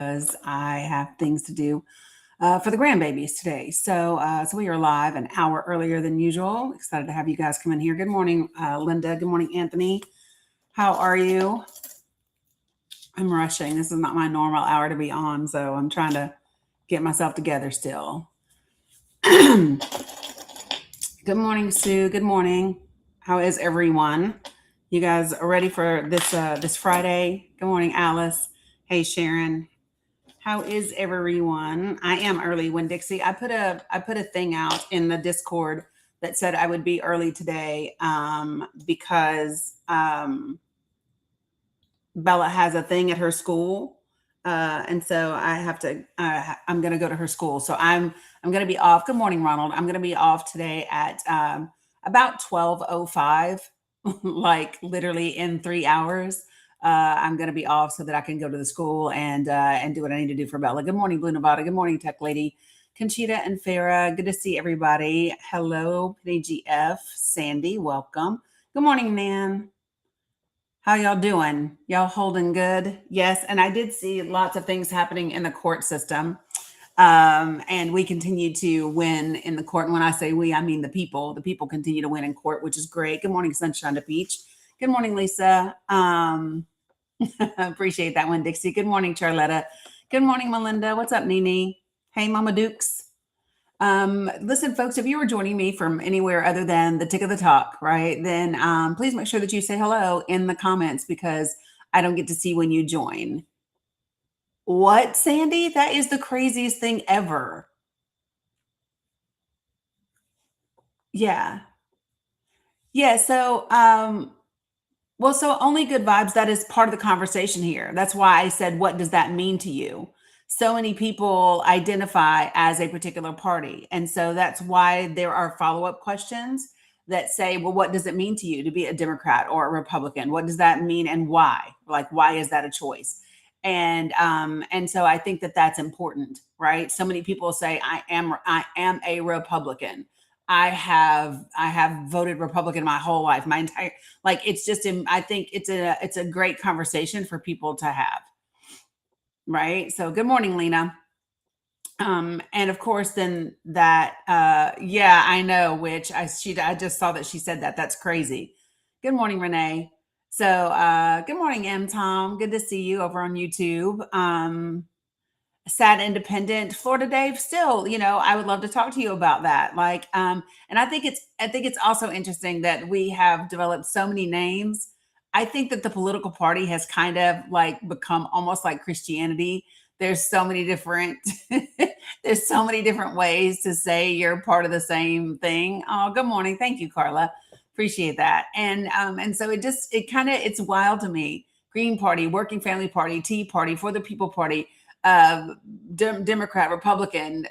because I have things to do for the grandbabies today. So we are live an hour earlier than usual. Excited to have you guys come in here. Good morning, Linda. Good morning, Anthony. How are you? I'm rushing. This is not my normal hour to be on, so I'm trying to get myself together still. Good morning, Sue. Good morning. How is everyone? You guys are ready for this Friday? Good morning, Alice. Hey, Sharon. How is everyone? I am early, When Dixie. I put a thing out in the Discord that said I would be early today because Bella has a thing at her school, and so I have to. I'm going to go to her school, so I'm going to be off. Good morning, Ronald. I'm going to be off today at about 12:05, like literally in 3 hours. I'm going to be off so that I can go to the school and do what I need to do for Bella. Good morning, Blue Nevada. Good morning, Tech Lady. Conchita and Farah. Good to see everybody. Hello, Penny GF. Sandy, welcome. Good morning, Nan. How y'all doing? Y'all holding good? Yes. And I did see lots of things happening in the court system. And we continue to win in the court. And when I say we, I mean the people. The people continue to win in court, which is great. Good morning, Sunshine to Peach. Good morning, Lisa. Appreciate that one, Dixie. Good morning, Charletta. Good morning, Melinda. What's up, Nene? Hey, Mama Dukes. Listen, folks, if you were joining me from anywhere other than the Tick of the Talk, right, then please make sure that you say hello in the comments because I don't get to see when you join. What, Sandy? That is the craziest thing ever. Yeah. Yeah. So only good vibes. That is part of the conversation here. That's why I said, what does that mean to you? So many people identify as a particular party. And so that's why there are follow up questions that say, well, what does it mean to you to be a Democrat or a Republican? What does that mean and why? Like, why is that a choice? And so I think that that's important, right? So many people say, I am a Republican. I have voted Republican my whole life, my entire like it's just I think it's a great conversation for people to have, right? So good morning, Lena. And of course then that yeah, I know, which I just saw that she said that. That's crazy. Good morning, Renee. So good morning, M Tom. Good to see you over on YouTube. Sad independent Florida Dave, still, I would love to talk to you about that. Like and I think it's also interesting that we have developed so many names. I think that the political party has kind of like become almost like Christianity. There's so many different there's so many different ways to say you're part of the same thing. Oh, good morning. Thank you, Carla. Appreciate that. And so it's wild to me. Green Party, Working Family Party, Tea Party, For the People Party, uh, Democrat, Republican,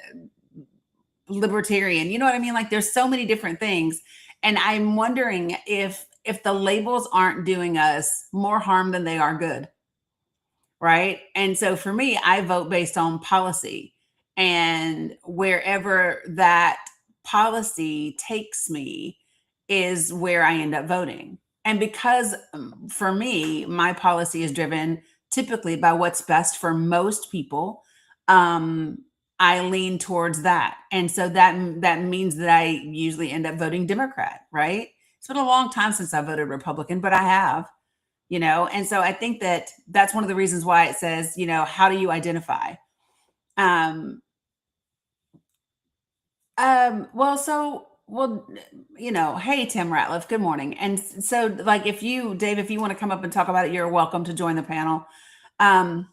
Libertarian. You know what I mean? Like there's so many different things, and I'm wondering if the labels aren't doing us more harm than they are good, right? And so for me, I vote based on policy, and wherever that policy takes me is where I end up voting. And because for me, my policy is driven typically by what's best for most people, um, I lean towards that. And so that means that I usually end up voting Democrat, right? It's been a long time since I voted Republican, but I have, and so I think that that's one of the reasons why it says, how do you identify? Um, well, hey, Tim Ratliff, good morning. And so, like, Dave, if you want to come up and talk about it, you're welcome to join the panel. Um,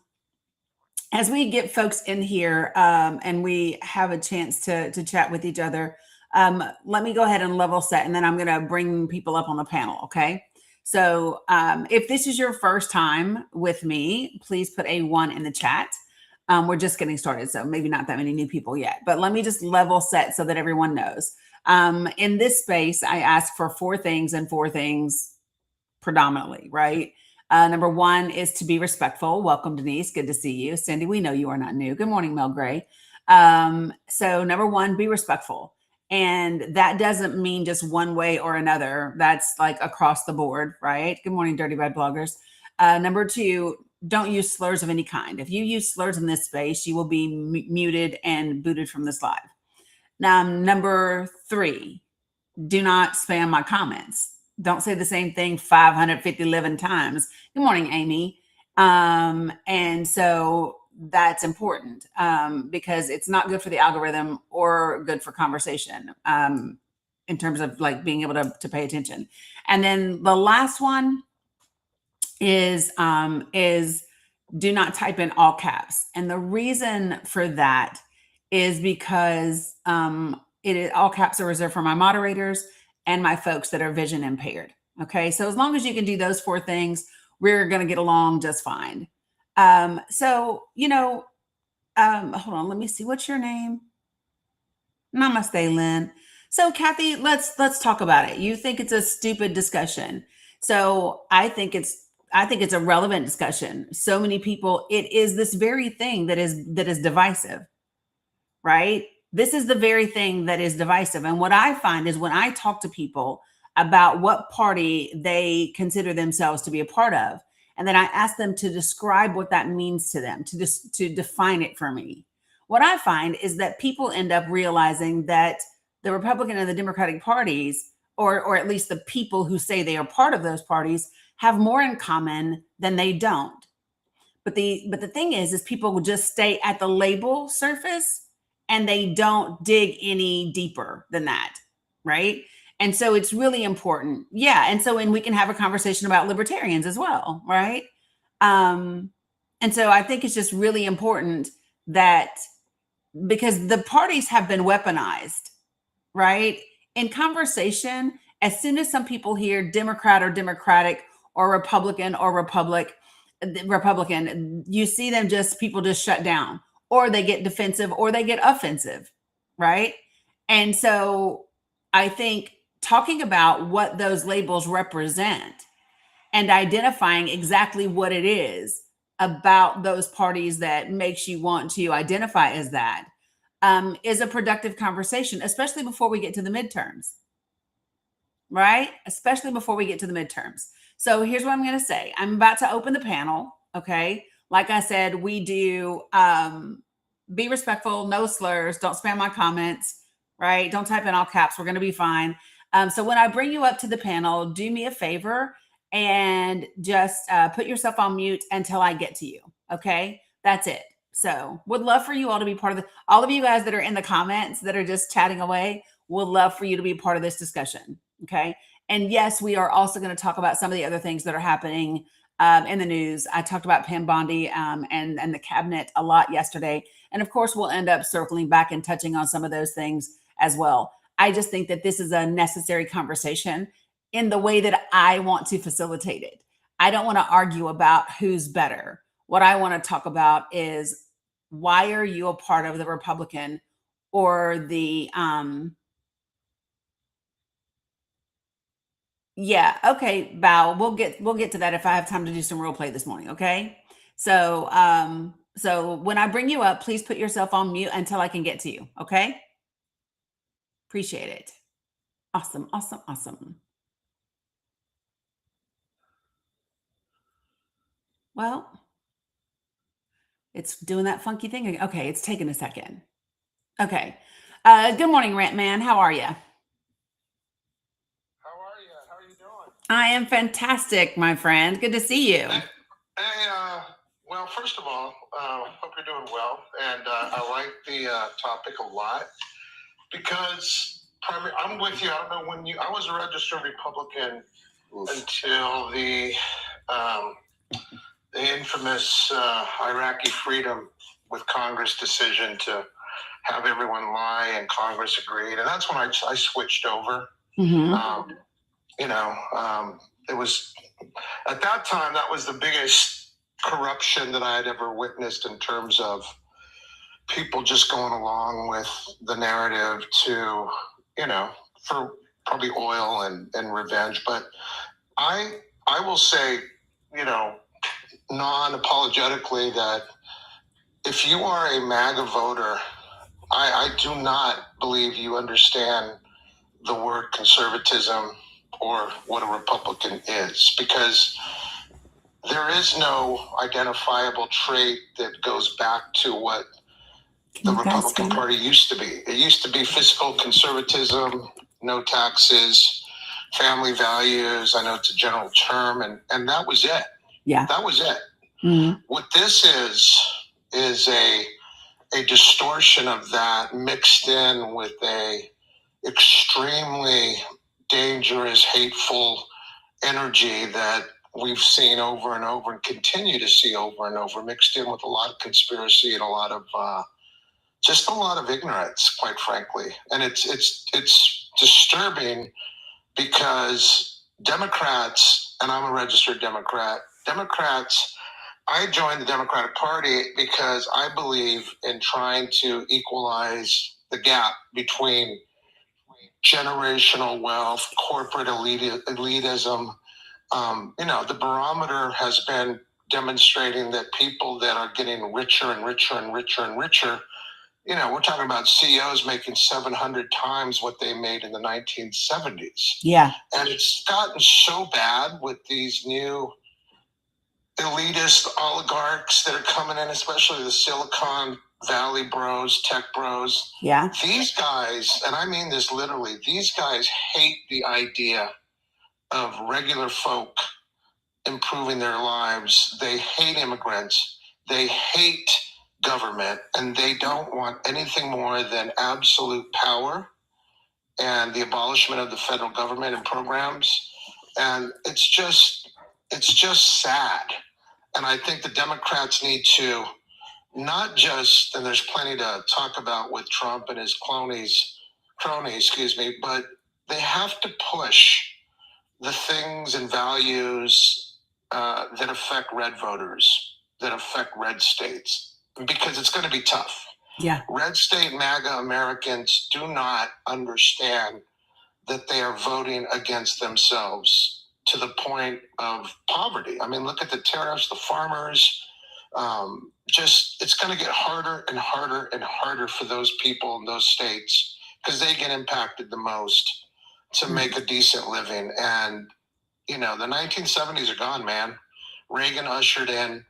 as we get folks in here and we have a chance to chat with each other, let me go ahead and level set, and then I'm going to bring people up on the panel, okay? So if this is your first time with me, please put a 1 in the chat. We're just getting started, so maybe not that many new people yet, but let me just level set so that everyone knows. In this space, I ask for 4 things and 4 things predominantly, right? Number 1 is to be respectful. Welcome, Denise. Good to see you. Cindy, we know you are not new. Good morning, Mel Gray. So number 1, be respectful. And that doesn't mean just one way or another. That's like across the board, right? Good morning, Dirty Bad Bloggers. Number 2, don't use slurs of any kind. If you use slurs in this space, you will be muted and booted from this live. Now, number 3, do not spam my comments. Don't say the same thing 550 times. Good morning, Amy. And so that's important because it's not good for the algorithm or good for conversation in terms of like being able to pay attention. And then the last one is do not type in all caps. And the reason for that is because all caps are reserved for my moderators and my folks that are vision impaired. Okay, so as long as you can do those 4 things, we're going to get along just fine. So, hold on, let me see. What's your name? Namaste, Lynn. So, Kathy, let's talk about it. You think it's a stupid discussion. So I think it's a relevant discussion. So many people, it is this very thing that is divisive, right? This is the very thing that is divisive. And what I find is when I talk to people about what party they consider themselves to be a part of, and then I ask them to describe what that means to them, to define it for me. What I find is that people end up realizing that the Republican and the Democratic parties, or at least the people who say they are part of those parties, have more in common than they don't. But the thing is people will just stay at the label surface and they don't dig any deeper than that, right? And so it's really important. Yeah. And we can have a conversation about libertarians as well, right? And so I think it's just really important that, because the parties have been weaponized, right? In conversation, as soon as some people hear Democrat or Democratic or Republican or Republican, you see them people just shut down, or they get defensive or they get offensive, right? And so I think talking about what those labels represent and identifying exactly what it is about those parties that makes you want to identify as that is a productive conversation, especially before we get to the midterms, right? Especially before we get to the midterms. So here's what I'm going to say. I'm about to open the panel. Okay. Like I said, we do be respectful, no slurs, don't spam my comments, right? Don't type in all caps. We're going to be fine. So when I bring you up to the panel, do me a favor and just put yourself on mute until I get to you. Okay. That's it. So would love for you all to be part of all of you guys that are in the comments that are just chatting away, would love for you to be part of this discussion. Okay. And yes, we are also going to talk about some of the other things that are happening in the news. I talked about Pam Bondi and the cabinet a lot yesterday. And of course, we'll end up circling back and touching on some of those things as well. I just think that this is a necessary conversation in the way that I want to facilitate it. I don't want to argue about who's better. What I want to talk about is, why are you a part of the Republican or the yeah, okay, Bao. We'll get to that if I have time to do some role play this morning, okay? So so when I bring you up, please put yourself on mute until I can get to you, okay? Appreciate it. Awesome, awesome, awesome. Well, it's doing that funky thing again. Okay, it's taking a second. Okay. Good morning, Rant Man. How are you? How are you? How are you doing? I am fantastic, my friend. Good to see you. Hey, well, first of all, hope you're doing well, and I like the topic a lot because I'm with you. I don't know when I was a registered Republican until the infamous Iraqi freedom with Congress decision to have everyone lie, and Congress agreed, and that's when I switched over. Mm-hmm. It was at that time that was the biggest corruption that I had ever witnessed in terms of people just going along with the narrative to, for probably oil and revenge. But I will say, non-apologetically, that if you are a MAGA voter, I do not believe you understand the word conservatism or what a Republican is, because there is no identifiable trait that goes back to what the Republican Party used to be. It used to be fiscal conservatism, no taxes, family values. I know it's a general term, and that was it. Yeah. That was it. Mm-hmm. What this is a distortion of that mixed in with a extremely dangerous, hateful energy that we've seen over and over and continue to see over and over, mixed in with a lot of conspiracy and a lot of just a lot of ignorance, quite frankly. And it's disturbing because Democrats, and I'm a registered Democrat, I joined the Democratic Party because I believe in trying to equalize the gap between generational wealth, corporate elitism. The barometer has been demonstrating that people that are getting richer and richer and richer and richer, we're talking about CEOs making 700 times what they made in the 1970s. Yeah. And it's gotten so bad with these new elitist oligarchs that are coming in, especially the Silicon Valley bros, tech bros. Yeah. These guys, and I mean this literally, these guys hate the idea of regular folk improving their lives. They hate immigrants. They hate government, and they don't want anything more than absolute power and the abolishment of the federal government and programs. And it's just sad. And I think the Democrats need to not just, and there's plenty to talk about with Trump and his cronies, but they have to push the things and values that affect red voters, that affect red states, because it's going to be tough. Yeah. Red state MAGA Americans do not understand that they are voting against themselves to the point of poverty. I mean, look at the tariffs, the farmers. It's going to get harder and harder and harder for those people in those states because they get impacted the most to make a decent living. And, the 1970s are gone, man. Reagan ushered in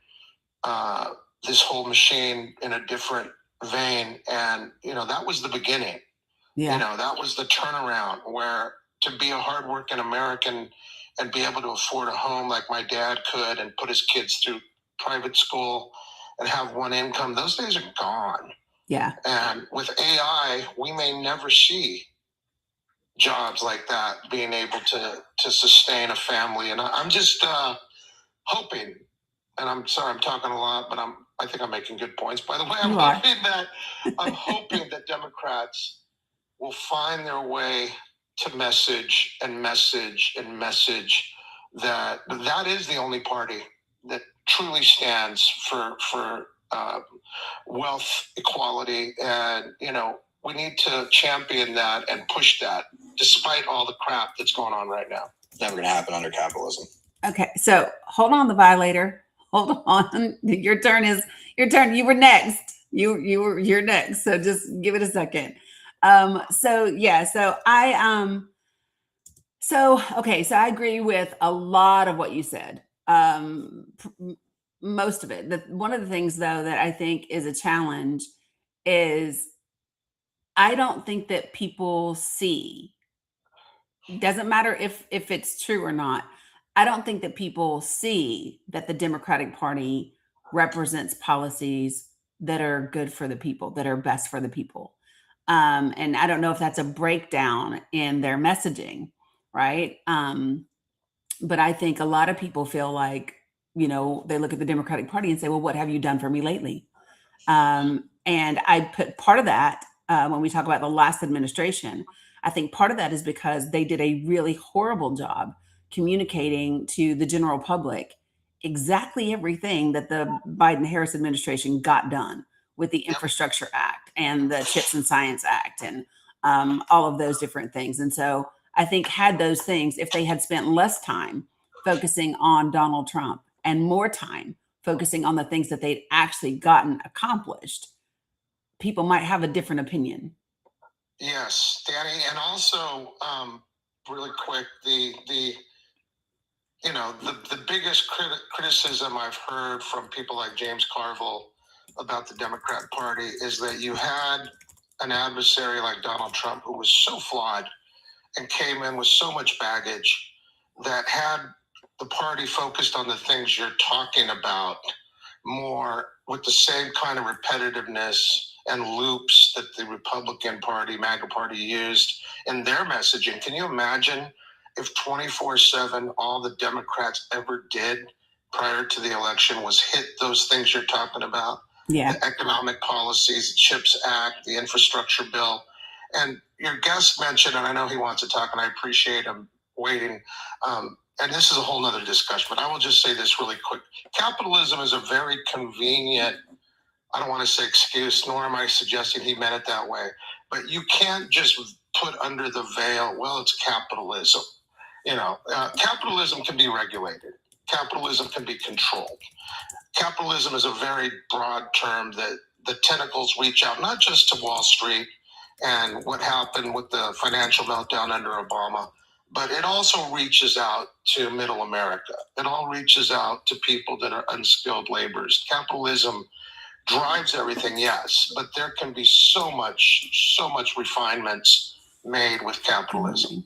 this whole machine in a different vein. And, that was the beginning. Yeah. That was the turnaround where to be a hardworking American and be able to afford a home like my dad could and put his kids through private school and have one income, those days are gone. Yeah. And with AI, we may never see jobs like that being able to sustain a family. And I'm just hoping, and I'm sorry I'm talking a lot, but I think I'm making good points. By the way, I'm hoping that Democrats will find their way to message that is the only party that truly stands for wealth equality. And, we need to champion that and push that despite all the crap that's going on right now. It's never going to happen under capitalism. Okay. So hold on, the violator. Hold on. Your turn. You were next. You're next. So just give it a second. So I agree with a lot of what you said. Most of it. One of the things though that I think is a challenge is I don't think that people see. Doesn't matter if it's true or not. I don't think that people see that the Democratic Party represents policies that are good for the people, that are best for the people. And I don't know if that's a breakdown in their messaging, right? But I think a lot of people feel like, they look at the Democratic Party and say, well, what have you done for me lately? And I put part of that when we talk about the last administration. I think part of that is because they did a really horrible job communicating to the general public exactly everything that the Biden-Harris administration got done with the Infrastructure Act and the Chips and Science Act and all of those different things. And so I think had those things, if they had spent less time focusing on Donald Trump and more time focusing on the things that they'd actually gotten accomplished, people might have a different opinion. Yes, Dani. And also, really quick, the the biggest criticism I've heard from people like James Carville about the Democrat Party is that you had an adversary like Donald Trump who was so flawed and came in with so much baggage that had the party focused on the things you're talking about more with the same kind of repetitiveness and loops that the Republican Party, MAGA Party used in their messaging. Can you imagine if 24/7 all the Democrats ever did prior to the election was hit those things you're talking about? Yeah. The economic policies, the CHIPS Act, the infrastructure bill. And your guest mentioned, and I know he wants to talk, and I appreciate him waiting. And this is a whole nother discussion, but I will just say this really quick. Capitalism is a very convenient, I don't want to say excuse, nor am I suggesting he meant it that way, but you can't just put under the veil, well, it's capitalism. Capitalism can be regulated. Capitalism can be controlled. Capitalism is a very broad term that the tentacles reach out, not just to Wall Street and what happened with the financial meltdown under Obama, but it also reaches out to middle America. It all reaches out to people that are unskilled laborers. Capitalism drives everything, yes, but there can be so much refinements made with capitalism.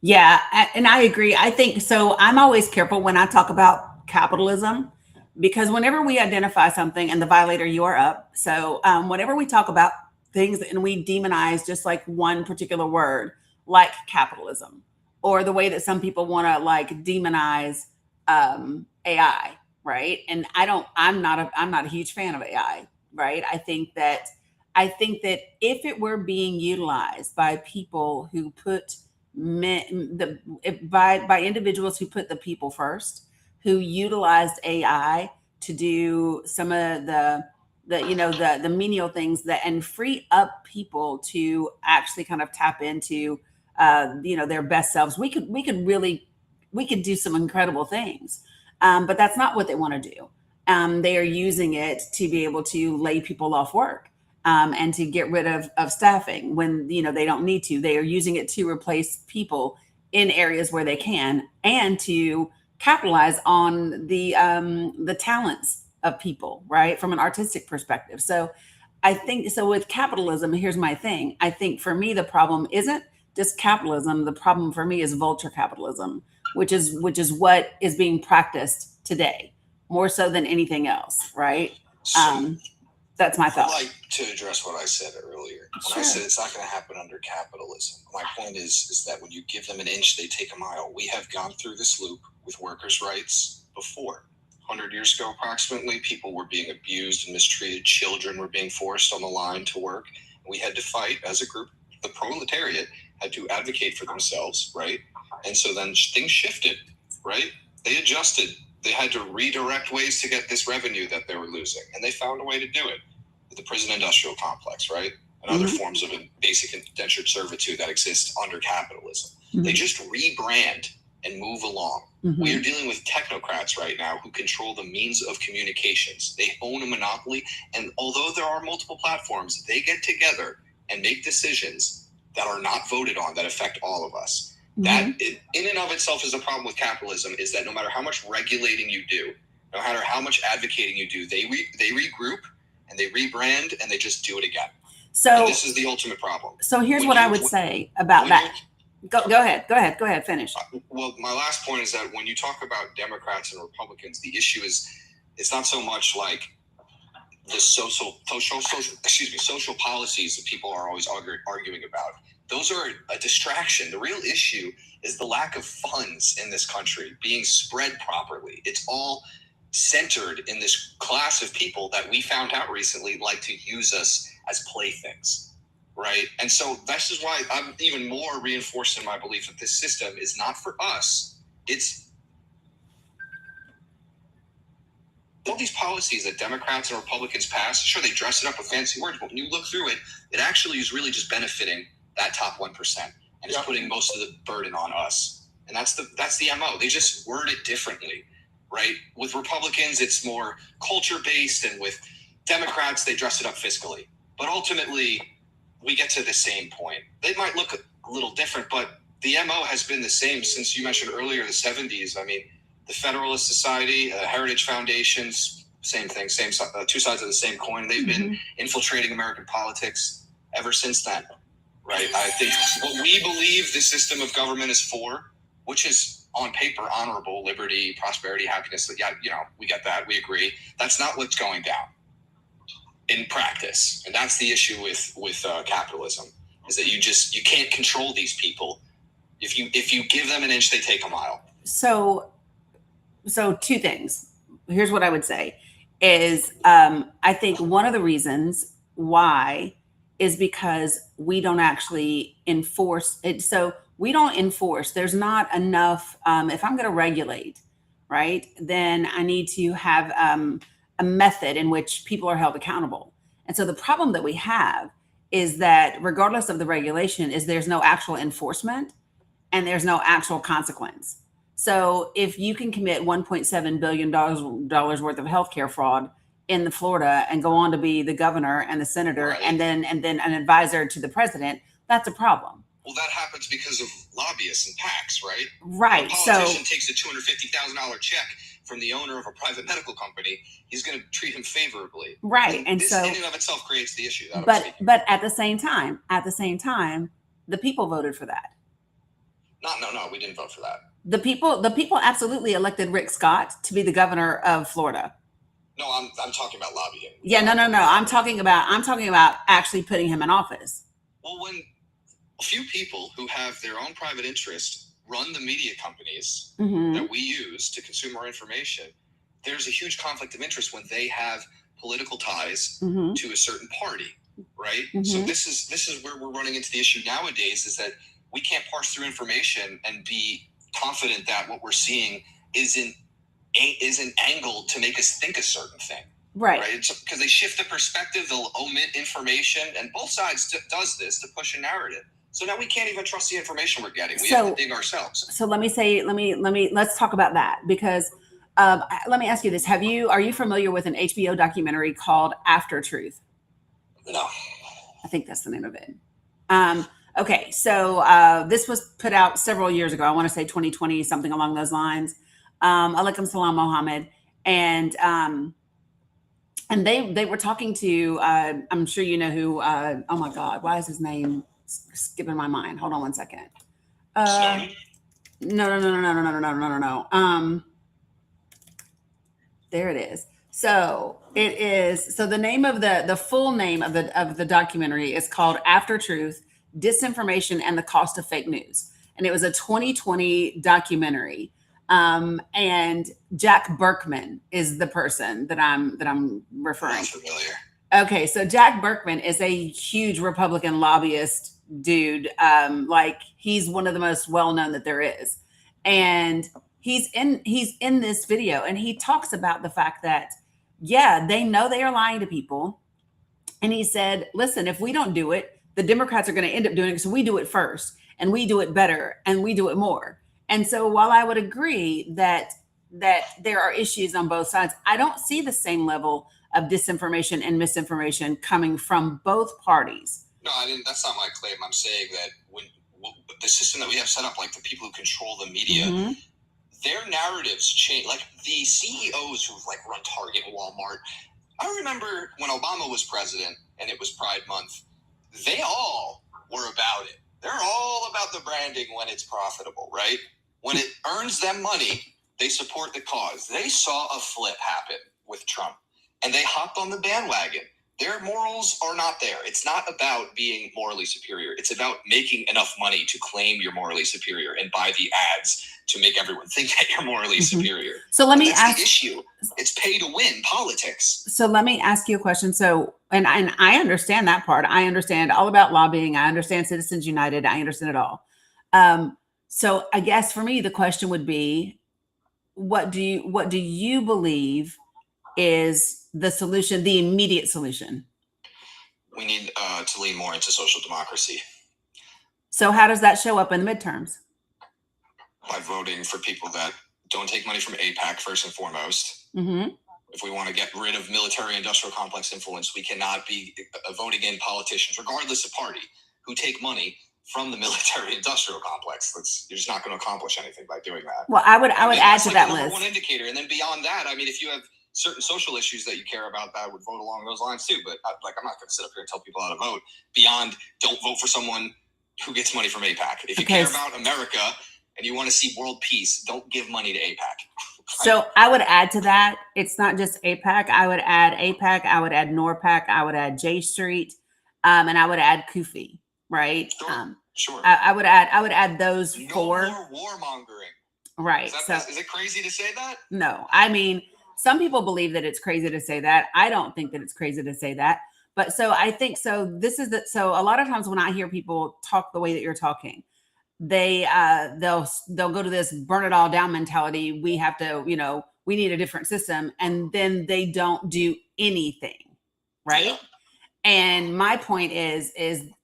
Yeah, and I agree. I think so. I'm always careful when I talk about capitalism because whenever we identify something and the violator, you are up. So whenever we talk about things and we demonize just like one particular word, like capitalism, or the way that some people want to like demonize AI, right? And I'm not a huge fan of AI, right? I think that if it were being utilized by people who put by individuals who put the people first, who utilized AI to do some of the menial things that and free up people to actually kind of tap into their best selves. We could do some incredible things, but that's not what they want to do. They are using it to be able to lay people off work. And to get rid of staffing when they don't need to. They are using it to replace people in areas where they can, and to capitalize on the talents of people, right, from an artistic perspective. So I think so with capitalism. Here's my thing. I think for me the problem isn't just capitalism. The problem for me is vulture capitalism, which is what is being practiced today more so than anything else, right? That's my thought. I'd like to address what I said earlier. When Sure. I said it's not going to happen under capitalism, my point is that when you give them an inch, they take a mile. We have gone through this loop with workers' rights before. 100 years ago, approximately, people were being abused and mistreated. Children were being forced on the line to work. We had to fight as a group. The proletariat had to advocate for themselves, right? And so then things shifted, right? They adjusted. They had to redirect ways to get this revenue that they were losing, and they found a way to do it with the prison industrial complex, right? And other forms of basic indentured servitude that exist under capitalism. They just rebrand and move along. We are dealing with technocrats right now who control the means of communications. They own a monopoly, and although there are multiple platforms, they get together and make decisions that are not voted on that affect all of us. That in and of itself is a problem with capitalism, is that no matter how much regulating you do, no matter how much advocating you do, they regroup and they rebrand and they just do it again. So and this is the ultimate problem. So here's what I would say about that. Go ahead, finish. Well, my last point is that when you talk about Democrats and Republicans, the issue is it's not so much like the social policies that people are always arguing about. Those are a distraction. The real issue is the lack of funds in this country being spread properly. It's all centered in this class of people that we found out recently like to use us as playthings, right? And so this is why I'm even more reinforced in my belief that this system is not for us. It's all these policies that Democrats and Republicans pass. Sure, they dress it up with fancy words, but when you look through it, it actually is really just benefiting that top 1%, and it's putting most of the burden on us. And that's the MO. They just word it differently, right? With Republicans, it's more culture-based, and with Democrats, they dress it up fiscally. But ultimately, we get to the same point. They might look a little different, but the MO has been the same since, you mentioned earlier, the 70s. I mean, The Federalist Society, Heritage Foundations, same thing, two sides of the same coin. They've been infiltrating American politics ever since then, right? I think what we believe the system of government is for, which is on paper honorable, liberty, prosperity, happiness. Yeah, we get that. We agree. That's not what's going down in practice, and that's the issue with capitalism, is that you can't control these people. If you give them an inch, they take a mile. So two things. Here's what I would say is I think one of the reasons why is because we don't actually enforce it. So we don't enforce. There's not enough. If I'm going to regulate, right, then I need to have a method in which people are held accountable. And so the problem that we have is that regardless of the regulation, is there's no actual enforcement and there's no actual consequence. So if you can commit $1.7 billion worth of healthcare fraud in Florida and go on to be the governor and the senator, right, and then an advisor to the president, that's a problem. Well, that happens because of lobbyists and PACs, right? Right. If a politician takes a $250,000 check from the owner of a private medical company, he's going to treat him favorably. Right. And this so in and of itself creates the issue. But at the same time, the people voted for that. No, we didn't vote for that. The people absolutely elected Rick Scott to be the governor of Florida. No, I'm talking about lobbying. Yeah, no. I'm talking about actually putting him in office. Well, when a few people who have their own private interest run the media companies that we use to consume our information, there's a huge conflict of interest when they have political ties to a certain party, right? So this is where we're running into the issue nowadays, is that we can't parse through information and be confident that what we're seeing isn't angled to make us think a certain thing. Right. Because they shift the perspective, they'll omit information, and both sides does this to push a narrative. So now we can't even trust the information we're getting. We have to dig ourselves. So let's talk about that, because let me ask you this. Are you familiar with an HBO documentary called After Truth? No. I think that's the name of it. Okay. So this was put out several years ago. I want to say 2020, something along those lines. Alaikum Salam Mohammed. And they were talking to, I'm sure you know who, oh my God, why is his name skipping my mind? Hold on one second. No. There it is. So the name of the full name of the documentary is called After Truth: Disinformation and the Cost of Fake News. And it was a 2020 documentary. And Jack Berkman is the person that I'm referring to. Familiar. Okay, so Jack Berkman is a huge Republican lobbyist dude. Like, he's one of the most well-known that there is. And he's in this video, and he talks about the fact that, yeah, they know they are lying to people. And he said, listen, if we don't do it, the Democrats are going to end up doing it. So we do it first, and we do it better, and we do it more. And so while I would agree that there are issues on both sides, I don't see the same level of disinformation and misinformation coming from both parties. No, that's not my claim. I'm saying that when the system that we have set up, like the people who control the media, their narratives change. Like the CEOs who run Target and Walmart. I remember when Obama was president and it was Pride Month, they all were about it. They're all about the branding when it's profitable, right? When it earns them money, they support the cause. They saw a flip happen with Trump, and they hopped on the bandwagon. Their morals are not there. It's not about being morally superior. It's about making enough money to claim you're morally superior and buy the ads to make everyone think that you're morally superior. So let me ask. The issue. It's pay to win politics. So let me ask you a question. So, and I understand that part. I understand all about lobbying. I understand Citizens United. I understand it all. So I guess for me, the question would be, what do you believe is the solution, the immediate solution? We need to lean more into social democracy. So how does that show up in the midterms? By voting for people that don't take money from AIPAC first and foremost. If we want to get rid of military-industrial complex influence, we cannot be voting in politicians, regardless of party, who take money from the military-industrial complex. You're just not going to accomplish anything by doing that. Well, I would add to that the list. One indicator, and then beyond that, I mean, if you have certain social issues that you care about, that would vote along those lines too. But I'm not going to sit up here and tell people how to vote. Beyond, don't vote for someone who gets money from AIPAC. If you care about America and you want to see world peace, don't give money to AIPAC. So I would add to that. It's not just AIPAC. I would add AIPAC. I would add NORPAC. I would add J Street, and I would add Kufi. Right. Sure. I would add those four. No more warmongering. Right. Is it crazy to say that? No, I mean, some people believe that it's crazy to say that. I don't think that it's crazy to say that. But so I think so. So a lot of times when I hear people talk the way that you're talking, they'll go to this burn it all down mentality. We have to, we need a different system, and then they don't do anything. Right. Yeah. And my point is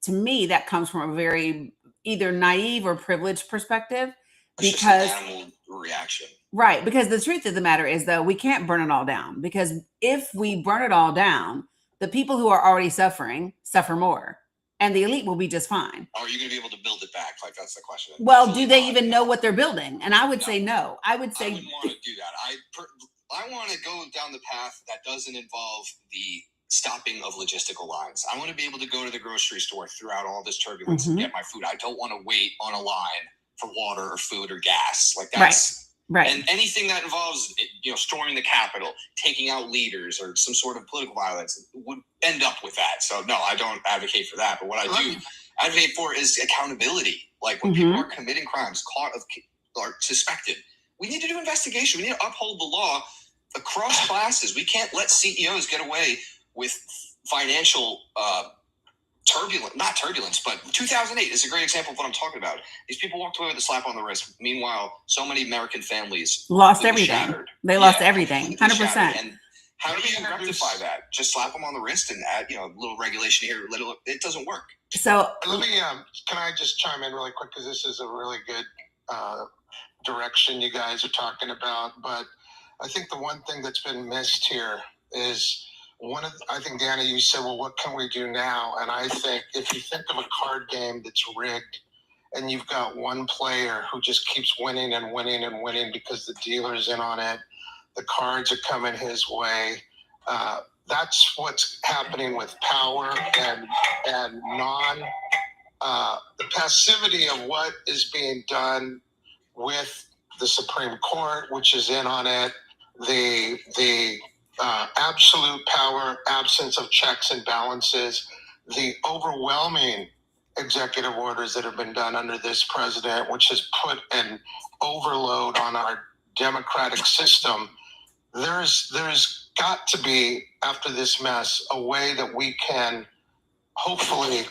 to me, that comes from a very either naive or privileged perspective, because just an animal reaction. Right. Because the truth of the matter is, though, we can't burn it all down, because if we burn it all down, the people who are already suffering suffer more, and the elite will be just fine. Are you going to be able to build it back? Like, that's the question. Well, do they even know what they're building? And I would say no. I would say I wouldn't want to do that. I want to go down the path that doesn't involve the stopping of logistical lines. I want to be able to go to the grocery store throughout all this turbulence and get my food. I don't want to wait on a line for water or food or gas. Like, that's right. And anything that involves, storming the Capitol, taking out leaders, or some sort of political violence would end up with that. So no, I don't advocate for that. But what I do advocate for is accountability. Like, when people are committing crimes, caught or suspected, we need to do investigation. We need to uphold the law across classes. We can't let CEOs get away with financial not turbulence, but 2008 is a great example of what I'm talking about. These people walked away with a slap on the wrist. Meanwhile, so many American families lost everything. Shattered. They lost everything, 100%. And how do you rectify that? Just slap them on the wrist and add, a little regulation here. It doesn't work. So let me, can I just chime in really quick? Because this is a really good direction you guys are talking about. But I think the one thing that's been missed here is I think, Dani, you said, well, what can we do now? And I think if you think of a card game that's rigged and you've got one player who just keeps winning and winning and winning because the dealer's in on it, the cards are coming his way. That's what's happening with power and the passivity of what is being done with the Supreme Court, which is in on it, the absolute power, absence of checks and balances, the overwhelming executive orders that have been done under this president, which has put an overload on our democratic system. There's got to be, after this mess, a way that we can hopefully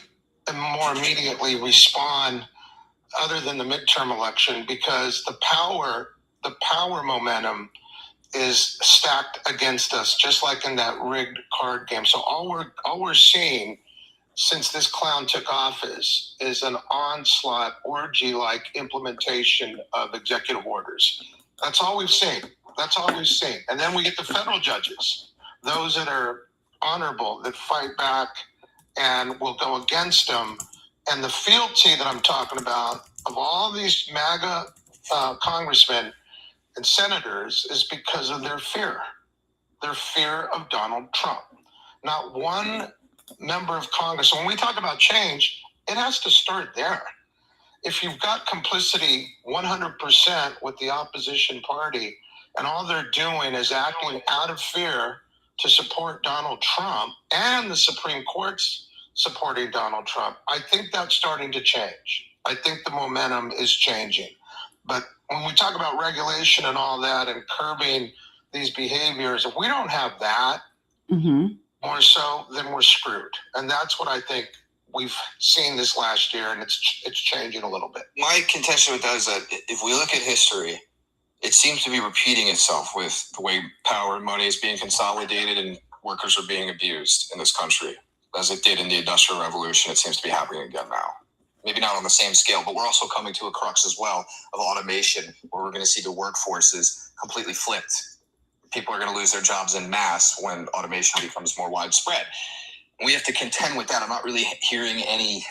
and more immediately respond other than the midterm election, because the power momentum is stacked against us, just like in that rigged card game. So all we're seeing since this clown took office is an onslaught, orgy-like implementation of executive orders. That's all we've seen. And then we get the federal judges, those that are honorable, that fight back and will go against them. And the fealty that I'm talking about of all these MAGA congressmen and senators is because of their fear of Donald Trump. Not one member of Congress, when we talk about change, it has to start there. If you've got complicity 100% with the opposition party, and all they're doing is acting out of fear to support Donald Trump, and the Supreme Court's supporting Donald Trump, I think that's starting to change. I think the momentum is changing. But when we talk about regulation and all that and curbing these behaviors, if we don't have that, more so, then we're screwed. And that's what I think we've seen this last year, and it's changing a little bit. My contention with that is that if we look at history, it seems to be repeating itself with the way power and money is being consolidated and workers are being abused in this country. As it did in the Industrial Revolution, it seems to be happening again now. Maybe not on the same scale, but we're also coming to a crux as well of automation, where we're going to see the workforces completely flipped. People are going to lose their jobs en masse when automation becomes more widespread. We have to contend with that. I'm not really hearing any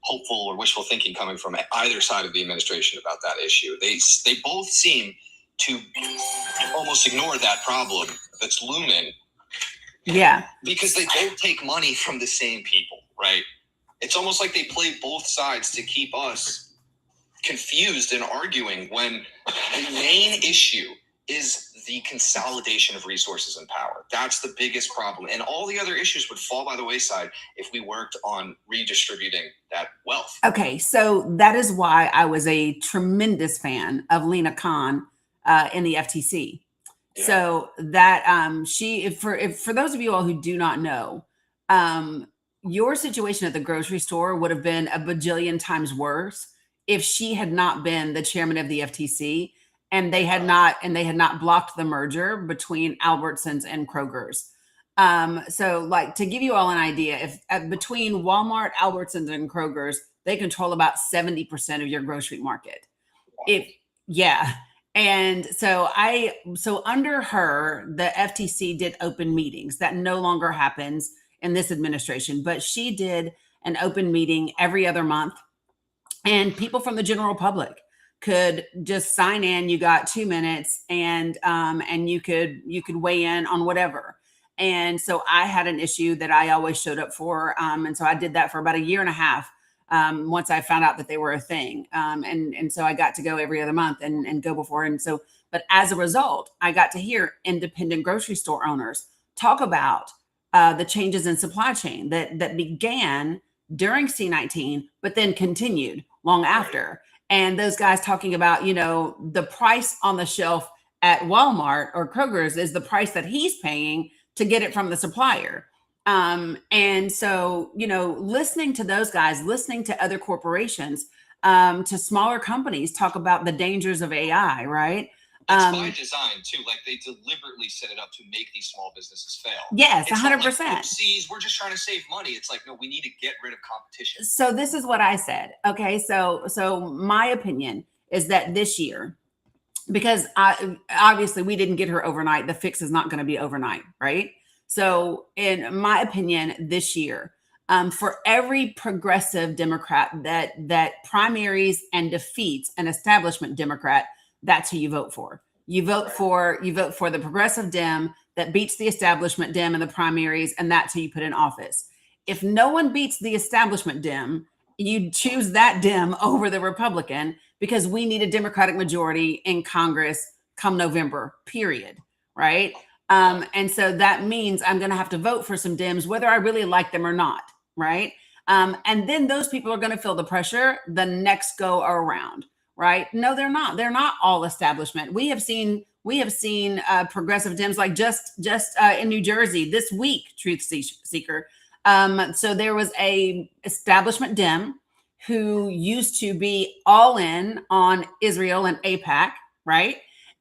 hopeful or wishful thinking coming from either side of the administration about that issue. They both seem to almost ignore that problem that's looming. Yeah. Because they both take money from the same people, right? It's almost like they play both sides to keep us confused and arguing when the main issue is the consolidation of resources and power. That's the biggest problem. And all the other issues would fall by the wayside if we worked on redistributing that wealth. Okay, so that is why I was a tremendous fan of Lena Khan in the FTC. Yeah. So that she, for those of you all who do not know, your situation at the grocery store would have been a bajillion times worse if she had not been the chairman of the FTC and they had not blocked the merger between Albertsons and Kroger's. So like to give you all an idea, if between Walmart, Albertsons, and Kroger's, they control about 70% of your grocery market. And so under her, the FTC did open meetings. That no longer happens in this administration, but she did an open meeting every other month, and people from the general public could just sign in. You got 2 minutes, and you could weigh in on whatever. And so I had an issue that I always showed up for, and so I did that for about a year and a half. Once I found out that they were a thing. And so I got to go every other month and go before. And so, but as a result, I got to hear independent grocery store owners talk about the changes in supply chain that began during C-19, but then continued long after. And those guys talking about, the price on the shelf at Walmart or Kroger's is the price that he's paying to get it from the supplier. And so, listening to those guys, listening to other corporations, to smaller companies talk about the dangers of AI, right? It's by design too. Like they deliberately set it up to make these small businesses fail. Yes, 100%. Like, oopsies, we're just trying to save money. It's like, no, we need to get rid of competition. So this is what I said. Okay. So my opinion is that this year, because obviously we didn't get her overnight, the fix is not going to be overnight, right? So in my opinion, this year, for every progressive Democrat that primaries and defeats an establishment Democrat, that's who you vote for. You vote for the progressive Dem that beats the establishment Dem in the primaries, and that's who you put in office. If no one beats the establishment Dem, you choose that Dem over the Republican, because we need a Democratic majority in Congress come November, period. Right. And so that means I'm going to have to vote for some Dems, whether I really like them or not. Right. And then those people are going to feel the pressure the next go around. Right. No, they're not. They're not all establishment. We have seen progressive Dems, like just in New Jersey this week, Truth Seeker. So there was a establishment Dem who used to be all in on Israel and AIPAC. Right.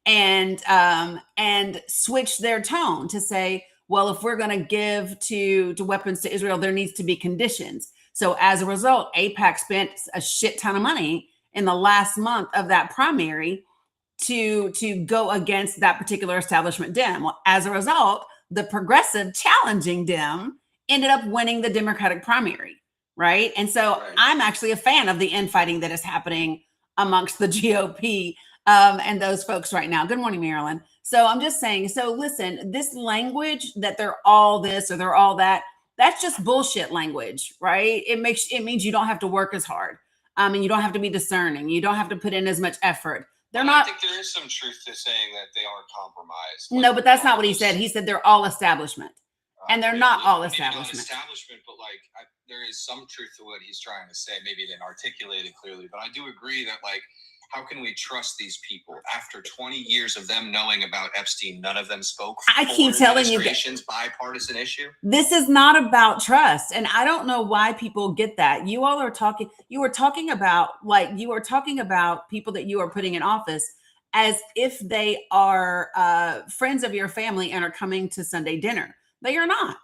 And switch their tone to say, well, if we're going to give to weapons to Israel, there needs to be conditions. So as a result, AIPAC spent a shit ton of money in the last month of that primary to go against that particular establishment Dem. Well, as a result, the progressive challenging Dem ended up winning the Democratic primary. Right. And so I'm actually a fan of the infighting that is happening amongst the GOP and those folks right now. Good morning, Marilyn. So I'm just saying, so listen, this language that they're all this or they're all that, that's just bullshit language, right? It means you don't have to work as hard. And you don't have to be discerning. You don't have to put in as much effort. I think there is some truth to saying that they are compromised. No, but that's not what he said. He said they're all establishment. And they're not all establishment. But there is some truth to what he's trying to say. Maybe he didn't articulate it clearly, but I do agree that how can we trust these people after 20 years of them knowing about Epstein? None of them spoke. I keep telling you, bipartisan issue. This is not about trust, and I don't know why people get that. You all are talking. You were talking about people that you are putting in office as if they are friends of your family and are coming to Sunday dinner. They are not.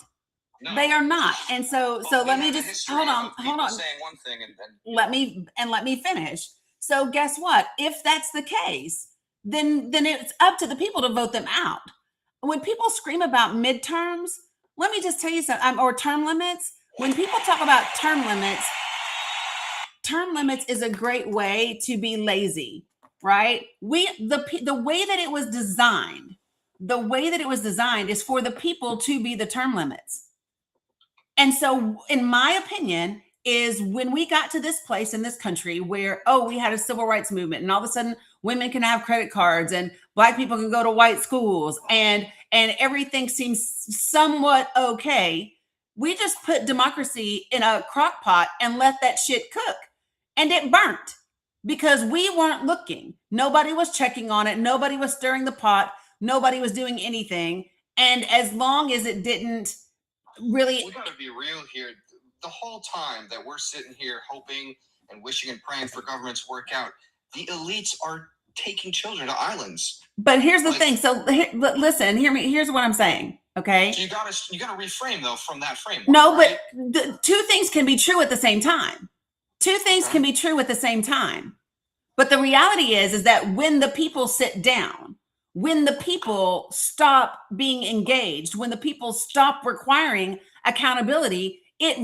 No. They are not. And so let me just hold on. Saying one thing and then let me finish. So guess what? If that's the case, then it's up to the people to vote them out. When people scream about midterms, let me just tell you something, or term limits. When people talk about term limits, term limits is a great way to be lazy, right? The way that it was designed, is for the people to be the term limits. And so, in my opinion, is when we got to this place in this country where, oh, we had a civil rights movement, and all of a sudden women can have credit cards and black people can go to white schools, and everything seems somewhat okay. We just put democracy in a crock pot and let that shit cook. And it burnt because we weren't looking. Nobody was checking on it. Nobody was stirring the pot. Nobody was doing anything. And as long as it didn't really, we gotta be real here. The whole time that we're sitting here hoping and wishing and praying for government to work out, the elites are taking children to islands. But here's the thing. So listen, hear me. Here's what I'm saying. Okay. So you gotta reframe though from that framework. No, right? but the two things can be true at the same time. Two things can be true at the same time. But the reality is that when the people sit down, when the people stop being engaged, when the people stop requiring accountability, it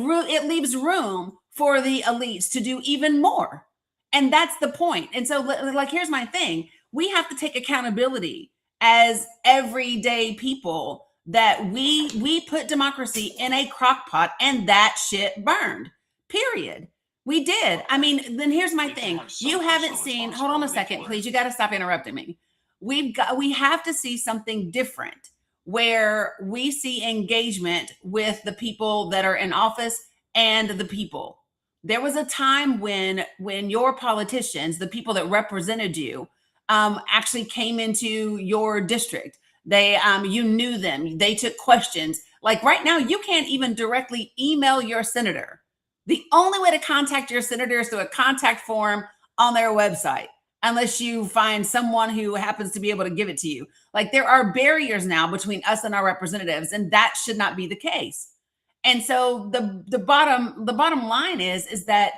leaves room for the elites to do even more. And that's the point. And so, like, here's my thing. We have to take accountability as everyday people that we put democracy in a crock pot and that shit burned, period. We did. I mean, then here's my thing. You haven't seen, hold on a second, please. You got to stop interrupting me. We have to see something different where we see engagement with the people that are in office and the people. There was a time when your politicians, the people that represented you, actually came into your district. They, you knew them. They took questions. Like right now, you can't even directly email your senator. The only way to contact your senator is through a contact form on their website, unless you find someone who happens to be able to give it to you. Like there are barriers now between us and our representatives, and that should not be the case. And so the bottom line is that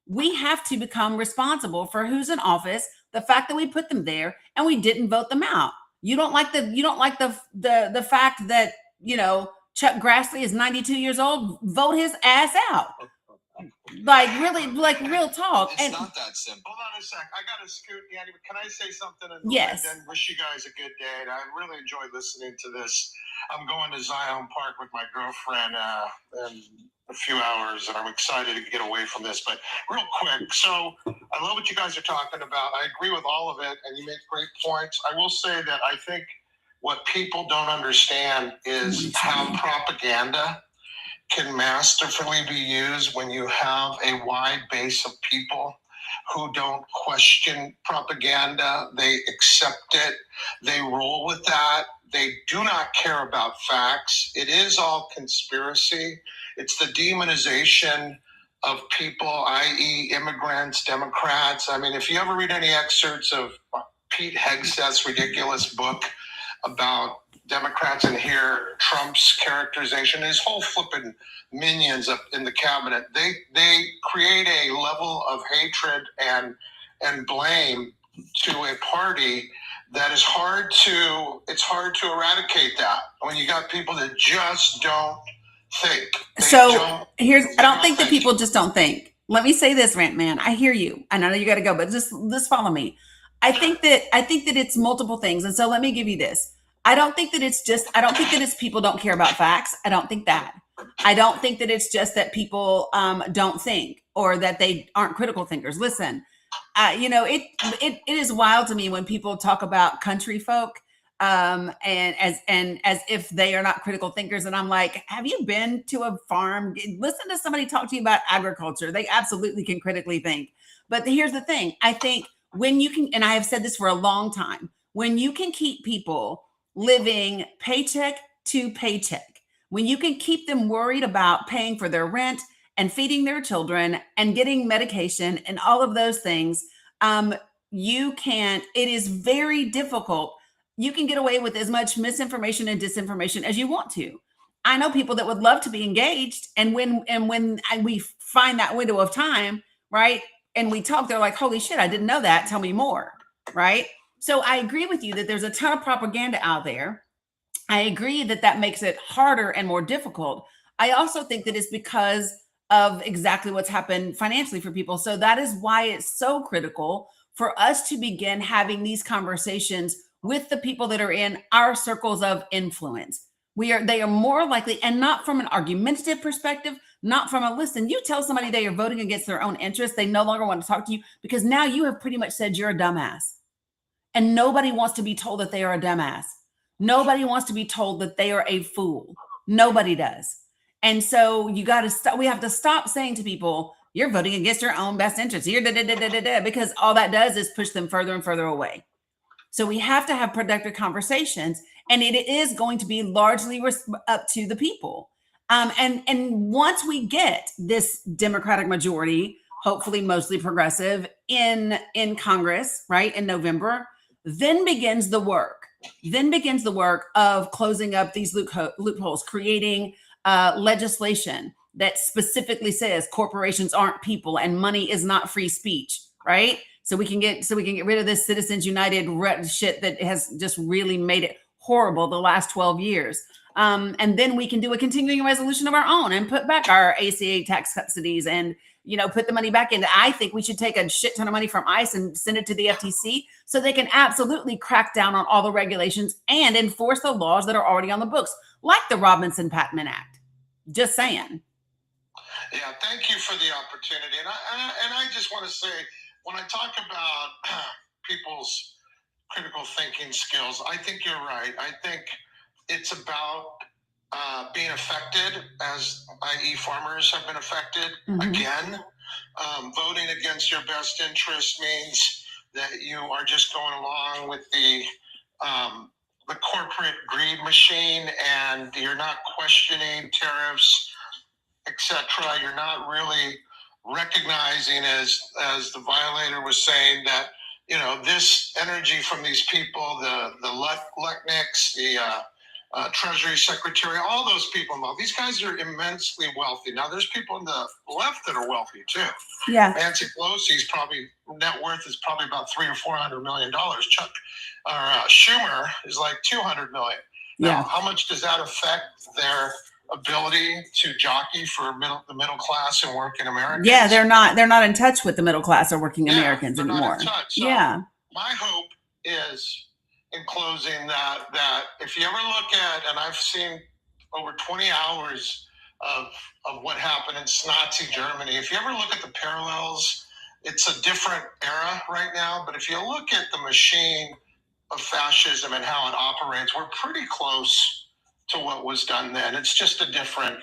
we have to become responsible for who's in office, the fact that we put them there and we didn't vote them out. You don't like the fact that, you know, Chuck Grassley is 92 years old, vote his ass out. Like really, like real talk. It's not that simple. Hold on a sec. I got to scoot, Dani, but can I say something? And then wish you guys a good day. And I really enjoyed listening to this. I'm going to Zion Park with my girlfriend in a few hours, and I'm excited to get away from this. But real quick, so I love what you guys are talking about. I agree with all of it, and you make great points. I will say that I think what people don't understand is how propaganda can masterfully be used when you have a wide base of people who don't question propaganda. They accept it. They roll with that. They do not care about facts. It is all conspiracy. It's the demonization of people, i.e. immigrants, Democrats. I mean, if you ever read any excerpts of Pete Hegseth's ridiculous book about Democrats and hear Trump's characterization, his whole flipping minions up in the cabinet, they create a level of hatred and blame to a party that is hard to eradicate that when you got people that just don't think. I don't think that people just don't think. Let me say this, Rant Man. I hear you. I know you got to go, but just follow me. I think that it's multiple things. And so let me give you this. I don't think that it's people don't care about facts. I don't think that. I don't think that it's just that people don't think or that they aren't critical thinkers. Listen, you know, it is wild to me when people talk about country folk and as if they are not critical thinkers. And I'm like, have you been to a farm? Listen to somebody talk to you about agriculture. They absolutely can critically think. But here's the thing. I think when you can, and I have said this for a long time, when you can keep people living paycheck to paycheck, when you can keep them worried about paying for their rent and feeding their children and getting medication and all of those things, it is very difficult. You can get away with as much misinformation and disinformation as you want to. I know people that would love to be engaged. And when we find that window of time, right, and we talk, they're like, holy shit, I didn't know that. Tell me more, right? So I agree with you that there's a ton of propaganda out there. I agree that makes it harder and more difficult. I also think that it's because of exactly what's happened financially for people. So that is why it's so critical for us to begin having these conversations with the people that are in our circles of influence. They are more likely, and not from an argumentative perspective, not from a listen. You tell somebody they are voting against their own interests, they no longer want to talk to you because now you have pretty much said you're a dumbass. And nobody wants to be told that they are a dumbass. Nobody wants to be told that they are a fool. Nobody does. And so you got to stop. We have to stop saying to people, you're voting against your own best interests. You're because all that does is push them further and further away. So we have to have productive conversations, and it is going to be largely up to the people. And once we get this Democratic majority, hopefully mostly progressive in Congress, right, in November, then begins the work. Then begins the work of closing up these loopholes, creating legislation that specifically says corporations aren't people and money is not free speech, right? So we can get rid of this Citizens United shit that has just really made it horrible the last 12 years. And then we can do a continuing resolution of our own and put back our ACA tax subsidies and, put the money back in. I think we should take a shit ton of money from ICE and send it to the FTC so they can absolutely crack down on all the regulations and enforce the laws that are already on the books, like the Robinson-Patman Act. Just saying. Yeah, thank you for the opportunity. And I just want to say, when I talk about people's critical thinking skills, I think you're right. I think it's about being affected, as i.e. farmers have been affected again. Voting against your best interest means that you are just going along with the corporate greed machine, and you're not questioning tariffs, etc. You're not really recognizing, as the violator was saying, that this energy from these people, the Lutniks, the Treasury Secretary, all those people involved, these guys are immensely wealthy. Now, there's people on the left that are wealthy too. Yeah. Nancy Pelosi's net worth is probably about $300 or $400 million. Chuck Schumer is like $200 million. Now, how much does that affect their ability to jockey for the middle class and working Americans? Yeah, they're not in touch with the middle class or working Americans anymore. Not in touch. So yeah. My hope is, in closing, that if you ever look at, and I've seen over 20 hours of what happened in Nazi Germany, if you ever look at the parallels, it's a different era right now. But if you look at the machine of fascism and how it operates, we're pretty close to what was done then. It's just a different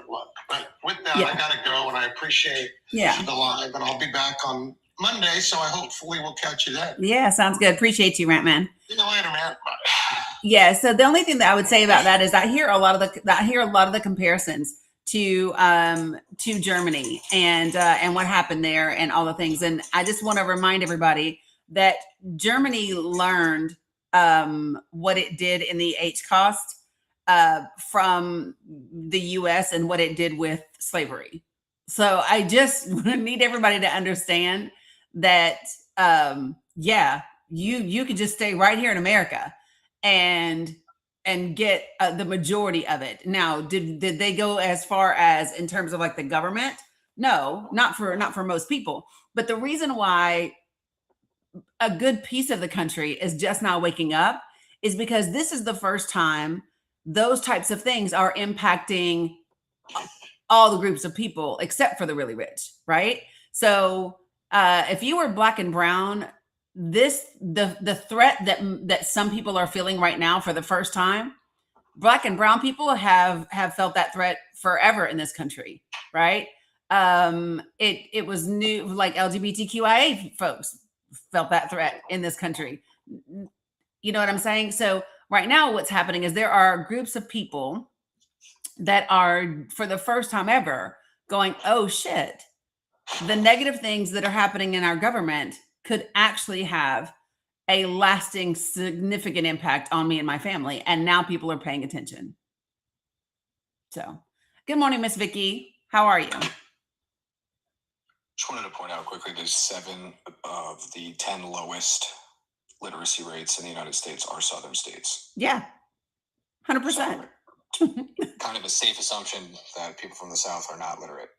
look. But with that, I gotta go, and I appreciate the live, and I'll be back on Monday, so I hopefully will catch you then. Yeah, sounds good. Appreciate you, Rant Man. See you later, man. Bye. Yeah. So the only thing that I would say about that is I hear a lot of the comparisons to Germany and what happened there and all the things. And I just want to remind everybody that Germany learned what it did in the Holocaust from the U.S. and what it did with slavery. So I just need everybody to understand that, you could just stay right here in America and get the majority of it. Now, did they go as far as in terms of like the government? No, not for most people. But the reason why a good piece of the country is just now waking up is because this is the first time those types of things are impacting all the groups of people except for the really rich, right? So if you were black and brown, the threat that some people are feeling right now for the first time, black and brown people have felt that threat forever in this country, right? It was new, like LGBTQIA folks felt that threat in this country. You know what I'm saying? So right now what's happening is there are groups of people that are, for the first time ever, going, oh shit, the negative things that are happening in our government could actually have a lasting, significant impact on me and my family. And now people are paying attention. So good morning, Miss Vicky. How are you? Just wanted to point out quickly, there's 7 of the 10 lowest literacy rates in the United States are southern states. Yeah, 100%. Kind of a safe assumption that people from the South are not literate.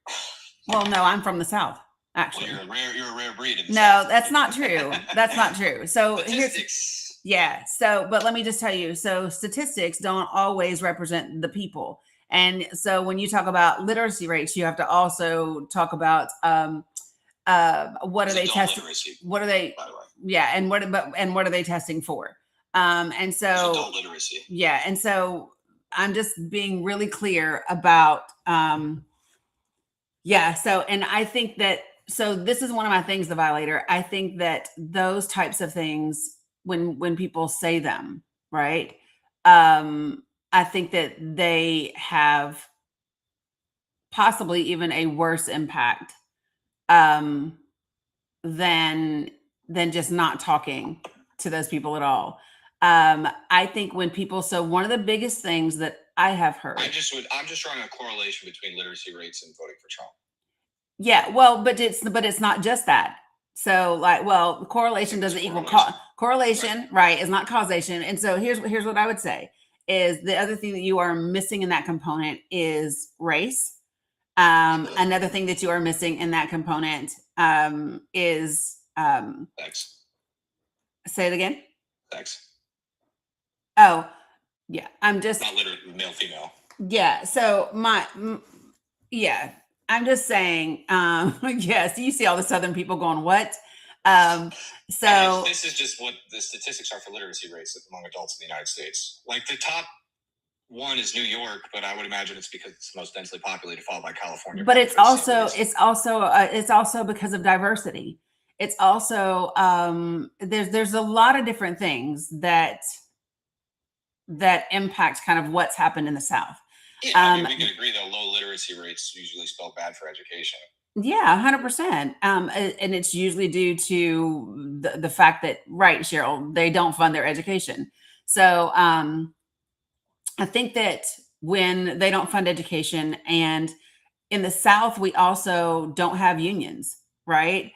Well, no, I'm from the South, Well, actually. you're a rare breed. In the No, South. that's not true. That's not true. So here's, Statistics. yeah. So, but let me just tell you, so statistics don't always represent the people. And so when you talk about literacy rates, you have to also talk about what are It's they adult testing? literacy, What are they? by the way. Yeah, and what are they testing for? And It's so adult literacy. yeah, and so I'm just being really clear about yeah. So, and I think that, so this is one of my things, the violator. I think that those types of things, when people say them, right? I think that they have possibly even a worse impact um, than just not talking to those people at all. I think when people, so one of the biggest things that I have heard. I'm just drawing a correlation between literacy rates and voting for Trump. Yeah, well, but it's not just that. So like, well, correlation doesn't equal correlation, right? Is not causation. And so here's what I would say is the other thing that you are missing in that component is race. Another thing that you are missing in that component is Thanks. say it again. Thanks. Oh, yeah. I'm just Not literally male, female. yeah. So yeah. I'm just saying, yes, you see all the Southern people going, what? So this is just what the statistics are for literacy rates among adults in the United States. Like the top one is New York, but I would imagine it's because it's the most densely populated, followed by California. But it's also because of diversity. It's also there's a lot of different things that impact kind of what's happened in the South. Yeah, I mean, we can agree that low literacy rates usually spell bad for education. Yeah, 100%. And it's usually due to the fact that, right, Cheryl, they don't fund their education. So I think that when they don't fund education, and in the South, we also don't have unions, right?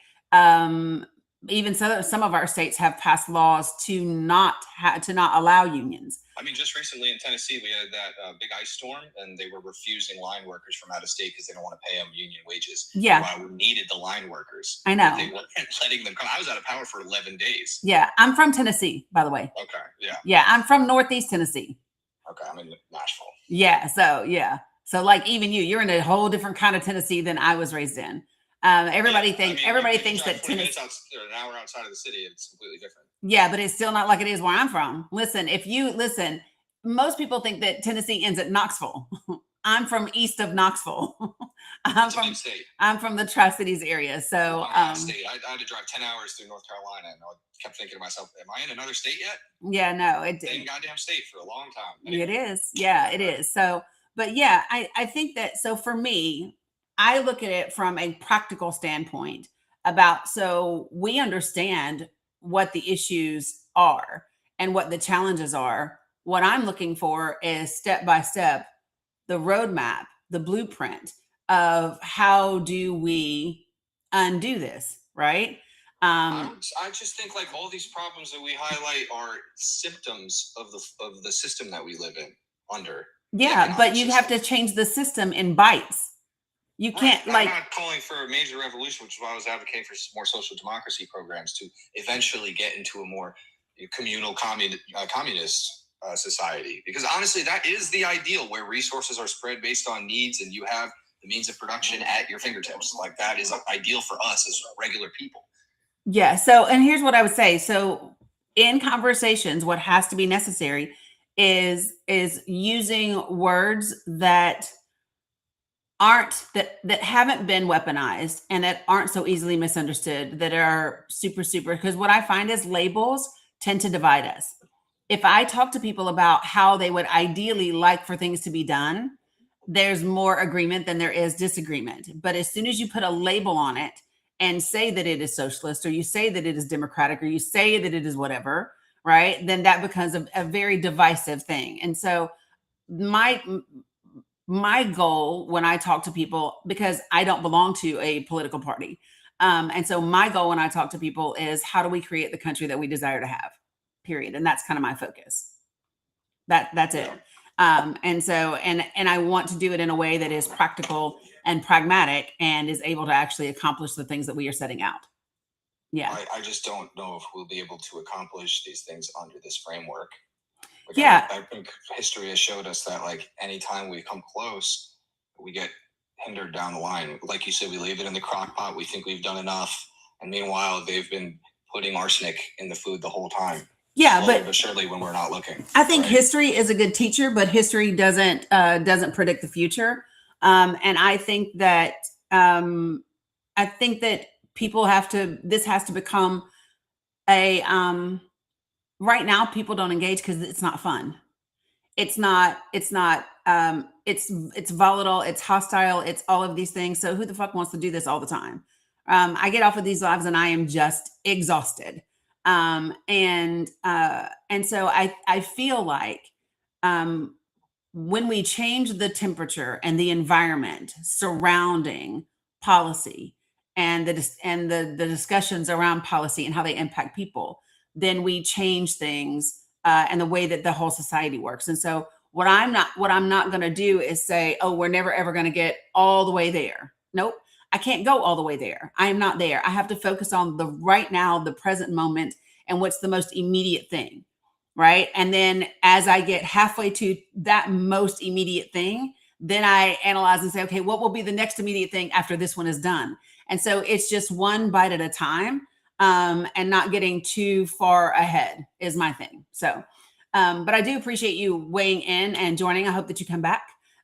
Even so, some of our states have passed laws to not allow unions. I mean, just recently in Tennessee, we had that big ice storm, and they were refusing line workers from out of state because they don't want to pay them union wages. Yeah, while we needed the line workers, I know. They weren't letting them come. I was out of power for 11 days. Yeah, I'm from Tennessee, by the way. Okay, yeah. Yeah, I'm from Northeast Tennessee. Okay, I'm in Nashville. Yeah, so like even you're in a whole different kind of Tennessee than I was raised in. Everybody thinks that Tennessee, an hour outside of the city, it's completely different. Yeah, but it's still not like it is where I'm from. Listen, most people think that Tennessee ends at Knoxville. I'm from east of Knoxville. I'm from the Tri-Cities area. So state. I had to drive 10 hours through North Carolina, and I kept thinking to myself, am I in another state yet? Yeah, no, it same goddamn state for a long time. Anyway. It is. Yeah, it is. So, but yeah, I think that, so for me, I look at it from a practical standpoint about, so we understand what the issues are and what the challenges are. What I'm looking for is step by step, the roadmap, the blueprint of how do we undo this, right? I just think like all these problems that we highlight are symptoms of the system that we live in under. Yeah, but you have to change the system in bites. You can't I'm not calling for a major revolution, which is why I was advocating for more social democracy programs to eventually get into a more communal communist society. Because honestly, that is the ideal, where resources are spread based on needs and you have the means of production at your fingertips. Like that is ideal for us as regular people. Yeah. So, and here's what I would say. So in conversations, what has to be necessary is using words that haven't been weaponized and that aren't so easily misunderstood, that are super, because what I find is labels tend to divide us. If I talk to people about how they would ideally like for things to be done, there's more agreement than there is disagreement. But as soon as you put a label on it and say that it is socialist, or you say that it is democratic, or you say that it is whatever, right, then that becomes a very divisive thing. And so my goal when I talk to people, because I don't belong to a political party, and so my goal when I talk to people is, how do we create the country that we desire to have, period. And that's kind of my focus. That's it. And so, and I want to do it in a way that is practical and pragmatic and is able to actually accomplish the things that we are setting out. Yeah. I just don't know if we'll be able to accomplish these things under this framework. Like, Yeah. I think history has showed us that, like, anytime we come close, we get hindered down the line. Like you said, we leave it in the crock pot. We think we've done enough. And meanwhile, they've been putting arsenic in the food the whole time. Yeah, Slowly but surely when we're not looking. I think right? history is a good teacher, but history doesn't predict the future. And I think that people have to. This has to become a. Right now, people don't engage because it's not fun. It's not. It's not. It's volatile. It's hostile. It's all of these things. So who the fuck wants to do this all the time? I get off of these lives and I am just exhausted. And so I feel like when we change the temperature and the environment surrounding policy and the discussions around policy and how they impact people, then we change things and the way that the whole society works. And so what I'm not going to do is say, oh, we're never ever going to get all the way there. Nope. I can't go all the way there. I am not there. I have to focus on the right now, the present moment, and what's the most immediate thing, right? And then as I get halfway to that most immediate thing, then I analyze and say, okay, what will be the next immediate thing after this one is done? And so it's just one bite at a time, and not getting too far ahead is my thing. So, but I do appreciate you weighing in and joining. I hope that you come back.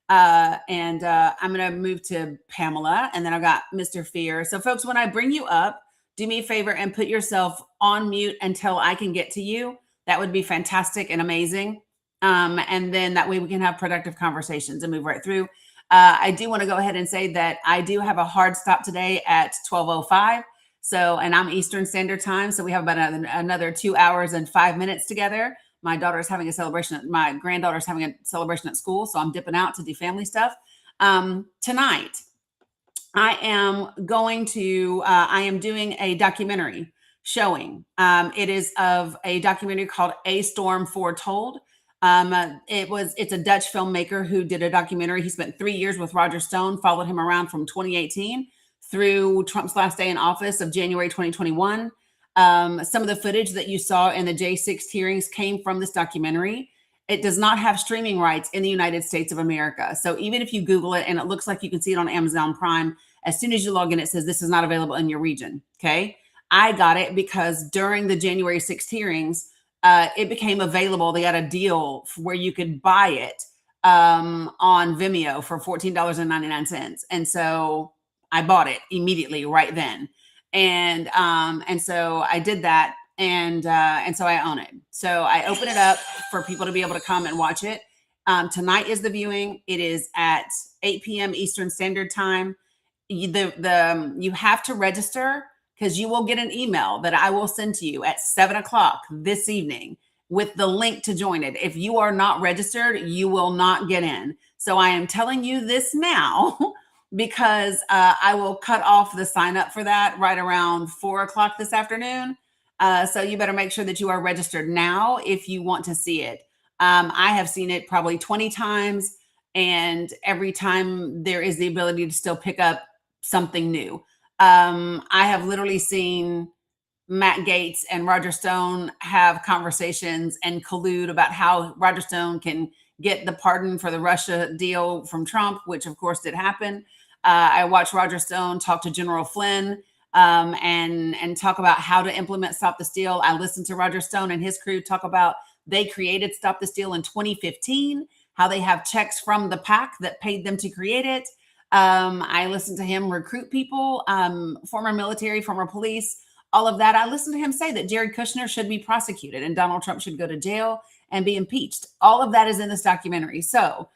I'm going to move to Pamela, and then I've got Mr. Fear. So folks, when I bring you up, do me a favor and put yourself on mute until I can get to you. That would be fantastic and amazing. And then that way we can have productive conversations and move right through. I do want to go ahead and say that I do have a hard stop today at 12:05. So, and I'm Eastern Standard Time. So we have about another 2 hours and 5 minutes together. My daughter's having a celebration. My granddaughter's having a celebration at school. So I'm dipping out to do family stuff. Tonight, I am doing a documentary showing. It is of a documentary called A Storm Foretold. It's a Dutch filmmaker who did a documentary. He spent 3 years with Roger Stone, followed him around from 2018 through Trump's last day in office of January 2021. Some of the footage that you saw in the J6 hearings came from this documentary. It does not have streaming rights in the United States of America. So even if you Google it and it looks like you can see it on Amazon Prime, as soon as you log in, it says this is not available in your region. Okay. I got it because during the January 6th hearings, it became available. They got a deal where you could buy it on Vimeo for $14.99. And so I bought it immediately right then. And so I did that. And so I own it. So I open it up for people to be able to come and watch it. Tonight is the viewing. It is at 8 p.m. Eastern Standard Time. You have to register because you will get an email that I will send to you at 7:00 this evening with the link to join it. If you are not registered, you will not get in. So I am telling you this now because I will cut off the sign up for that right around 4:00 this afternoon. So you better make sure that you are registered now if you want to see it. I have seen it probably 20 times, and every time there is the ability to still pick up something new. I have literally seen Matt Gaetz and Roger Stone have conversations and collude about how Roger Stone can get the pardon for the Russia deal from Trump, which of course did happen. I watched Roger Stone talk to General Flynn and talk about how to implement Stop the Steal. I listened to Roger Stone and his crew talk about they created Stop the Steal in 2015, how they have checks from the PAC that paid them to create it. I listened to him recruit people, former military, former police, all of that. I listened to him say that Jared Kushner should be prosecuted and Donald Trump should go to jail and be impeached. All of that is in this documentary. So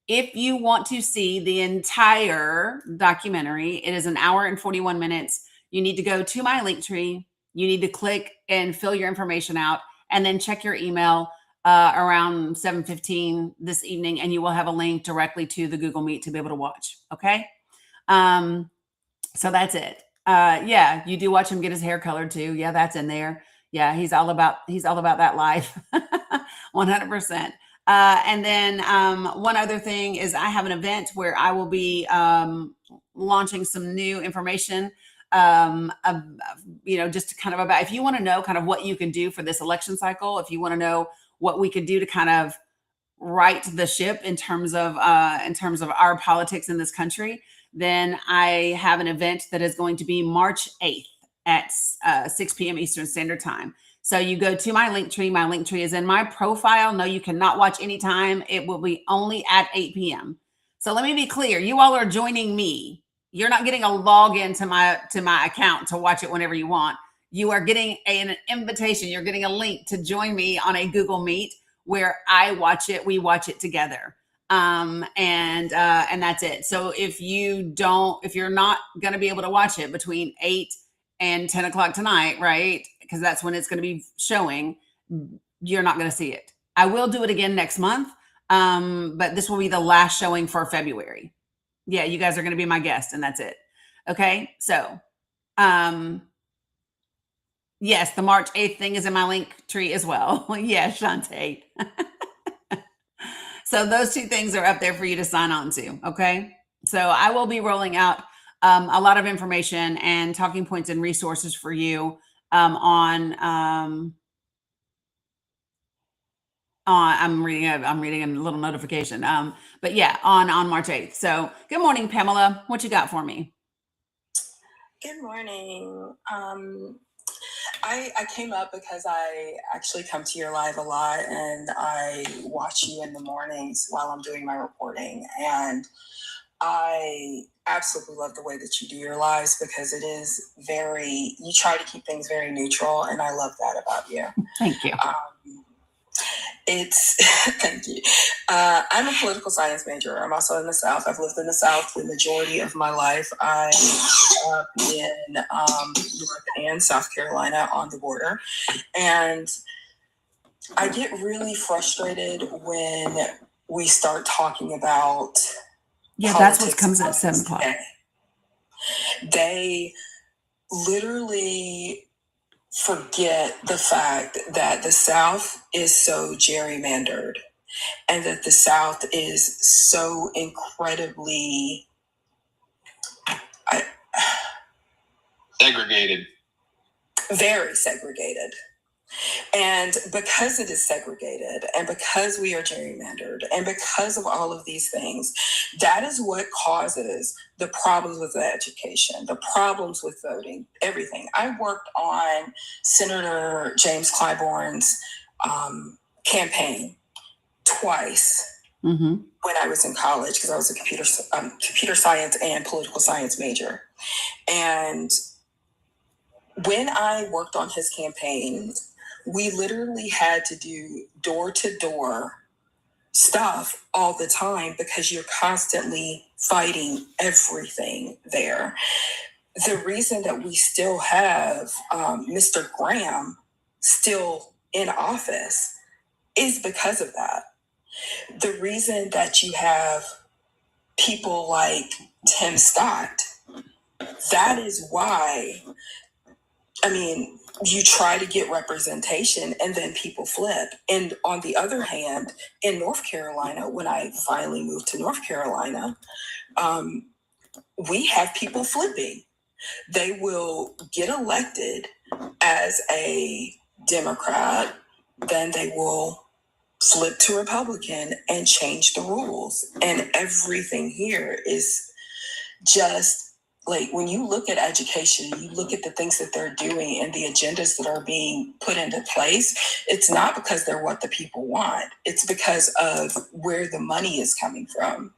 if you want to see the entire documentary, it is an hour and 41 minutes. You need to go to my link tree. You need to click and fill your information out and then check your email around 7:15 this evening, and you will have a link directly to the Google Meet to be able to watch. Okay. So that's it. Yeah, you do watch him get his hair colored too. Yeah, that's in there. Yeah, he's all about that life. 100%. And then one other thing is I have an event where I will be launching some new information, just kind of about, if you want to know kind of what you can do for this election cycle, if you want to know what we could do to kind of right the ship in terms of our politics in this country, then I have an event that is going to be March 8th at 6 p.m. Eastern Standard Time. So you go to my link tree. My link tree is in my profile. No, you cannot watch anytime. It will be only at 8 p.m. So let me be clear. You all are joining me. You're not getting a login to my account to watch it whenever you want. You are getting an invitation. You're getting a link to join me on a Google Meet where I watch it. We watch it together. And that's it. So if you're not going to be able to watch it between 8 and 10 o'clock tonight, right? Because that's when it's going to be showing, you're not going to see it. I will do it again next month. But this will be the last showing for February. Yeah, you guys are going to be my guest, and that's it. Okay. So, yes, the March 8th thing is in my link tree as well. Yes, Shantae. So those two things are up there for you to sign on to. Okay. So I will be rolling out a lot of information and talking points and resources for you I'm reading a little notification. But yeah, on March 8th. So good morning, Pamela. What you got for me? Good morning. I came up because I actually come to your live a lot, and I watch you in the mornings while I'm doing my reporting. And I absolutely love the way that you do your lives, because you try to keep things very neutral, and I love that about you. Thank you. Thank you. I'm a political science major. I'm also in the South. I've lived in the South the majority of my life. I grew up in North and South Carolina on the border. And I get really frustrated when we start talking about that's what comes at 7 o'clock. They literally forget the fact that the South is so gerrymandered, and that the South is so incredibly segregated. Very segregated. And because it is segregated, and because we are gerrymandered, and because of all of these things, that is what causes the problems with education, the problems with voting, everything. I worked on Senator James Clyburn's campaign twice when I was in college, because I was a computer science and political science major. And when I worked on his campaign, we literally had to do door-to-door stuff all the time, because you're constantly fighting everything there. The reason that we still have Mr. Graham still in office is because of that. The reason that you have people like Tim Scott, that is why, you try to get representation and then people flip. And on the other hand, in North Carolina, when I finally moved to North Carolina, we have people flipping. They will get elected as a Democrat, then they will flip to Republican and change the rules. And everything here is just, like, when you look at education, you look at the things that they're doing and the agendas that are being put into place, it's not because they're what the people want. It's because of where the money is coming from.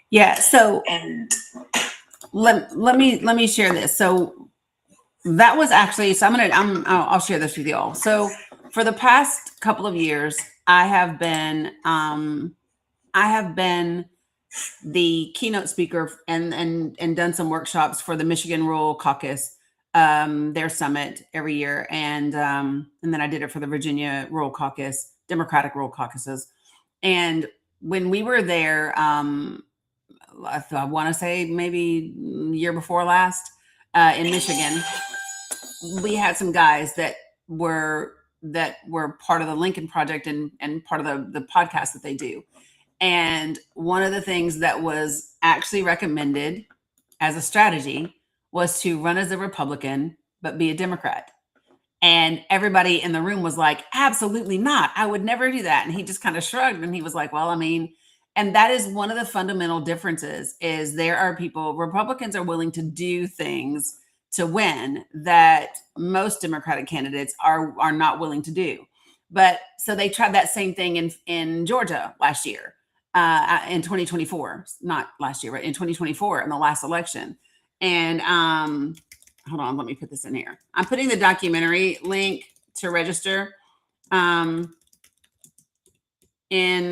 Yeah. So, and let me share this. So that was actually, so I'll share this with you all. So for the past couple of years, I have been the keynote speaker and done some workshops for the Michigan Rural Caucus, their summit every year. And then I did it for the Virginia Rural Caucus, Democratic Rural Caucuses. And when we were there, I want to say maybe year before last, in Michigan, we had some guys that were part of the Lincoln Project and part of the podcast that they do. And one of the things that was actually recommended as a strategy was to run as a Republican, but be a Democrat. And everybody in the room was like, absolutely not. I would never do that. And he just kind of shrugged and he was like, well, I mean, and that is one of the fundamental differences is there are people, Republicans are willing to do things to win that most Democratic candidates are not willing to do. But so they tried that same thing in Georgia last year, in 2024, not last year, but in 2024 in the last election. And hold on, let me put this in here. I'm putting the documentary link to register in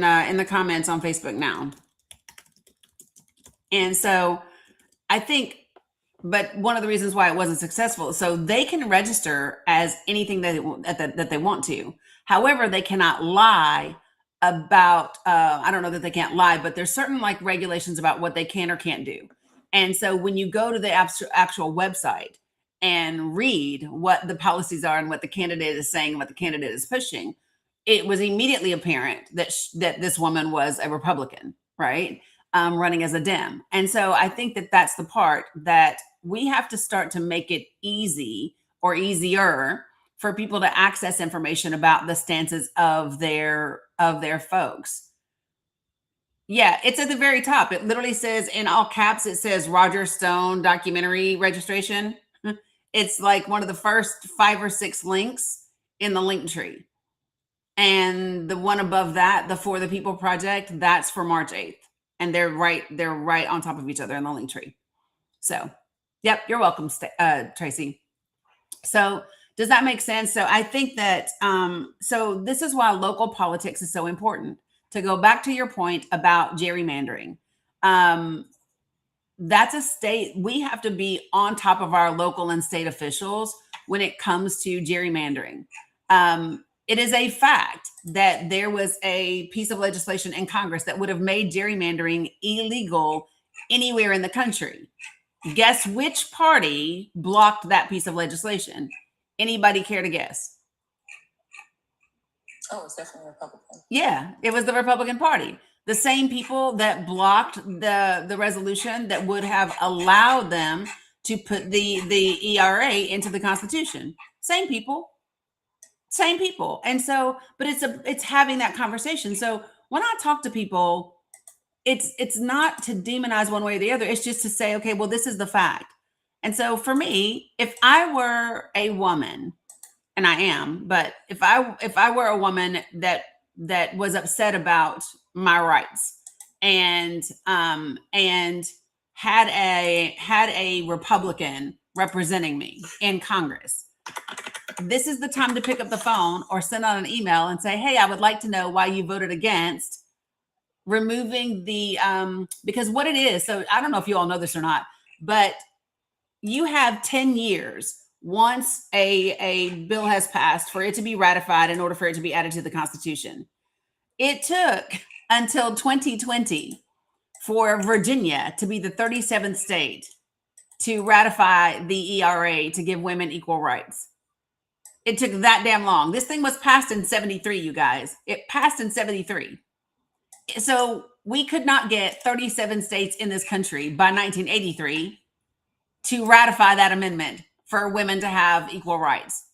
the comments on Facebook now. And so I think, but one of the reasons why it wasn't successful, so they can register as anything that they want to. However, they cannot lie about, I don't know that they can't lie, but there's certain like regulations about what they can or can't do. And so when you go to the actual website and read what the policies are and what the candidate is saying and what the candidate is pushing, it was immediately apparent that that this woman was a Republican, right? Running as a Dem. And so I think that that's the part that we have to start to make it easy or easier for people to access information about the stances of their folks. Yeah, it's at the very top. It literally says in all caps, it says Roger Stone documentary registration. It's like one of the first 5 or 6 links in the link tree. And the one above that, the For the People Project, that's for March 8th. And they're right on top of each other in the link tree. So, yep, you're welcome, Tracy. So does that make sense? So I think that, so this is why local politics is so important. To go back to your point about gerrymandering, that's a state, we have to be on top of our local and state officials when it comes to gerrymandering. It is a fact that there was a piece of legislation in Congress that would have made gerrymandering illegal anywhere in the country. Guess which party blocked that piece of legislation? Anybody care to guess? Oh, it's definitely Republican. Yeah, it was the Republican Party. The same people that blocked the resolution that would have allowed them to put the ERA into the Constitution. Same people. And so, but it's having that conversation. So when I talk to people, it's not to demonize one way or the other. It's just to say, okay, well, this is the fact. And so for me, if I were a woman, and I am, but if I were a woman that was upset about my rights and had a Republican representing me in Congress, this is the time to pick up the phone or send out an email and say, hey, I would like to know why you voted against removing the, because what it is, so I don't know if you all know this or not, but you have 10 years once a bill has passed for it to be ratified in order for it to be added to the Constitution. It took until 2020 for Virginia to be the 37th state to ratify the ERA to give women equal rights. It took that damn long. This thing was passed in 73, you guys. It passed in 73. So we could not get 37 states in this country by 1983 to ratify that amendment for women to have equal rights.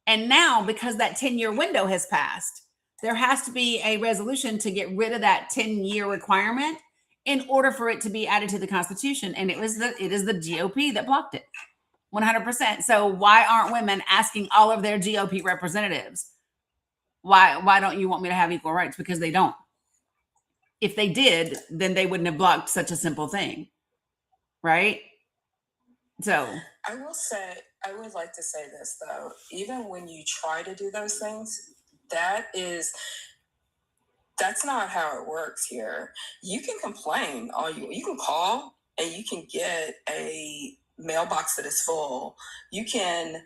And now, because that 10-year window has passed, there has to be a resolution to get rid of that 10-year requirement in order for it to be added to the Constitution. And it is the GOP that blocked it 100%. So why aren't women asking all of their GOP representatives, why don't you want me to have equal rights? Because they don't. If they did, then they wouldn't have blocked such a simple thing. Right? So I would like to say this though, even when you try to do those things, that's not how it works here. You can complain you can call and you can get a mailbox that is full. You can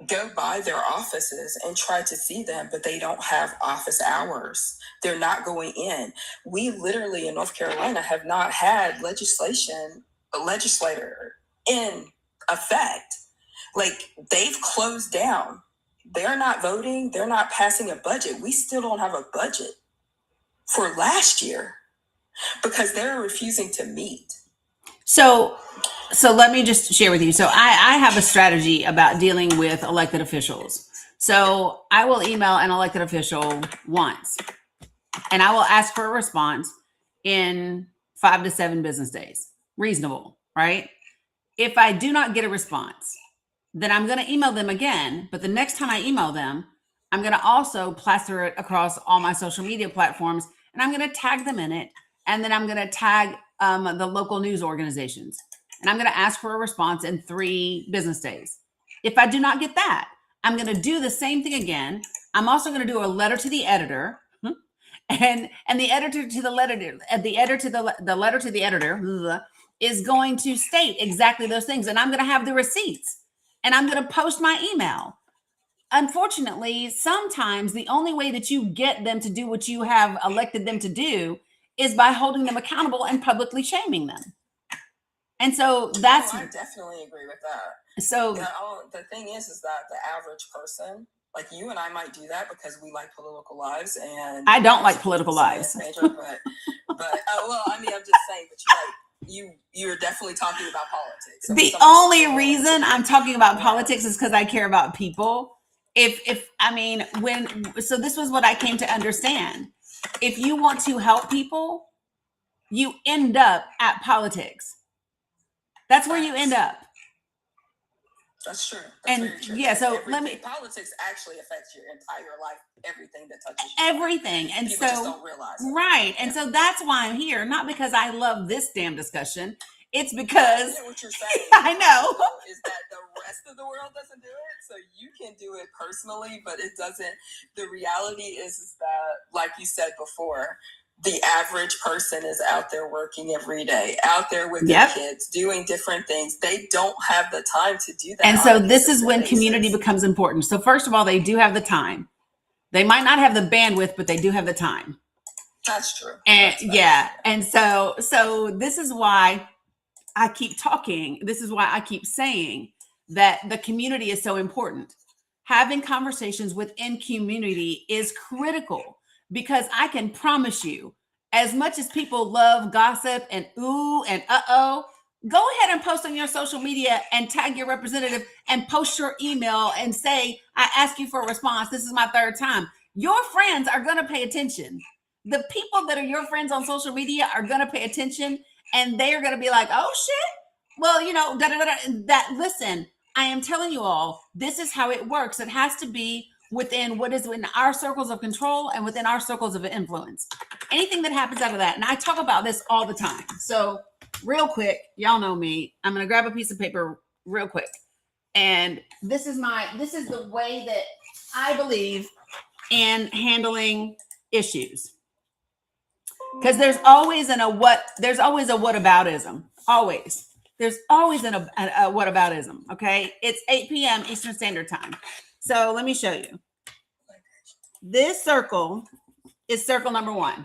go by their offices and try to see them, but they don't have office hours. They're not going in. We literally in North Carolina have not had a legislator in effect. Like, they've closed down. They're not voting. They're not passing a budget. We still don't have a budget for last year because they're refusing to meet. So let me just share with you. So I have a strategy about dealing with elected officials. So I will email an elected official once and I will ask for a response in 5 to 7 business days. Reasonable, right? If I do not get a response, then I'm going to email them again. But the next time I email them, I'm going to also plaster it across all my social media platforms and I'm going to tag them in it. And then I'm going to tag the local news organizations. And I'm going to ask for a response in 3 business days. If I do not get that, I'm going to do the same thing again. I'm also going to do a letter to the editor. And the editor to the letter, the letter to the editor is going to state exactly those things. And I'm going to have the receipts and I'm going to post my email. Unfortunately, sometimes the only way that you get them to do what you have elected them to do is by holding them accountable and publicly shaming them. And so that's. I definitely agree with that. So the thing is that the average person, like you and I, might do that because we like political lives, and I don't like political lives. Major, but well, I mean, I'm just saying, but you're definitely talking about politics. So the only reason I'm talking about politics is because I care about people. So this was what I came to understand. If you want to help people, you end up at politics. That's where you end up. That's true. That's very true. Yeah, so politics actually affects your entire life, everything that touches you. Everything. And people just don't realize it. Right. And so that's why I'm here, not because I love this damn discussion. It's because I get what you're saying. I know. Is that the rest of the world doesn't do it, so you can do it personally, but it doesn't. The reality is that, like you said before, the average person is out there working every day, out there with their kids, doing different things. They don't have the time to do that. And so this is when community becomes important. So first of all, they do have the time. They might not have the bandwidth, but they do have the time. That's true. And and so this is why I keep talking. This is why I keep saying that the community is so important. Having conversations within community is critical. Because I can promise you, as much as people love gossip and ooh and uh-oh, go ahead and post on your social media and tag your representative and post your email and say, I ask you for a response. This is my 3rd time. Your friends are going to pay attention. The people that are your friends on social media are going to pay attention and they're going to be like, oh shit. Well, listen, I am telling you all, this is how it works. It has to be within what is in our circles of control and within our circles of influence. Anything that happens out of that. And I talk about this all the time. So real quick, y'all know me. I'm going to grab a piece of paper real quick. And this is the way that I believe in handling issues. Because there's always a whataboutism. Always. There's always a whataboutism. Okay. It's 8 p.m. Eastern Standard Time. So let me show you. This circle is circle number 1.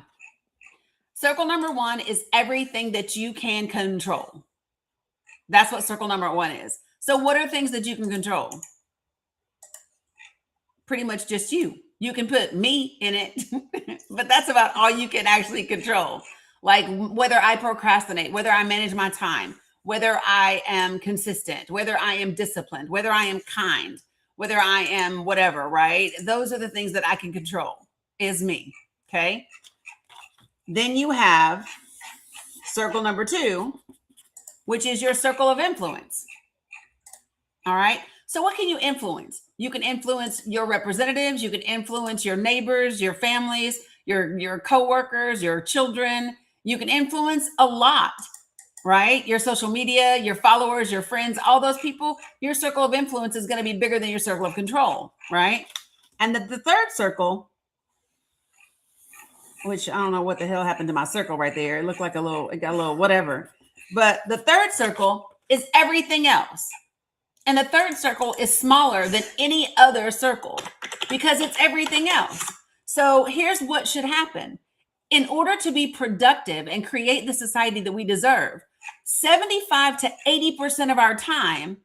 Circle number 1 is everything that you can control. That's what circle number 1 is. So what are things that you can control? Pretty much just you. You can put me in it, but that's about all you can actually control. Like whether I procrastinate, whether I manage my time, whether I am consistent, whether I am disciplined, whether I am kind, whether I am whatever, right? Those are the things that I can control, is me, okay? Then you have circle number 2, which is your circle of influence, all right? So what can you influence? You can influence your representatives, you can influence your neighbors, your families, your coworkers, your children. You can influence a lot, right? Your social media, your followers, your friends, all those people, your circle of influence is going to be bigger than your circle of control, right? And the 3rd circle, which I don't know what the hell happened to my circle right there. It looked like it got a little whatever. But the 3rd circle is everything else. And the 3rd circle is smaller than any other circle because it's everything else. So here's what should happen. In order to be productive and create the society that we deserve, 75 to 80% of our time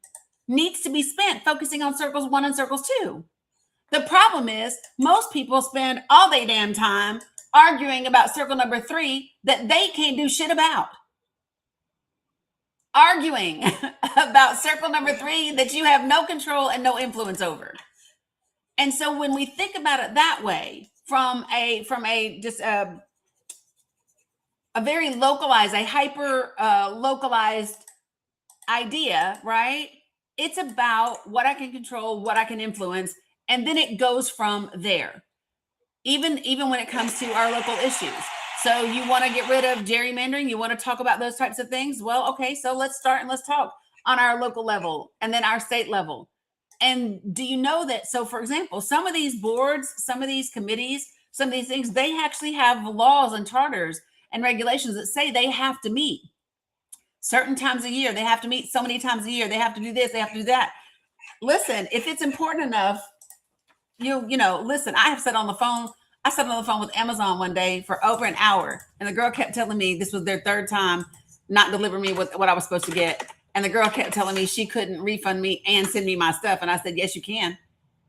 needs to be spent focusing on circles 1 and circles 2. The problem is most people spend all their damn time arguing about circle number 3 that they can't do shit about. arguing about circle number 3 that you have no control and no influence over. And so when we think about it that way, from a just a very localized, a hyper localized idea, right? It's about what I can control, what I can influence, and then it goes from there. Even when it comes to our local issues. So you want to get rid of gerrymandering, you want to talk about those types of things. Well, okay, so let's start and let's talk on our local level and then our state level. And do you know that? So, for example, some of these boards, some of these committees, some of these things, they actually have laws and charters and regulations that say they have to meet certain times a year. They have to meet so many times a year. They have to do this. They have to do that. Listen, if it's important enough, you know, listen, I sat on the phone with Amazon one day for over an hour, and the girl kept telling me this was their third time not delivering me what I was supposed to get. And the girl kept telling me she couldn't refund me and send me my stuff. And I said, yes, you can.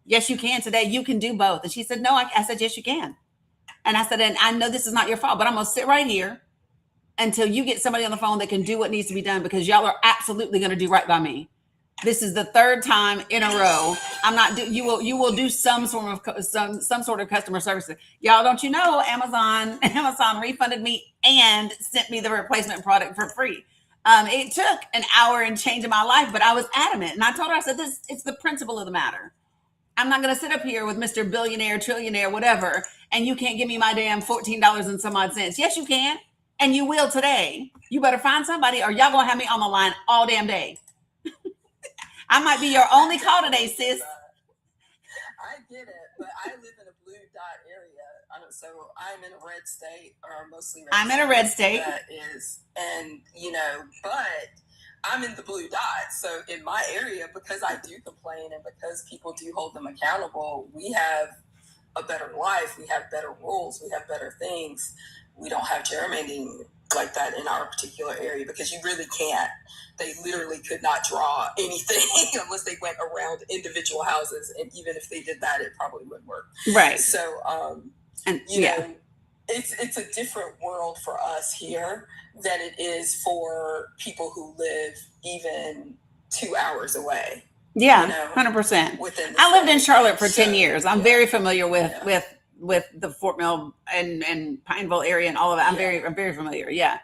Yes, you can today. You can do both. And she said, no, I said, yes, you can. And I said, and I know this is not your fault, but I'm going to sit right here until you get somebody on the phone that can do what needs to be done, because y'all are absolutely going to do right by me. This is the third time in a row. I'm not. You will do some sort of customer service. Y'all, don't you know Amazon refunded me and sent me the replacement product for free. It took an hour and change in my life, but I was adamant, and I told her, I said, it's the principle of the matter. I'm not going to sit up here with Mr. Billionaire, Trillionaire, whatever, and you can't give me my damn $14 and some odd cents. Yes, you can, and you will today. You better find somebody, or y'all gonna have me on the line all damn day. I might be your only call today, sis. I get it, but I live in a blue dot area. So I'm in a red state, or mostly red. I'm in a red state. That is, and but I'm in the blue dot. So in my area, because I do complain and because people do hold them accountable, we have a better life. We have better rules. We have better things. We don't have gerrymandering like that in our particular area, because you really can't. They literally could not draw anything unless they went around individual houses, and even if they did that, it probably wouldn't work. Right. So, it's a different world for us here than it is for people who live even 2 hours away. Yeah, 100%. I lived in Charlotte for 10 years. I'm very familiar with the Fort Mill and Pineville area and all of that. I'm very familiar. Yeah.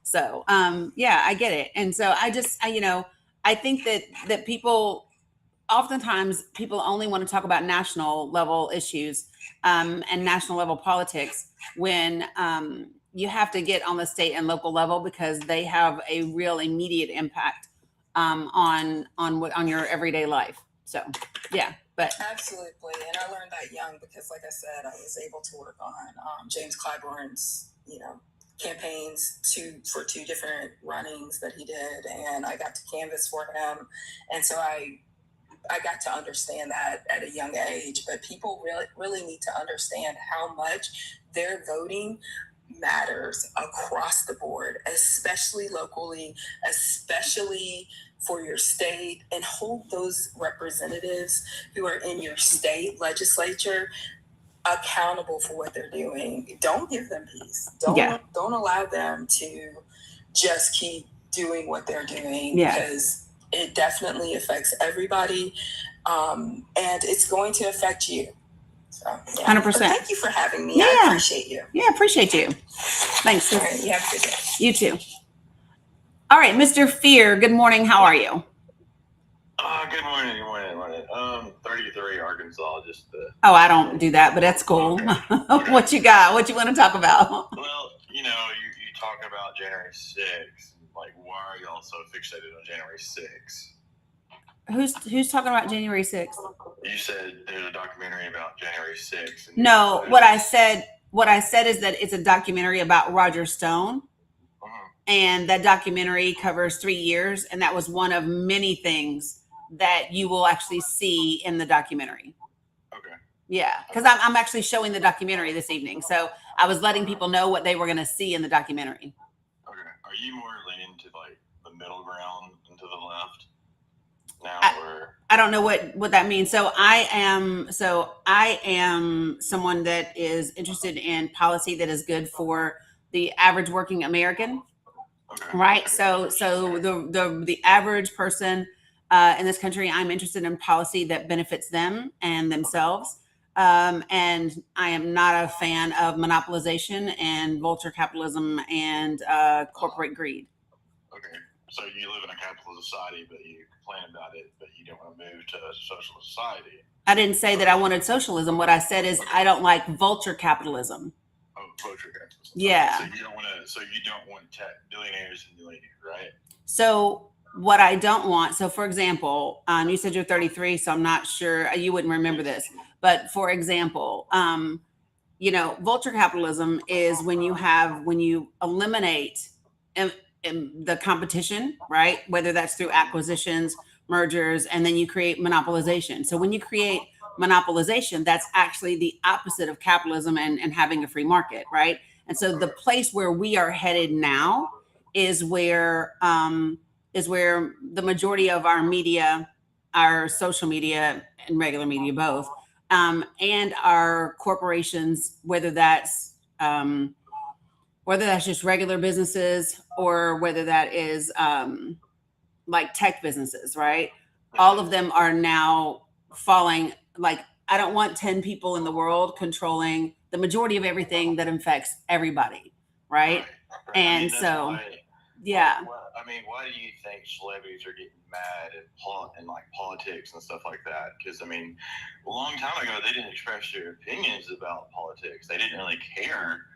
So, I get it. And so I think that people, oftentimes people only want to talk about national level issues, and national level politics when, you have to get on the state and local level, because they have a real immediate impact, on your everyday life. So, yeah. But absolutely, and I learned that young, because, like I said, I was able to work on James Clyburn's, campaigns for 2 different runnings that he did, and I got to canvass for him, and so I got to understand that at a young age. But people really need to understand how much their voting matters across the board, especially locally, especially for your state, and hold those representatives who are in your state legislature accountable for what they're doing. Don't give them peace. Don't allow them to just keep doing what they're doing, because it definitely affects everybody, and it's going to affect you. So, 100%. But thank you for having me. I appreciate you. Yeah, appreciate you. Thanks. All right, you have a good day. You too. All right, Mr. Fear, good morning. How are you? Good morning. 33 Arkansas. Oh, I don't do that, but that's cool. Okay. What you got? What you want to talk about? Well, you talk about January 6th. Like, why are y'all so fixated on January 6th? Who's talking about January 6th? You said there's a documentary about January 6th. No, what I said is that it's a documentary about Roger Stone. And that documentary covers 3 years, and that was one of many things that you will actually see in the documentary. Okay. Yeah, because I'm actually showing the documentary this evening, so I was letting people know what they were going to see in the documentary. Okay. Are you more leaning to like the middle ground and to the left now, or? I don't know what that means. So I am someone that is interested in policy that is good for the average working American. Okay. right? Okay. So the average person in this country, I'm interested in policy that benefits them and themselves. And I am not a fan of monopolization and vulture capitalism and corporate greed. Okay. So you live in a capitalist society, but you complain about it, but you don't want to move to a socialist society. I didn't say that I wanted socialism. What I said is I don't like vulture capitalism. Oh, vulture capitalism. Yeah. So you don't want to. So you don't want billionaires and millionaires, right? So what I don't want, so for example, you said you're 33, so I'm not sure you wouldn't remember this, but for example, vulture capitalism is when you eliminate the competition, right? Whether that's through acquisitions, mergers, and then you create monopolization. So when you create monopolization, that's actually the opposite of capitalism and having a free market, right? And so the place where we are headed now is where the majority of our media, our social media and regular media both, and our corporations, whether that's just regular businesses or whether that is like tech businesses, right? All of them are now falling. Like, I don't want 10 people in the world controlling the majority of everything that affects everybody, right? And that's so, why- yeah. Why do you think celebrities are getting mad at like politics and stuff like that? Because a long time ago, they didn't express their opinions about politics. They didn't really care.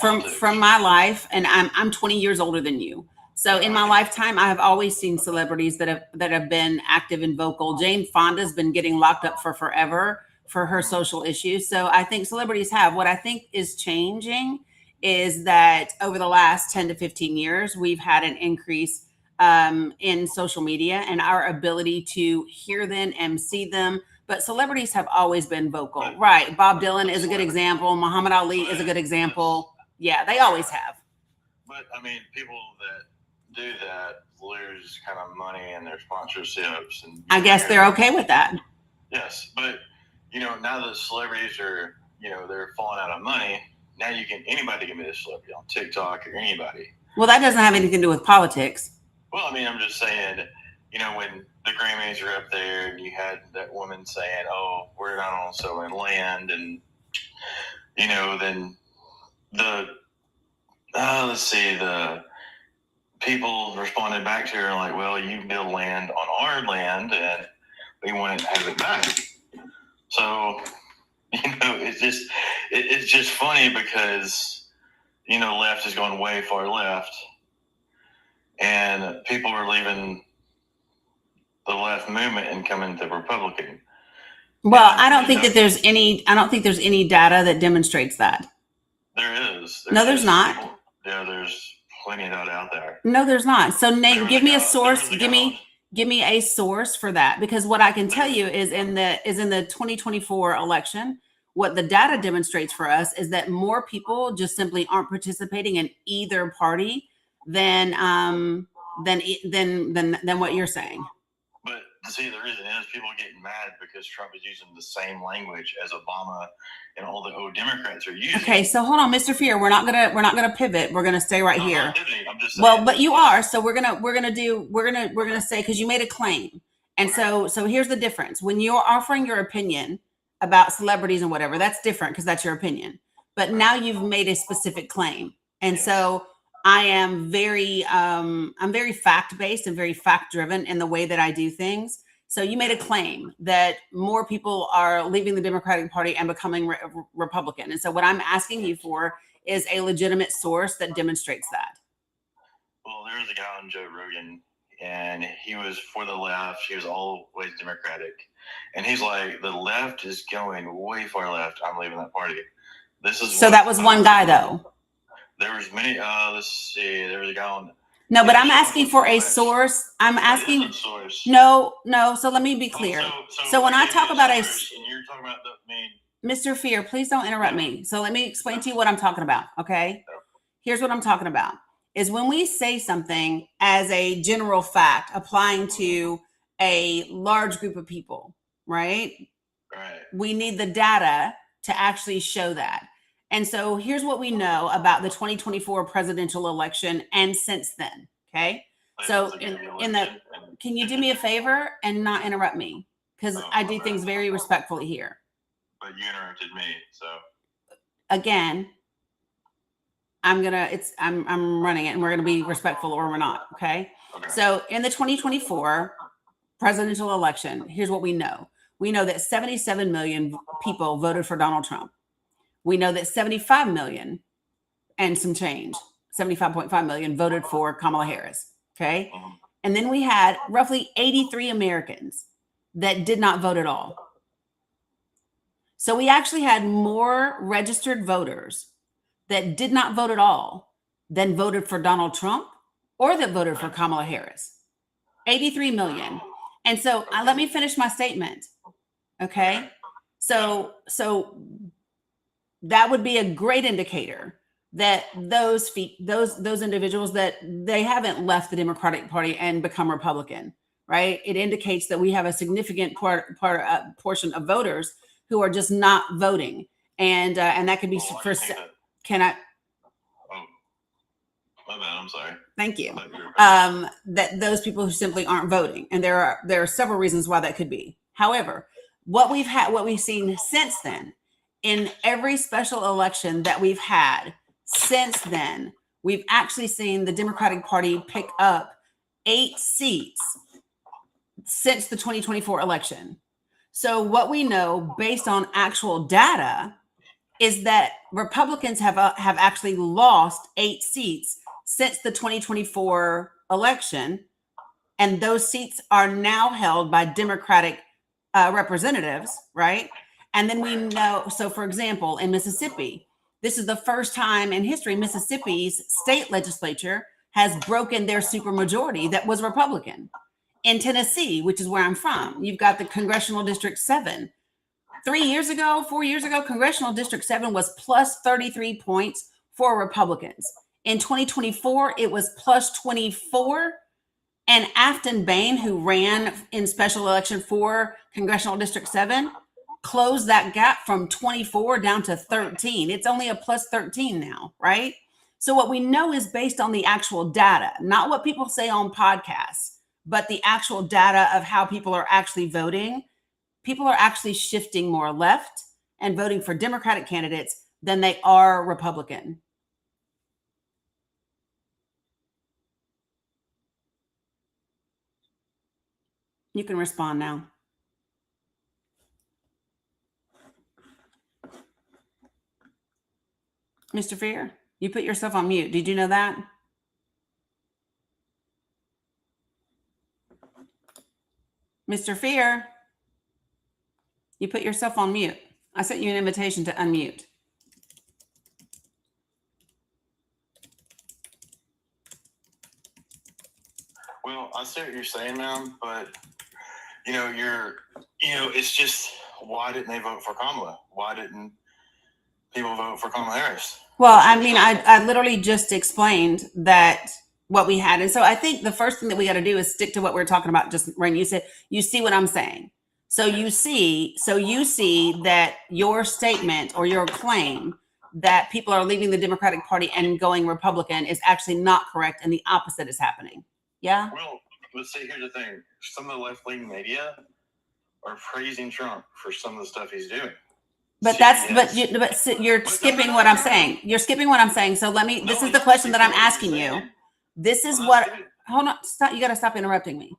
From my life, and I'm 20 years older than you. So in my lifetime, I have always seen celebrities that have been active and vocal. Jane Fonda's been getting locked up for forever for her social issues. So I think celebrities have. What I think is changing is that over the last 10 to 15 years, we've had an increase in social media and our ability to hear them and see them. But celebrities have always been vocal, right? Bob Dylan is a good example. Muhammad Ali is a good example. Yeah, they always have. But people that do that lose kind of money in their sponsorships, and I guess they're okay with that. Yes, but now that celebrities are they're falling out of money. Now anybody can be a celebrity on TikTok or anybody. Well, that doesn't have anything to do with politics. Well, I'm just saying, when the Grammys are up there and you had that woman saying, "Oh, we're not on selling land," and then the people responded back to her like, "Well, you build land on our land, and we want to have it back." So, it's just funny because left is going way far left, and people are leaving the left movement and coming to Republican. Well, I don't think there's any data that demonstrates that. There is. No, there's not. There's plenty of data out there. No, there's not. So Nate, give me a source. Give me a source for that, because what I can tell you is in the 2024 election, what the data demonstrates for us is that more people just simply aren't participating in either party than what you're saying. But see, the reason is people are getting mad because Trump is using the same language as Obama and all the old Democrats are using. Okay, so hold on, Mr. Fear. We're not gonna pivot. We're gonna stay right here. I'm just saying. Well, but you are. So we're gonna say, because you made a claim, and so here's the difference. When you're offering your opinion about celebrities and whatever, that's different because that's your opinion. But now you've made a specific claim, and so I am very fact-based and very fact-driven in the way that I do things. So you made a claim that more people are leaving the Democratic Party and becoming Republican. And so what I'm asking you for is a legitimate source that demonstrates that. Well, there was a guy on Joe Rogan, and he was for the left. He was always Democratic. And he's like, the left is going way far left. I'm leaving that party. That was one guy, though. There was many. Let's see. There was a guy on. No, but I'm asking for a source. I'm asking. A source. No. So let me be clear. So when I talk about and you're talking about Mr. Fear, please don't interrupt me. So let me explain to you what I'm talking about. Okay. Here's what I'm talking about. Is when we say something as a general fact applying to a large group of people, right? Right. We need the data to actually show that. And so here's what we know about the 2024 presidential election and since then. Okay. So can you do me a favor and not interrupt me? Because I do things very respectfully here. But you interrupted me, so again, I'm running it and we're gonna be respectful or we're not. Okay. So in the 2024 presidential election, here's what we know. We know that 77 million people voted for Donald Trump. We know that 75 million and some change, 75.5 million voted for Kamala Harris. Okay. And then we had roughly 83 Americans that did not vote at all. So we actually had more registered voters that did not vote at all than voted for Donald Trump or that voted for Kamala Harris. 83 million. And so let me finish my statement. Okay. So that would be a great indicator that those individuals that they haven't left the Democratic Party and become Republican, right? It indicates that we have a significant portion of voters who are just not voting, and that could be for. Can I? Oh, my bad. I'm sorry. Thank you. That those people who simply aren't voting, and there are several reasons why that could be. However, what we've seen since then, in every special election that we've had since then, we've actually seen the Democratic Party pick up 8 seats since the 2024 election. So what we know based on actual data is that Republicans have actually lost 8 seats since the 2024 election, and those seats are now held by Democratic representatives, right? And then we know, so for example, in Mississippi, this is the first time in history Mississippi's state legislature has broken their supermajority that was Republican. In Tennessee, which is where I'm from, you've got the Congressional District 7. 4 years ago, Congressional District 7 was plus 33 points for Republicans. In 2024, it was plus 24. And Afton Bain, who ran in special election for Congressional District 7, closed that gap from 24 down to 13. It's only a plus 13 now, right? So what we know is based on the actual data, not what people say on podcasts, but the actual data of how people are actually voting. People are actually shifting more left and voting for Democratic candidates than they are Republican. You can respond now. Mr. Fear, you put yourself on mute. Did you know that? Mr. Fear, you put yourself on mute. I sent you an invitation to unmute. Well, I see what you're saying, ma'am, but it's just, why didn't they vote for Kamala? Why didn't people vote for Kamala Harris? Well, I mean, I literally just explained that what we had. And so I think the first thing that we got to do is stick to what we're talking about. Just Rain, you said, you see what I'm saying. So you see that your statement or your claim that people are leaving the Democratic Party and going Republican is actually not correct, and the opposite is happening. Yeah. Well, let's see. Here's the thing: some of the left-wing media are praising Trump for some of the stuff he's doing. But you're skipping what I'm saying. You're skipping what I'm saying. So this is the question that I'm asking you. This is what. Hold on. Stop. You got to stop interrupting me.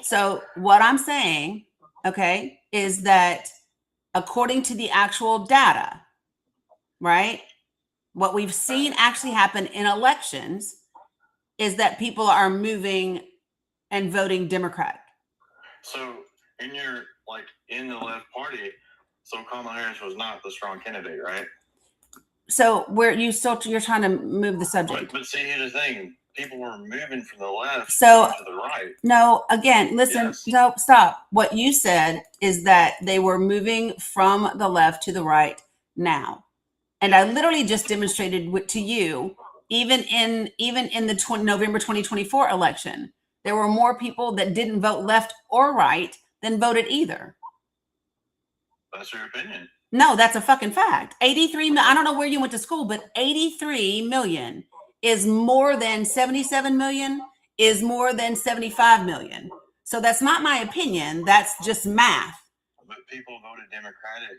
So what I'm saying, okay, is that according to the actual data, right, what we've seen actually happen in elections is that people are moving and voting Democratic. So in the left party, so Kamala Harris was not the strong candidate, right? So you're trying to move the subject. But see, here's the thing: people were moving from the left to the right. No, again, listen. Yes. No, stop. What you said is that they were moving from the left to the right now, and I literally just demonstrated to you. Even in the November 2024 election, there were more people that didn't vote left or right than voted either. That's your opinion. No, that's a fucking fact. 83 million. I don't know where you went to school, but 83 million is more than 77 million, is more than 75 million. So that's not my opinion. That's just math. But people voted Democratic,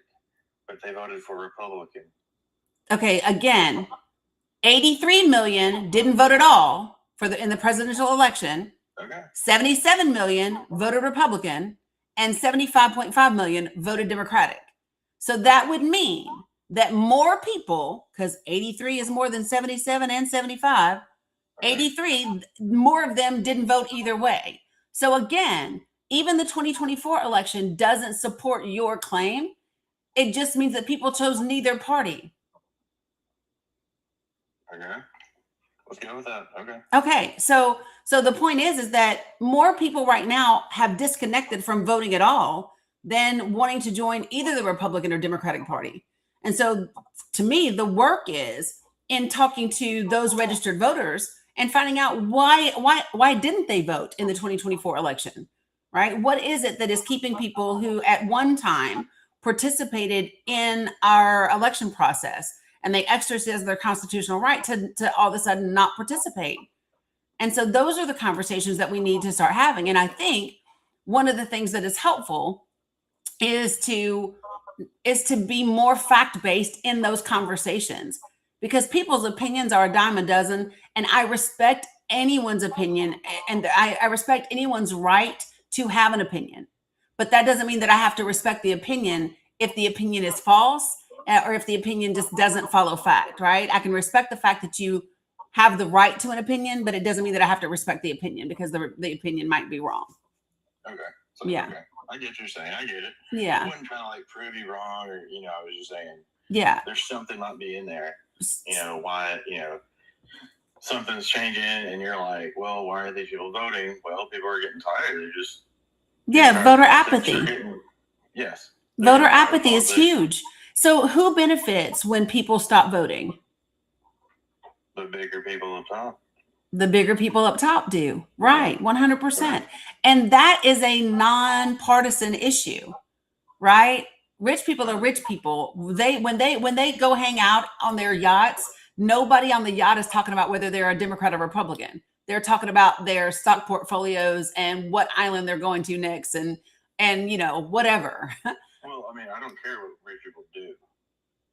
but they voted for Republican. Okay, again, 83 million didn't vote at all in the presidential election. Okay. 77 million voted Republican, and 75.5 million voted Democratic. So that would mean that more people, because 83 is more than 77 and 75, 83, more of them didn't vote either way. So again, even the 2024 election doesn't support your claim. It just means that people chose neither party. Okay. Let's go with that. Okay. Okay. So the point is that more people right now have disconnected from voting at all than wanting to join either the Republican or Democratic Party. And so to me, the work is in talking to those registered voters and finding out why didn't they vote in the 2024 election, right? What is it that is keeping people who at one time participated in our election process and they exercise their constitutional right to all of a sudden not participate? And so those are the conversations that we need to start having. And I think one of the things that is helpful is to be more fact-based in those conversations, because people's opinions are a dime a dozen, and I respect anyone's opinion, and I respect anyone's right to have an opinion. But that doesn't mean that I have to respect the opinion if the opinion is false or if the opinion just doesn't follow fact, right? I can respect the fact that you have the right to an opinion, but it doesn't mean that I have to respect the opinion because the opinion might be wrong. Okay. So, Yeah. Okay. I get what you're saying. I get it. Yeah. I wasn't trying to like prove you wrong, or I was just saying. Yeah. There's something might be in there. Why something's changing, and you're like, well, why are these people voting? Well, people are getting tired. They're just voter apathy. Yes. Voter apathy is huge. So who benefits when people stop voting? The bigger people up top. The bigger people up top do. Right. 100%. And that is a nonpartisan issue, right? Rich people are rich people. When they go hang out on their yachts, nobody on the yacht is talking about whether they're a Democrat or Republican. They're talking about their stock portfolios and what island they're going to next and whatever. Well, I mean, I don't care what rich people do.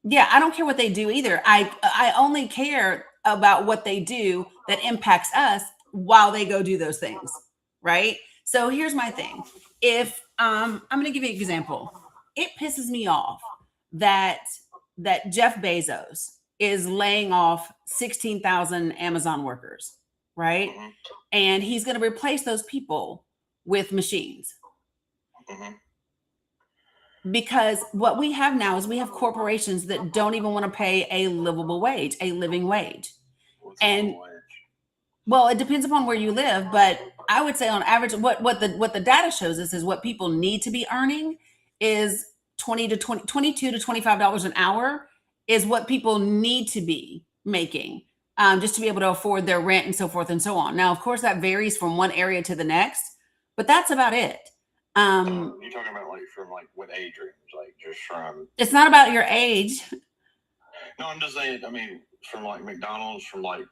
Yeah, I don't care what they do either. I only care about what they do that impacts us while they go do those things, right? So here's my thing. If I'm going to give you an example. It pisses me off that Jeff Bezos is laying off 16,000 Amazon workers, right? Mm-hmm. And he's going to replace those people with machines. Mm-hmm. Because what we have now is we have corporations that don't even want to pay a living wage. And well, it depends upon where you live, but I would say on average, what the data shows us is what people need to be earning is $22 to $25 an hour is what people need to be making just to be able to afford their rent and so forth and so on. Now, of course, that varies from one area to the next, but that's about it. You're talking about from what age range? Like just from? It's not about your age. No, I'm just saying. I mean, from McDonald's,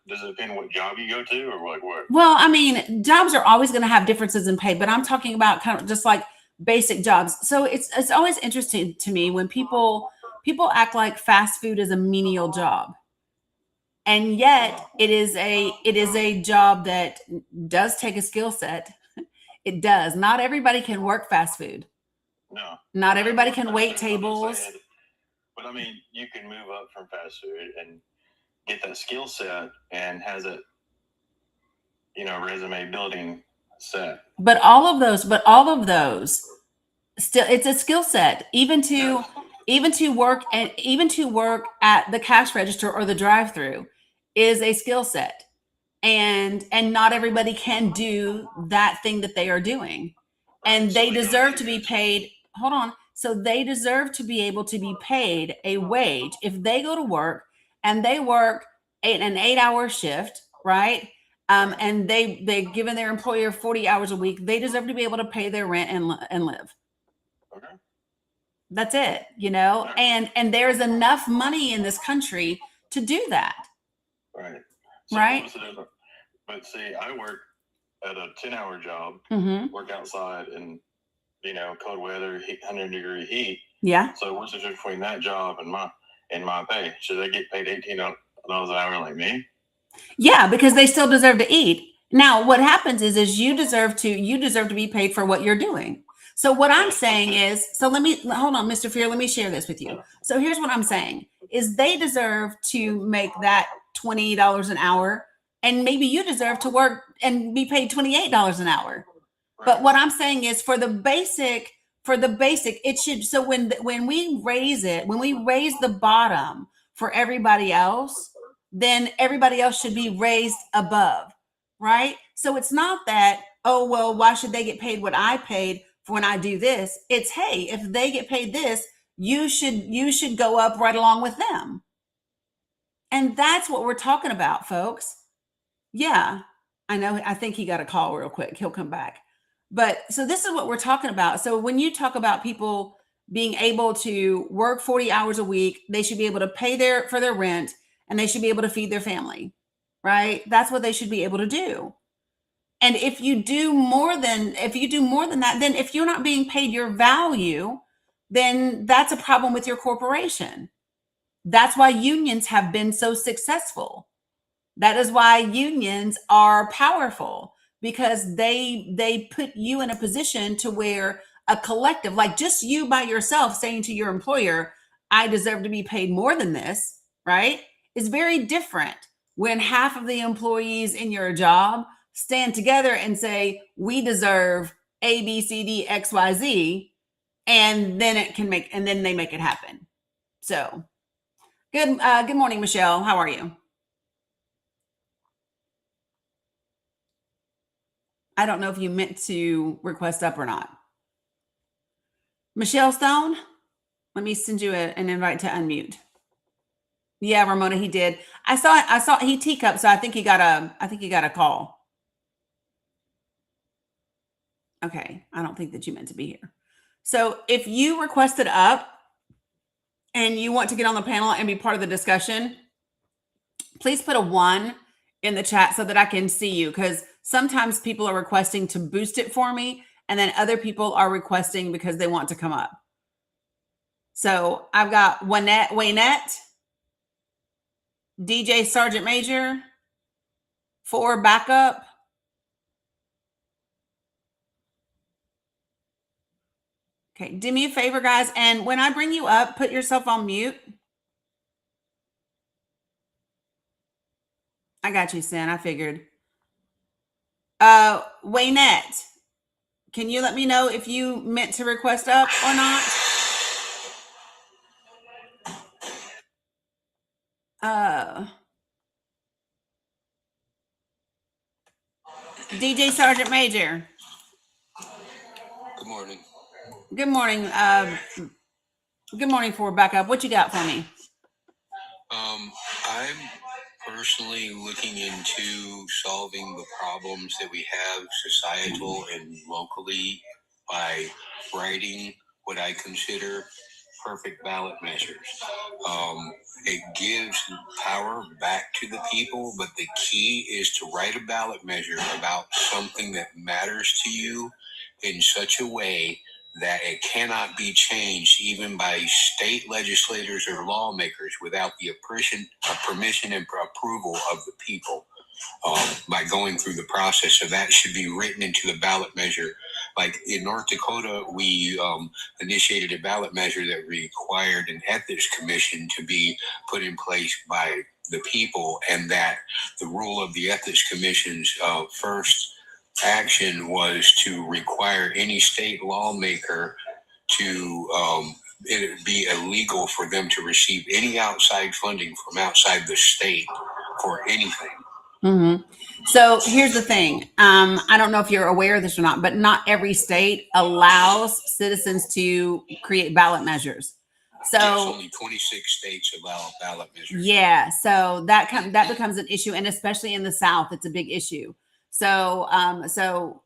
does it depend what job you go to, or what? Well, I mean, jobs are always going to have differences in pay, but I'm talking about kind of just like basic jobs. So it's always interesting to me when people act like fast food is a menial job, and yet it is a job that does take a skill set. It does. Not everybody can work fast food. No. Not everybody can wait tables. But I mean, you can move up from fast food and get that skill set and has it, resume building set. But all of those, still, it's a skill set. Even to work at the cash register or the drive-through is a skill set. And not everybody can do that thing that they are doing. And they deserve to be paid. Hold on. So they deserve to be able to be paid a wage if they go to work and they work an 8-hour shift, right? And they've given their employer 40 hours a week. They deserve to be able to pay their rent and live. Okay. That's it, and there's enough money in this country to do that. Right. Right. What's the difference? But see, I work at a 10-hour job, work outside in, cold weather, 100-degree heat. Yeah. So what's the difference between that job and my pay? Should they get paid $18 an hour like me? Yeah, because they still deserve to eat. Now, what happens is you deserve to be paid for what you're doing. So what I'm saying is, hold on, Mr. Fear, let me share this with you. So here's what I'm saying is they deserve to make that $20 an hour, and maybe you deserve to work and be paid $28 an hour. But what I'm saying is for the basic, it should, so when we raise the bottom for everybody else, then everybody else should be raised above, right? So it's not that, oh, well, why should they get paid what I paid for when I do this? It's, hey, if they get paid this, you should go up right along with them. And that's what we're talking about, folks. Yeah, I know. I think he got a call real quick. He'll come back. But so this is what we're talking about. So when you talk about people being able to work 40 hours a week, they should be able to pay for their rent, and they should be able to feed their family, right? That's what they should be able to do. And if you do more than that, then if you're not being paid your value, then that's a problem with your corporation. That's why unions have been so successful. That is why unions are powerful, because they put you in a position to where a collective, like just you by yourself saying to your employer, I deserve to be paid more than this, right, is very different when half of the employees in your job stand together and say, we deserve A, B, C, D, X, Y, Z, and then they make it happen. So good morning, Michelle. How are you? I don't know if you meant to request up or not. Michelle Stone, let me send you an invite to unmute. Yeah, Ramona, he did. I saw he teacup, so I think he got a call. Okay, I don't think that you meant to be here. So if you requested up and you want to get on the panel and be part of the discussion, please put a 1 in the chat so that I can see you, because sometimes people are requesting to boost it for me, and then other people are requesting because they want to come up. So I've got Waynette, DJ Sergeant Major, 4 backup. Okay, do me a favor, guys, and when I bring you up, put yourself on mute. I got you, Sin. I figured. Waynette, can you let me know if you meant to request up or not? DJ Sergeant Major. Good morning. Good morning. Good morning, for backup. What you got for me? I'm personally looking into solving the problems that we have societal and locally by writing what I consider perfect ballot measures. It gives power back to the people, but the key is to write a ballot measure about something that matters to you in such a way that it cannot be changed even by state legislators or lawmakers without the permission and approval of the people by going through the process. So that should be written into the ballot measure. Like in North Dakota, we initiated a ballot measure that required an ethics commission to be put in place by the people, and that the rule of the ethics commission's first action was to require any state lawmaker to it be illegal for them to receive any outside funding from outside the state for anything. Mm-hmm. So here's the thing. I don't know if you're aware of this or not, but not every state allows citizens to create ballot measures. So yes, only 26 states allow ballot measures. Yeah, so that becomes an issue, and especially in the South, it's a big issue. So so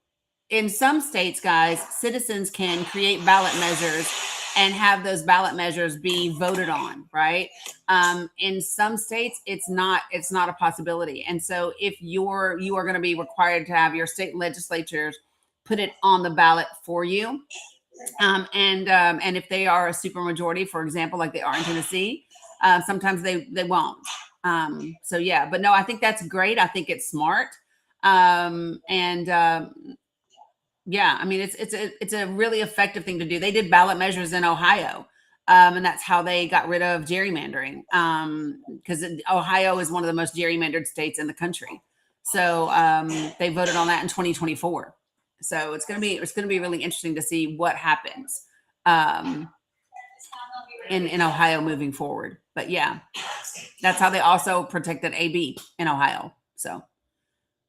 in some states, guys, citizens can create ballot measures and have those ballot measures be voted on, right? In some states, it's not a possibility. And so if you are going to be required to have your state legislatures put it on the ballot for you. And if they are a supermajority, for example, like they are in Tennessee, sometimes they won't. So yeah, but no, I think that's great. I think it's smart. Yeah, I mean, it's a really effective thing to do. They did ballot measures in Ohio, and that's how they got rid of gerrymandering. Because Ohio is one of the most gerrymandered states in the country. So they voted on that in 2024. So it's gonna be really interesting to see what happens in Ohio moving forward. But yeah, that's how they also protected AB in Ohio. So.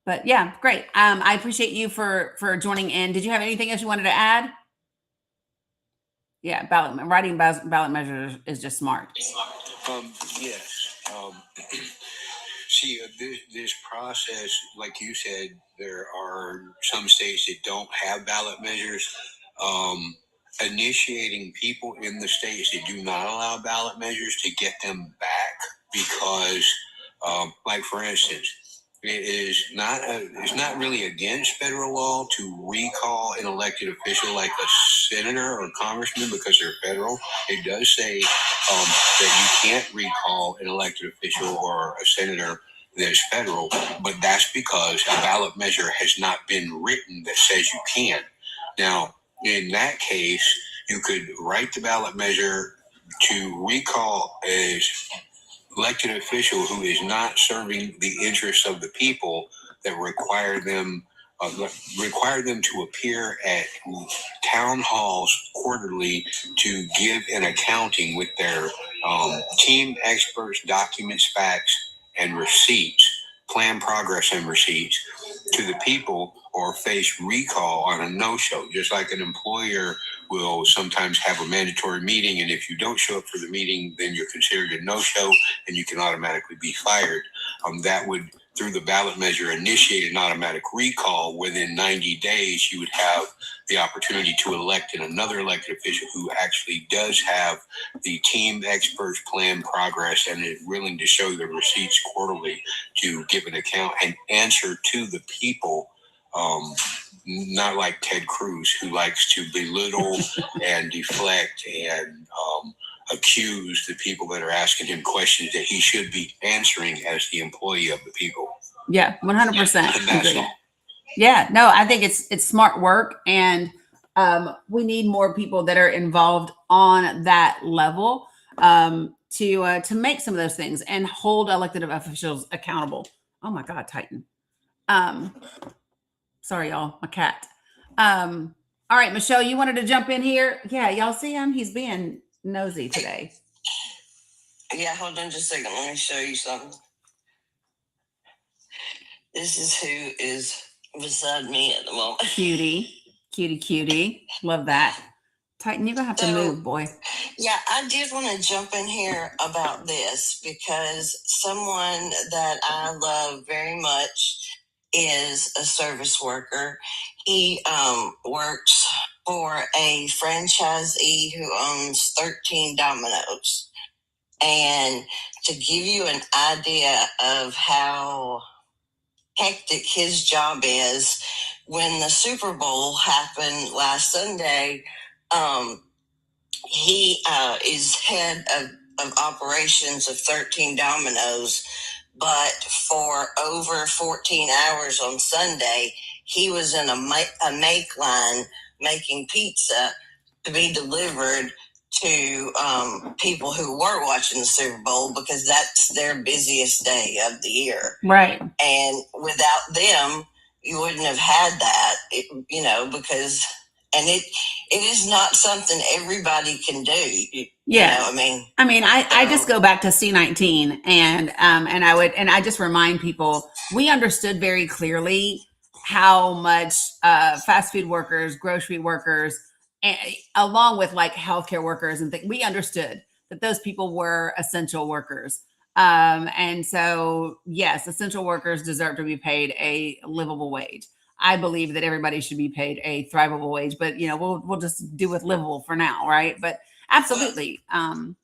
But yeah, great. I appreciate you for joining in. Did you have anything else you wanted to add? Yeah, writing ballot measures is just smart. Yes. See, this process, like you said, there are some states that don't have ballot measures. Initiating people in the states that do not allow ballot measures to get them back because, like for instance, it's not really against federal law to recall an elected official like a senator or congressman because they're federal. It does say that you can't recall an elected official or a senator that is federal, but that's because a ballot measure has not been written that says you can. Now, in that case, you could write the ballot measure to recall a elected official who is not serving the interests of the people that require them to appear at town halls quarterly to give an accounting with their team experts, documents, facts, and receipts, plan progress and receipts to the people, or face recall on a no-show. Just like an employer will sometimes have a mandatory meeting, and if you don't show up for the meeting, then you're considered a no-show and you can automatically be fired. That would, through the ballot measure, initiate an automatic recall. Within 90 days, you would have the opportunity to elect another elected official who actually does have the team experts plan progress and is willing to show the receipts quarterly to give an account and answer to the people. Not like Ted Cruz, who likes to belittle and deflect and accuse the people that are asking him questions that he should be answering as the employee of the people. Yeah, 100%. Yeah, no, I think it's smart work, and we need more people that are involved on that level to make some of those things and hold elected officials accountable. Oh my God, Titan. Sorry, y'all, my cat. All right, Michelle, you wanted to jump in here? Yeah, y'all see him? He's being nosy today. Yeah, hold on just a second. Let me show you something. This is who is beside me at the moment. Cutie. Love that. Titan, you're going to have to move, boy. Yeah, I did want to jump in here about this because someone that I love very much is a service worker. He works for a franchisee who owns 13 Domino's. And to give you an idea of how hectic his job is, when the Super Bowl happened last Sunday, he is head of operations of 13 Domino's, but for over 14 hours on Sunday, he was in a make line making pizza to be delivered to people who were watching the Super Bowl because that's their busiest day of the year. Right. And without them, you wouldn't have had that, because... And it is not something everybody can do. Yeah. I just go back to C19 and I just remind people, we understood very clearly how much fast food workers, grocery workers, along with like healthcare workers and things, we understood that those people were essential workers. And so, yes, essential workers deserve to be paid a livable wage. I believe that everybody should be paid a thrivable wage, but we'll just do with livable for now, right? But Absolutely.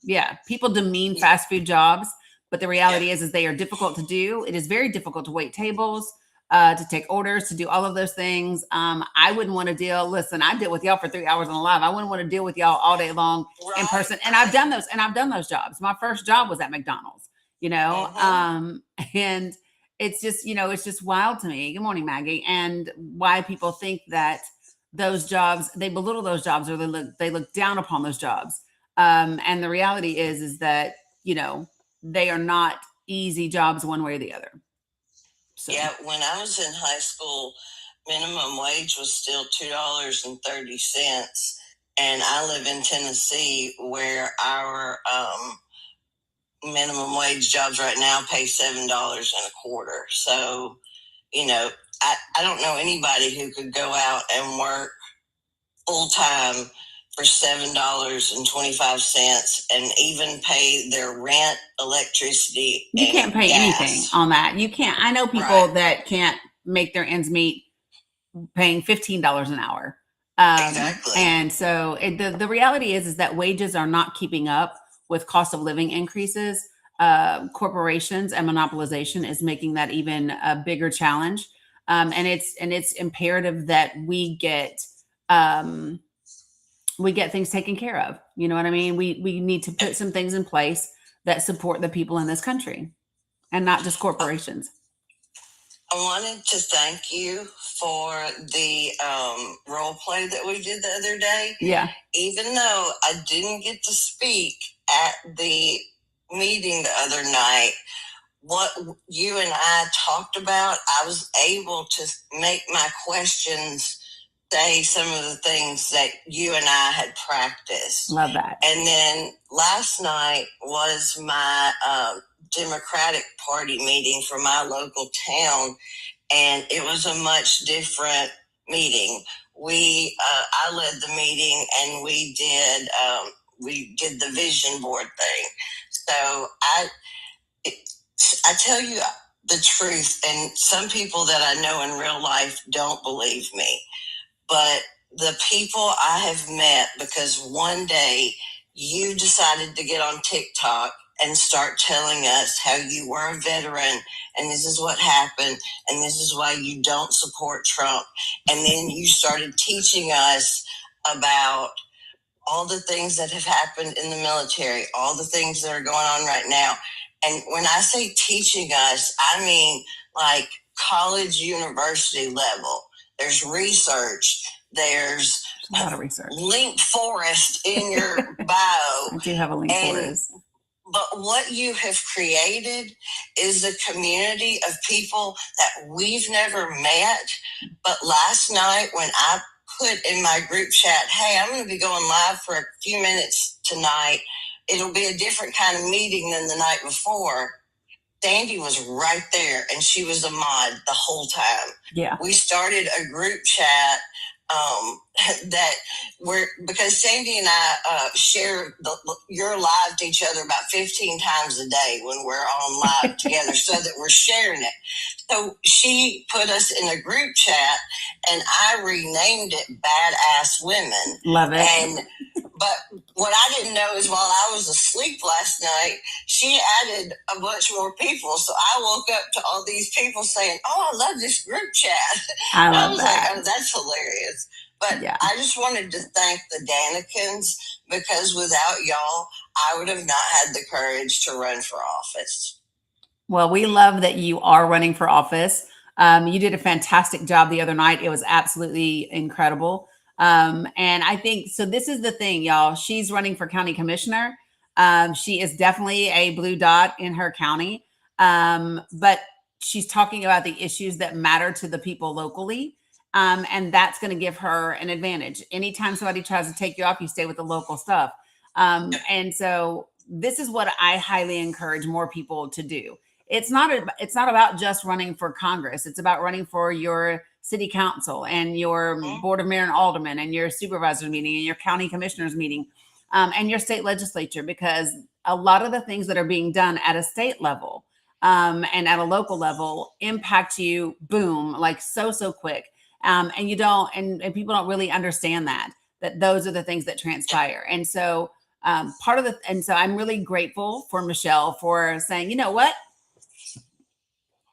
Yeah, people demean fast food jobs, but the reality is they are difficult to do. It is very difficult to wait tables, to take orders, to do all of those things. I wouldn't want to deal. Listen, I deal with y'all for 3 hours on the live. I wouldn't want to deal with y'all all day long in person. And I've done those, and I've done those jobs. My first job was at McDonald's, you know, and it's just, you know, it's just wild to me. Good morning, Maggie. And why people think that those jobs, they belittle those jobs, or they look down upon those jobs. And the reality is that, you know, they are not easy jobs one way or the other. So. Yeah, when I was in high school, minimum wage was still $2.30, and I live in Tennessee, where our minimum wage jobs right now pay $7.25. So, you know, I don't know anybody who could go out and work full time for $7.25 and even pay their rent, electricity. You can't pay anything on that. You can't. I know people that can't make their ends meet paying $15 an hour. Exactly. And so the reality is that wages are not keeping up with cost of living increases. Corporations and monopolization is making that even a bigger challenge. And it's imperative that we get things taken care of. You know what I mean? We need to put some things in place that support the people in this country and not just corporations. I wanted to thank you for the role play that we did the other day. Yeah. Even though I didn't get to speak at the meeting the other night, what you and I talked about, I was able to make my questions say some of the things that you and I had practiced. Love that. And then last night was my Democratic Party meeting for my local town, and it was a much different meeting. I led the meeting, and we did the vision board thing. So I tell you the truth, and some people that I know in real life don't believe me, but the people I have met, because one day you decided to get on TikTok and start telling us how you were a veteran and this is what happened and this is why you don't support Trump. And then you started teaching us about all the things that have happened in the military, all the things that are going on right now. And when I say teaching us, I mean like college, university level. There's research. There's a lot of research. Link Forest in your bio. I do have a Link Forest. But what you have created is a community of people that we've never met. But last night when I put in my group chat, hey, I'm going to be going live for a few minutes tonight. It'll be a different kind of meeting than the night before. Sandy was right there, and she was a mod the whole time. Yeah. We started a group chat because Sandy and I share your live to each other about 15 times a day when we're on live together, so that we're sharing it. So she put us in a group chat, and I renamed it Badass Women. Love it. But what I didn't know is while I was asleep last night, she added a bunch more people. So I woke up to all these people saying, oh, I love this group chat. I love that. Like, oh, that's hilarious. But yeah. I just wanted to thank the Danikins, because without y'all, I would have not had the courage to run for office. Well, we love that you are running for office. You did a fantastic job the other night. It was absolutely incredible. And I think, so this is the thing, y'all. She's running for county commissioner. She is definitely a blue dot in her county. But she's talking about the issues that matter to the people locally. And that's going to give her an advantage. Anytime somebody tries to take you off, you stay with the local stuff. And so this is what I highly encourage more people to do. It's not about just running for Congress. It's about running for your city council and your board of mayor and aldermen and your supervisor meeting and your county commissioners meeting, and your state legislature, because a lot of the things that are being done at a state level and at a local level impact you, boom, like so quick. And you don't, and people don't really understand that those are the things that transpire. And so part of the, and so I'm really grateful for Michelle for saying, you know what,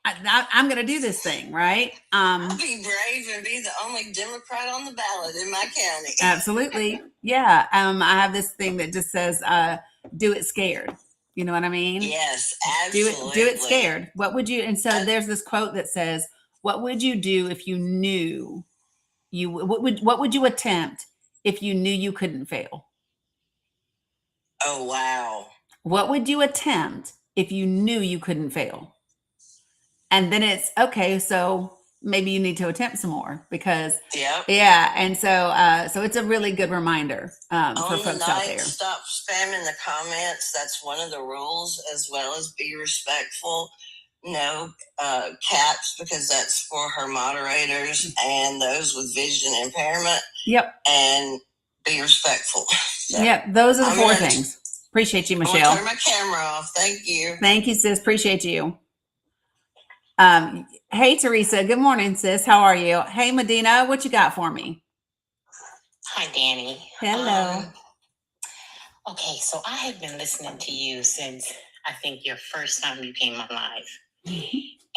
I'm going to do this thing, right? I'll be brave and be the only Democrat on the ballot in my county. Absolutely. Yeah. I have this thing that just says, do it scared. You know what I mean? Yes, Do absolutely. it scared. What would you, and so there's this quote that says, what would you do if you knew what would you attempt if you knew you couldn't fail? Oh, wow. What would you attempt if you knew you couldn't fail? And then it's okay, so maybe you need to attempt some more because Yep. yeah. And so so it's a really good reminder for folks out there. Stop spamming the comments. That's one of the rules, as well as be respectful. No caps, because that's for her moderators and those with vision impairment. Yep. And be respectful. So, yep. Those are the four things. Appreciate you, Michelle. I'm gonna turn my camera off. Thank you. Thank you, sis. Appreciate you. Hey, Teresa. Good morning, sis. How are you? Hey, Medina. What you got for me? Hi, Dani. Hello. Okay, so I have been listening to you since I think your first time you came on live.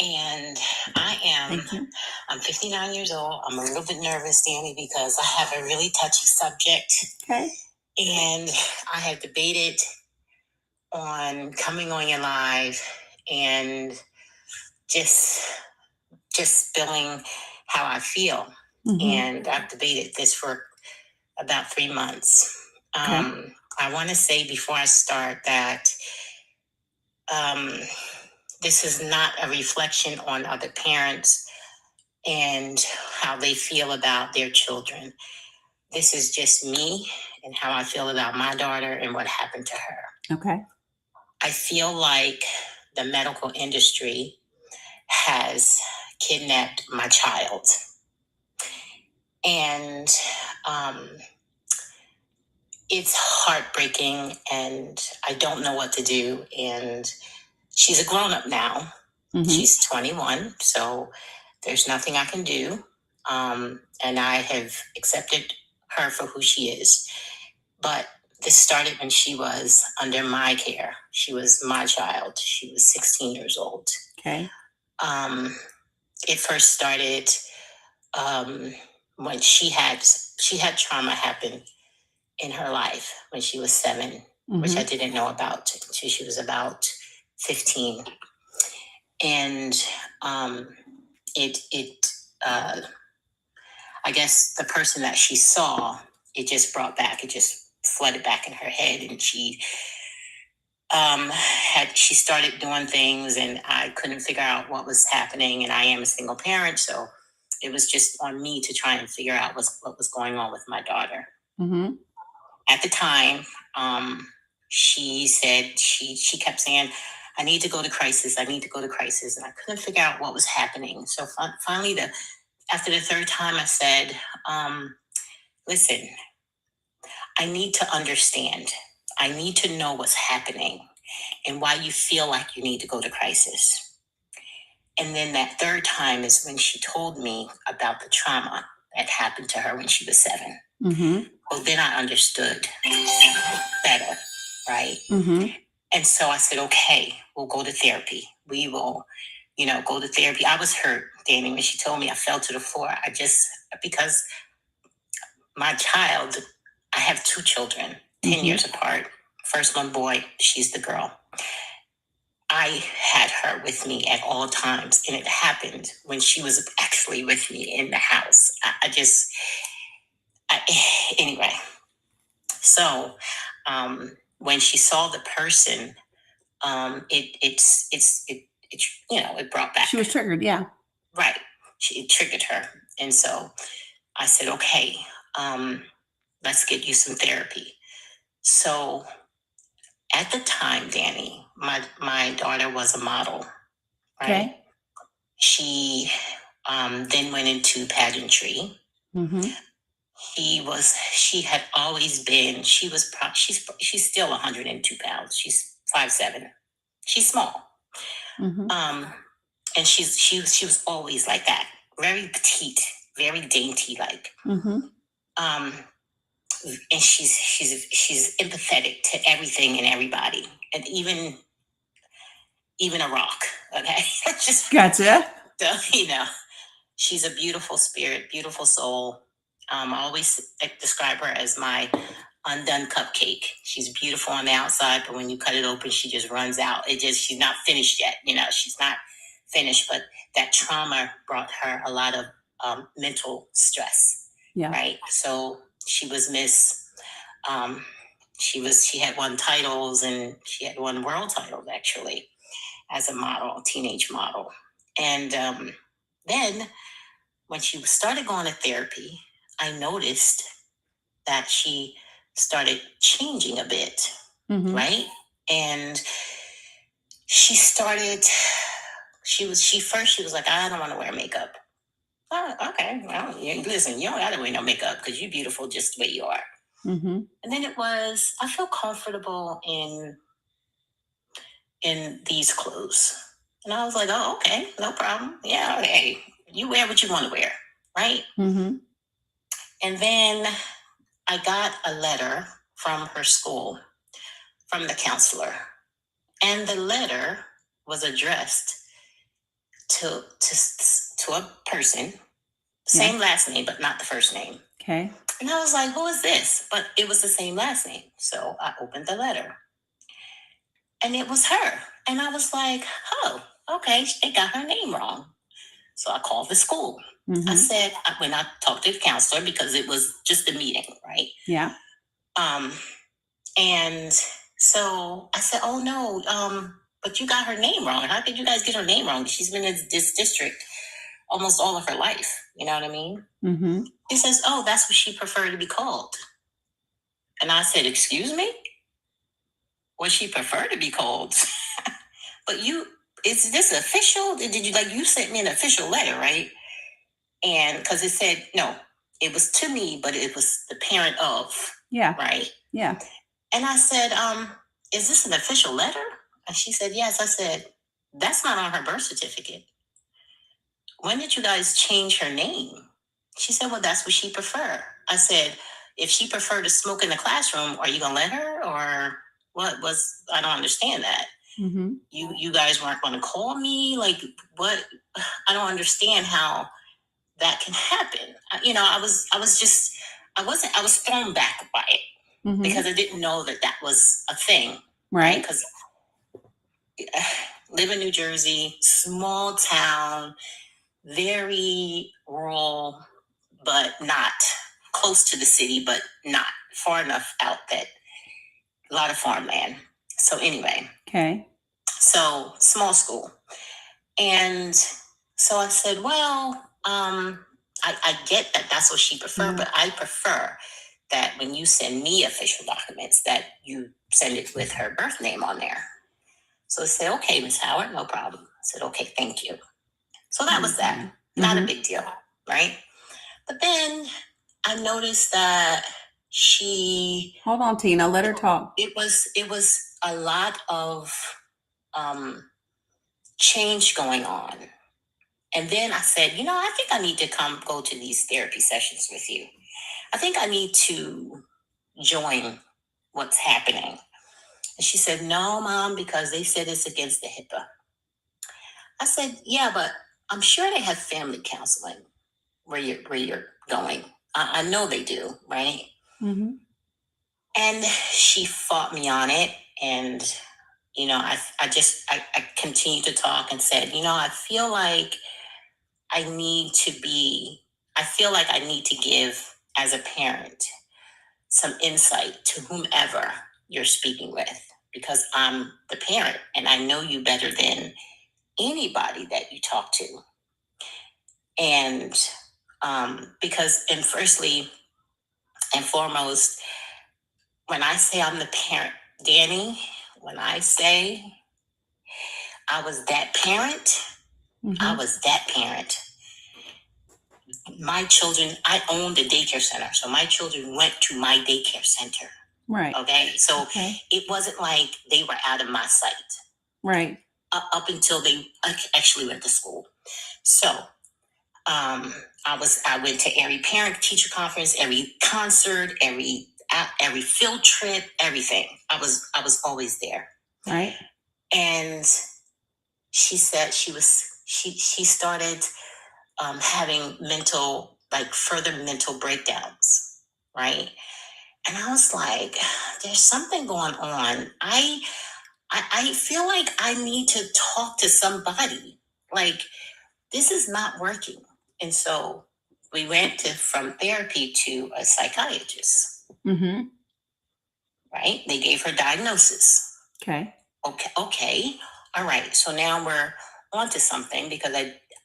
And I'm 59 years old. I'm a little bit nervous, Dani, because I have a really touchy subject. Okay. And I have debated on coming on your live and just spilling how I feel. Mm-hmm. And I've debated this for about 3 months. Okay. I want to say before I start that this is not a reflection on other parents and how they feel about their children. This is just me and how I feel about my daughter and what happened to her. Okay. I feel like the medical industry has kidnapped my child. And it's heartbreaking, and I don't know what to do. And she's a grown-up now. Mm-hmm. She's 21, so there's nothing I can do. And I have accepted her for who she is. But this started when she was under my care. She was my child. She was 16 years old. Okay. It first started when she had trauma happen in her life when she was 7, mm-hmm. which I didn't know about until she was about 15. And I guess the person that she saw, it just flooded back in her head, and she started doing things, and I couldn't figure out what was happening. And I am a single parent, so it was just on me to try and figure out what was going on with my daughter. Mm-hmm. At the time, she said she kept saying, I need to go to crisis. I need to go to crisis. And I couldn't figure out what was happening. So finally, after the third time, I said, listen, I need to understand. I need to know what's happening and why you feel like you need to go to crisis. And then that third time is when she told me about the trauma that happened to her when she was 7. Mm-hmm. Well, then I understood better, right? Mm-hmm. And so I said, okay, we'll go to therapy. We will, go to therapy. I was hurt, Dani, when she told me I fell to the floor. Because my child, I have 2 children, 10 mm-hmm. years apart. First one boy, she's the girl. I had her with me at all times, and it happened when she was actually with me in the house. Anyway. So when she saw the person, it brought back. She was triggered, yeah. Right. It triggered her. And so I said, okay, let's get you some therapy. So at the time, Dani, my daughter was a model, right? Okay. She then went into pageantry. Mm-hmm. She had always been, she's still 102 pounds. She's 5'7". She's small. Mm-hmm. And she was always like that. Very petite, very dainty like. Mm-hmm. and she's empathetic to everything and everybody, and even a rock. Okay, just Gotcha. so she's a beautiful spirit, beautiful soul. I always describe her as my undone cupcake. She's beautiful on the outside, but when you cut it open, she just runs out. She's not finished yet. She's not finished, but that trauma brought her a lot of mental stress. Yeah. Right. So she was she had won titles, and she had won world titles actually as a model, a teenage model. And then when she started going to therapy, I noticed that she started changing a bit, right? And she was like, I don't want to wear makeup. Oh, okay. Well, listen, you don't got to wear no makeup because you're beautiful just the way you are. Mm-hmm. And then I feel comfortable in these clothes. And I was like, oh, okay, no problem. Yeah, hey, you wear what you want to wear, right? Mm-hmm. And then I got a letter from her school, from the counselor. And the letter was addressed to a person, same last name, but not the first name. Okay. And I was like, who is this? But it was the same last name. So I opened the letter. And it was her. And I was like, oh, okay, they got her name wrong. So I called the school. Mm-hmm. I said, when I talked to the counselor, because it was just a meeting, right? Yeah. And so I said, oh no, but you got her name wrong. How did you guys get her name wrong? She's been in this district almost all of her life. You know what I mean? Mm-hmm. He says, oh, that's what she preferred to be called. And I said, excuse me? What she prefer to be called? But is this official? Did you you sent me an official letter, right? And because it said, no, it was to me, but it was the parent of. Yeah. Right. Yeah. And I said, is this an official letter? And she said, yes. I said, that's not on her birth certificate. When did you guys change her name? She said, well, that's what she prefer. I said, if she preferred to smoke in the classroom, are you going to let her? Or I don't understand that. Mm-hmm. You guys weren't going to call me? Like, what? I don't understand how that can happen. I was thrown back by it. Mm-hmm. Because I didn't know that was a thing. Right. Because live in New Jersey, small town, very rural, but not close to the city, but not far enough out that a lot of farmland. So anyway. Okay. So small school. And so I said, well, I get that that's what she preferred, but I prefer that when you send me official documents that you send it with her birth name on there. So I said, okay, Ms. Howard, no problem. I said, okay, thank you. So that was that. Mm-hmm. Not a big deal, right? But then I noticed that hold on, Tina, let her talk. It was a lot of change going on. And then I said, I think I need to go to these therapy sessions with you. I think I need to join what's happening. And she said, no, Mom, because they said it's against the HIPAA. I said, yeah, but I'm sure they have family counseling where you're going. I know they do, right? Mm-hmm. And she fought me on it. And, I continued to talk and said, I feel like I need to give, as a parent, some insight to whomever you're speaking with, because I'm the parent and I know you better than anybody that you talk to. And firstly and foremost, when I say I'm the parent, Dani, when I say I was that parent, I was that parent. My children, I owned a daycare center. So my children went to my daycare center. Right. Okay. So it wasn't like they were out of my sight. Right. Up until they actually went to school. So I went to every parent teacher conference, every concert, every at every field trip, everything. I was always there. Right. And she said she started having further mental breakdowns, right? And I was like, there's something going on. I feel like I need to talk to somebody. Like, this is not working. And so we went from therapy to a psychiatrist, Mm-hmm. right? They gave her diagnosis. Okay. Okay. All right. So now we're on to something, because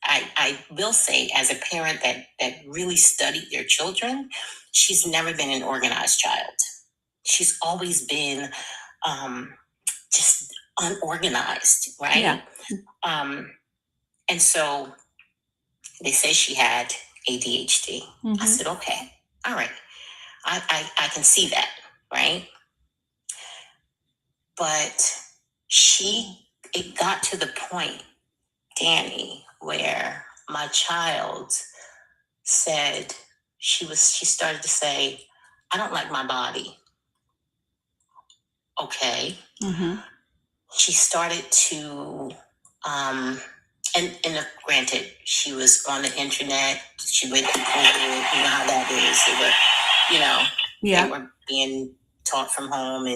I will say, as a parent that really studied their children, she's never been an organized child. She's always been just unorganized, right? Yeah. And so they say she had ADHD. Mm-hmm. I said, okay, all right. I can see that, right? But it got to the point, Dani, where my child said, she started to say, I don't like my body. Okay. Mm-hmm. She started to, and granted, she was on the internet. She went through COVID. You know how that is. They were, they were being taught from home,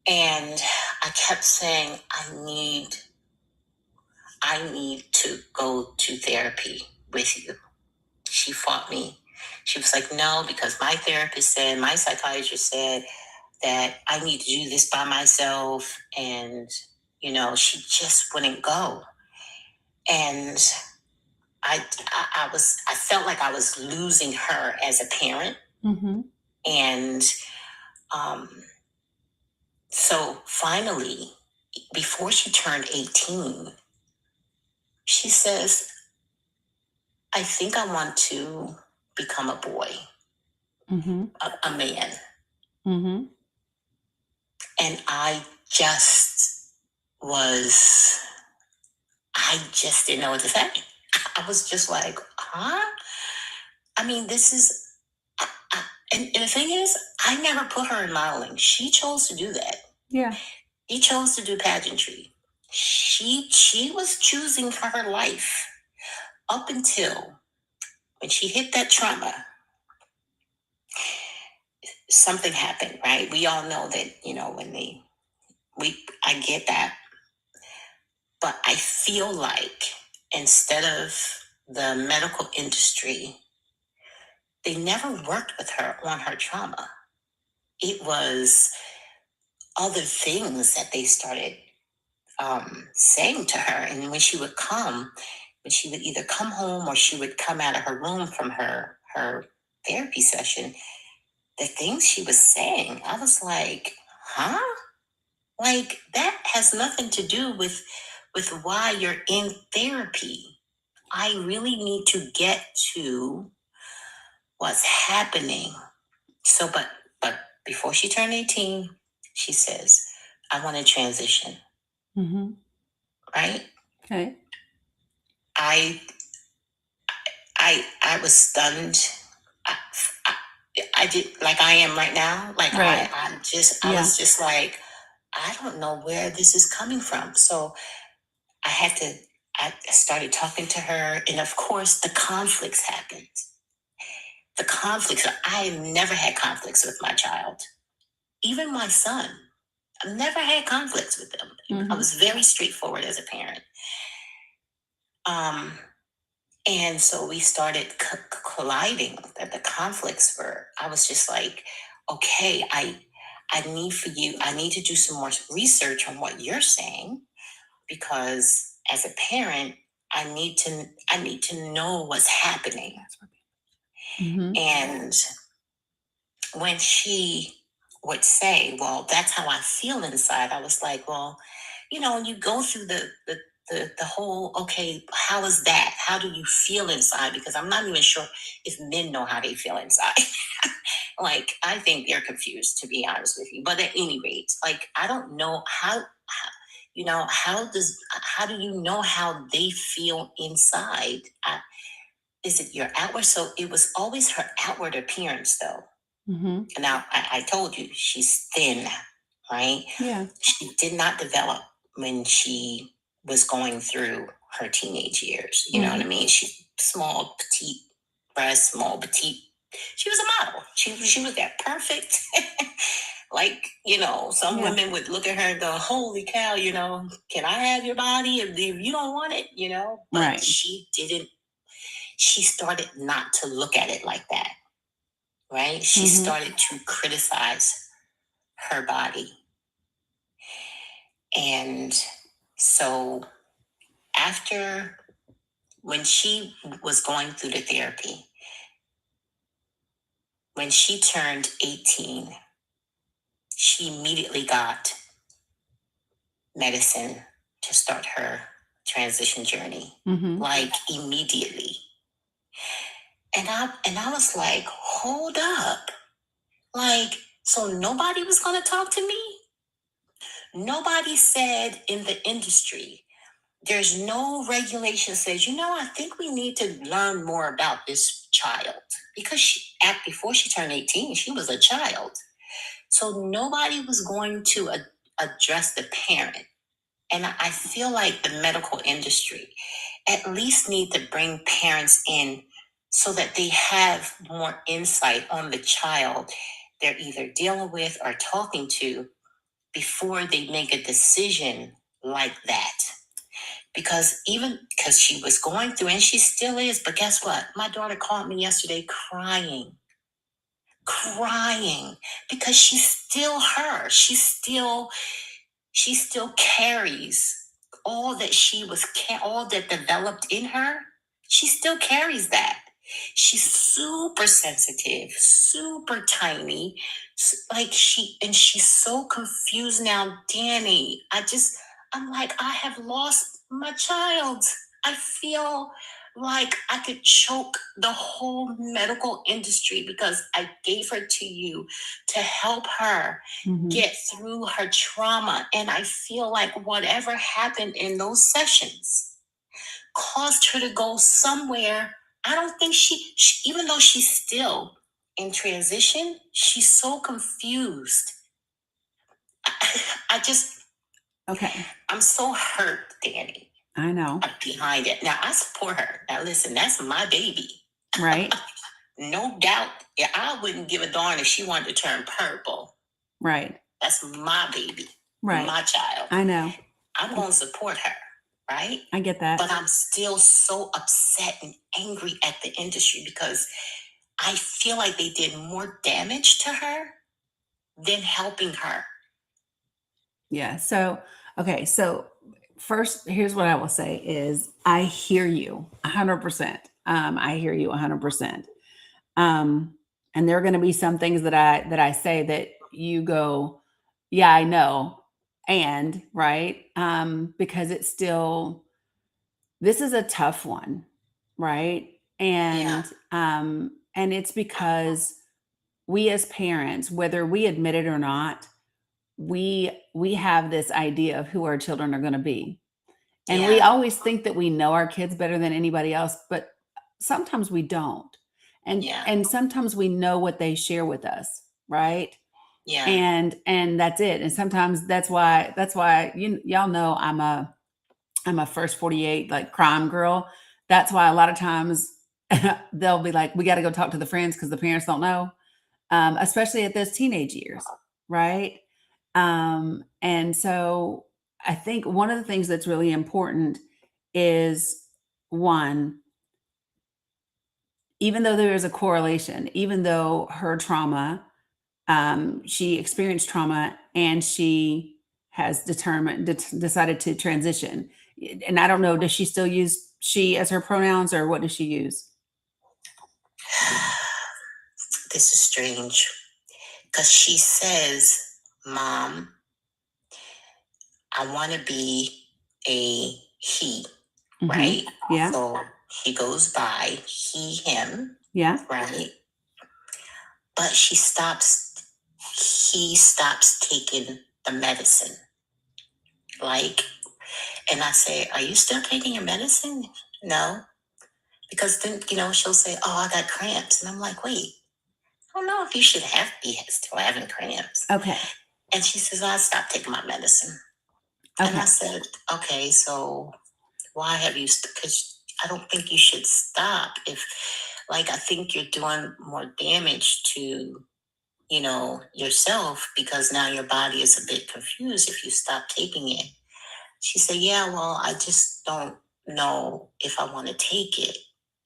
and I kept saying, I need to go to therapy with you. She fought me. She was like, no, because my psychiatrist said that I need to do this by myself. And, she just wouldn't go. And I felt like I was losing her as a parent. Mm-hmm. And so finally, before she turned 18, she says, I think I want to become a boy, Mm-hmm. a man. Mm-hmm. And I just didn't know what to say. I was just like, huh? I mean, this is, and the thing is, I never put her in modeling. She chose to do that. Yeah. She chose to do pageantry. She was choosing her life up until when she hit that trauma. Something happened, right? We all know that, I get that. But I feel like instead of the medical industry, they never worked with her on her trauma. It was other things that they started saying to her. And when she would either come home or she would come out of her room from her therapy session, the things she was saying, I was like, huh? Like, that has nothing to do with why you're in therapy. I really need to get to what's happening. So, but before she turned 18, she says, I want to transition. Mm-hmm. Right? Okay. I was stunned. I did, like I am right now. Like, right. I was just like, I don't know where this is coming from. So I started talking to her, and of course the conflicts happened. I never had conflicts with my child. Even my son, I've never had conflicts with them. Mm-hmm. I was very straightforward as a parent. And so we started colliding. That the conflicts were, I was just like, okay, I need to do some more research on what you're saying, because as a parent, I need to know what's happening. Mm-hmm. And when she would say, well, that's how I feel inside, I was like, well, you go through the whole, okay, how is that? How do you feel inside? Because I'm not even sure if men know how they feel inside. Like, I think they're confused, to be honest with you. But at any rate, like, I don't know how do you know how they feel inside? Is it your outward? So it was always her outward appearance, though. Mm-hmm. Now, I told you she's thin, right? Yeah. She did not develop when she was going through her teenage years. You know what I mean? She small, petite breast, small, petite. She was a model. She was that perfect. Like, some women would look at her and go, holy cow, can I have your body if you don't want it, But Right. she didn't, she started not to look at it like that, right? She started to criticize her body. And so when she was going through the therapy, when she turned 18, she immediately got medicine to start her transition journey, like immediately. And I was like, hold up. Like, so nobody was going to talk to me? Nobody said in the industry, there's no regulation says, I think we need to learn more about this child. Because before she turned 18, she was a child. So nobody was going to address the parent. And I feel like the medical industry at least need to bring parents in so that they have more insight on the child they're either dealing with or talking to before they make a decision like that. Because she was going through, and she still is, but guess what? My daughter called me yesterday crying, because she's still her. She still carries all that all that developed in her. She still carries that. She's super sensitive, super tiny. She's so confused now, Dani. I'm like, I have lost my child. I feel like I could choke the whole medical industry because I gave her to you to help her get through her trauma. And I feel like whatever happened in those sessions caused her to go somewhere. I don't think she even though she's still in transition, she's so confused. Okay. I'm so hurt, Dani. I know. Behind it. Now, I support her. Now, listen, that's my baby. Right. No doubt. Yeah, I wouldn't give a darn if she wanted to turn purple. Right. That's my baby. Right. My child. I know. I'm going to support her. Right? I get that. But I'm still so upset and angry at the industry because I feel like they did more damage to her than helping her. Yeah. So, okay. So first, here's what I will say is I hear you 100%. I hear you 100%. And there are going to be some things that I say that you go, yeah, I know. And right. Because it's still, this is a tough one. Right. And it's because we as parents, whether we admit it or not, we have this idea of who our children are going to be. And we always think that we know our kids better than anybody else, but sometimes we don't. And sometimes we know what they share with us, right? Yeah. And that's it. And sometimes that's why y'all know I'm a first 48 like crime girl. That's why a lot of times they'll be like, we got to go talk to the friends because the parents don't know, especially at those teenage years, right? And so I think one of the things that's really important is one, even though there is a correlation, even though her trauma, she experienced trauma and she has decided to transition. And I don't know, does she still use she as her pronouns or what does she use? This is strange because she says, Mom, I want to be a he, right? Yeah. So he goes by he, him. Yeah. Right. But he stops taking the medicine. And I say, are you still taking your medicine? No. Because then, she'll say, oh, I got cramps. And I'm like, wait, don't know if you should be still having cramps. Okay. And she says, I stopped taking my medicine. And I Okay. said, okay, so why have you, because I don't think you should stop. If, like, I think you're doing more damage to, you know, yourself, because now your body is a bit confused if you stop taking it. She said, yeah, well, I just don't know if I want to take it.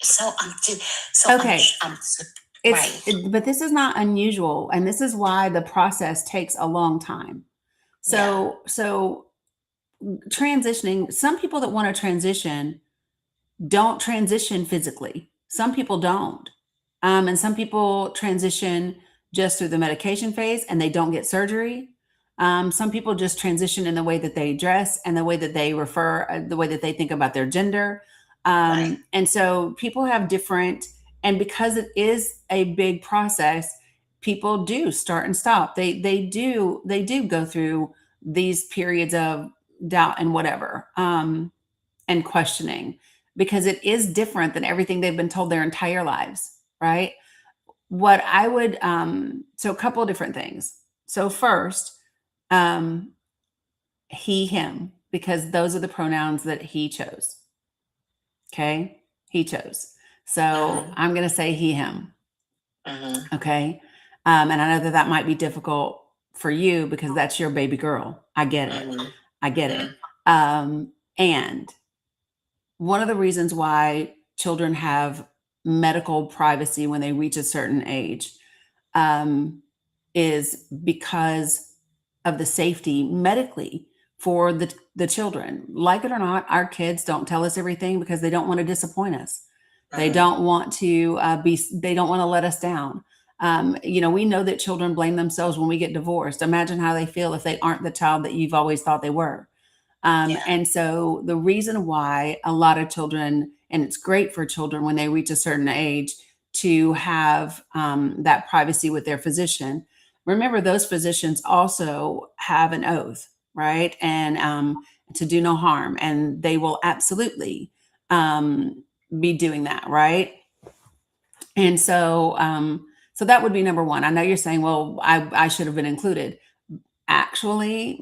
So I'm just, so Okay. right. But this is not unusual, and this is why the process takes a long time. So transitioning, some people that want to transition don't transition physically. Some people don't. And some people transition just through the medication phase and they don't get surgery. Some people just transition in the way that they dress and the way that they refer, the way that they think about their gender. Right. And so people have different, and because it is a big process, people do start and stop. They do go through these periods of doubt and whatever, and questioning, because it is different than everything they've been told their entire lives, right? What I would, so a couple of different things. So first, um, he, him, because those are the pronouns that he chose. Okay. He chose. So I'm going to say he, him. Okay. And I know that that might be difficult for you because that's your baby girl. I get it. I get it. And one of the reasons why children have medical privacy when they reach a certain age, is because of the safety medically for the children. Like it or not, our kids don't tell us everything because they don't want to disappoint us. They don't want to they don't want to let us down. We know that children blame themselves when we get divorced. Imagine how they feel if they aren't the child that you've always thought they were. And so the reason why a lot of children, and it's great for children when they reach a certain age to have that privacy with their physician. Remember, those physicians also have an oath, right? And to do no harm. And they will absolutely be doing that, right? And so, so that would be number one. I know you're saying, well, I should have been included. Actually,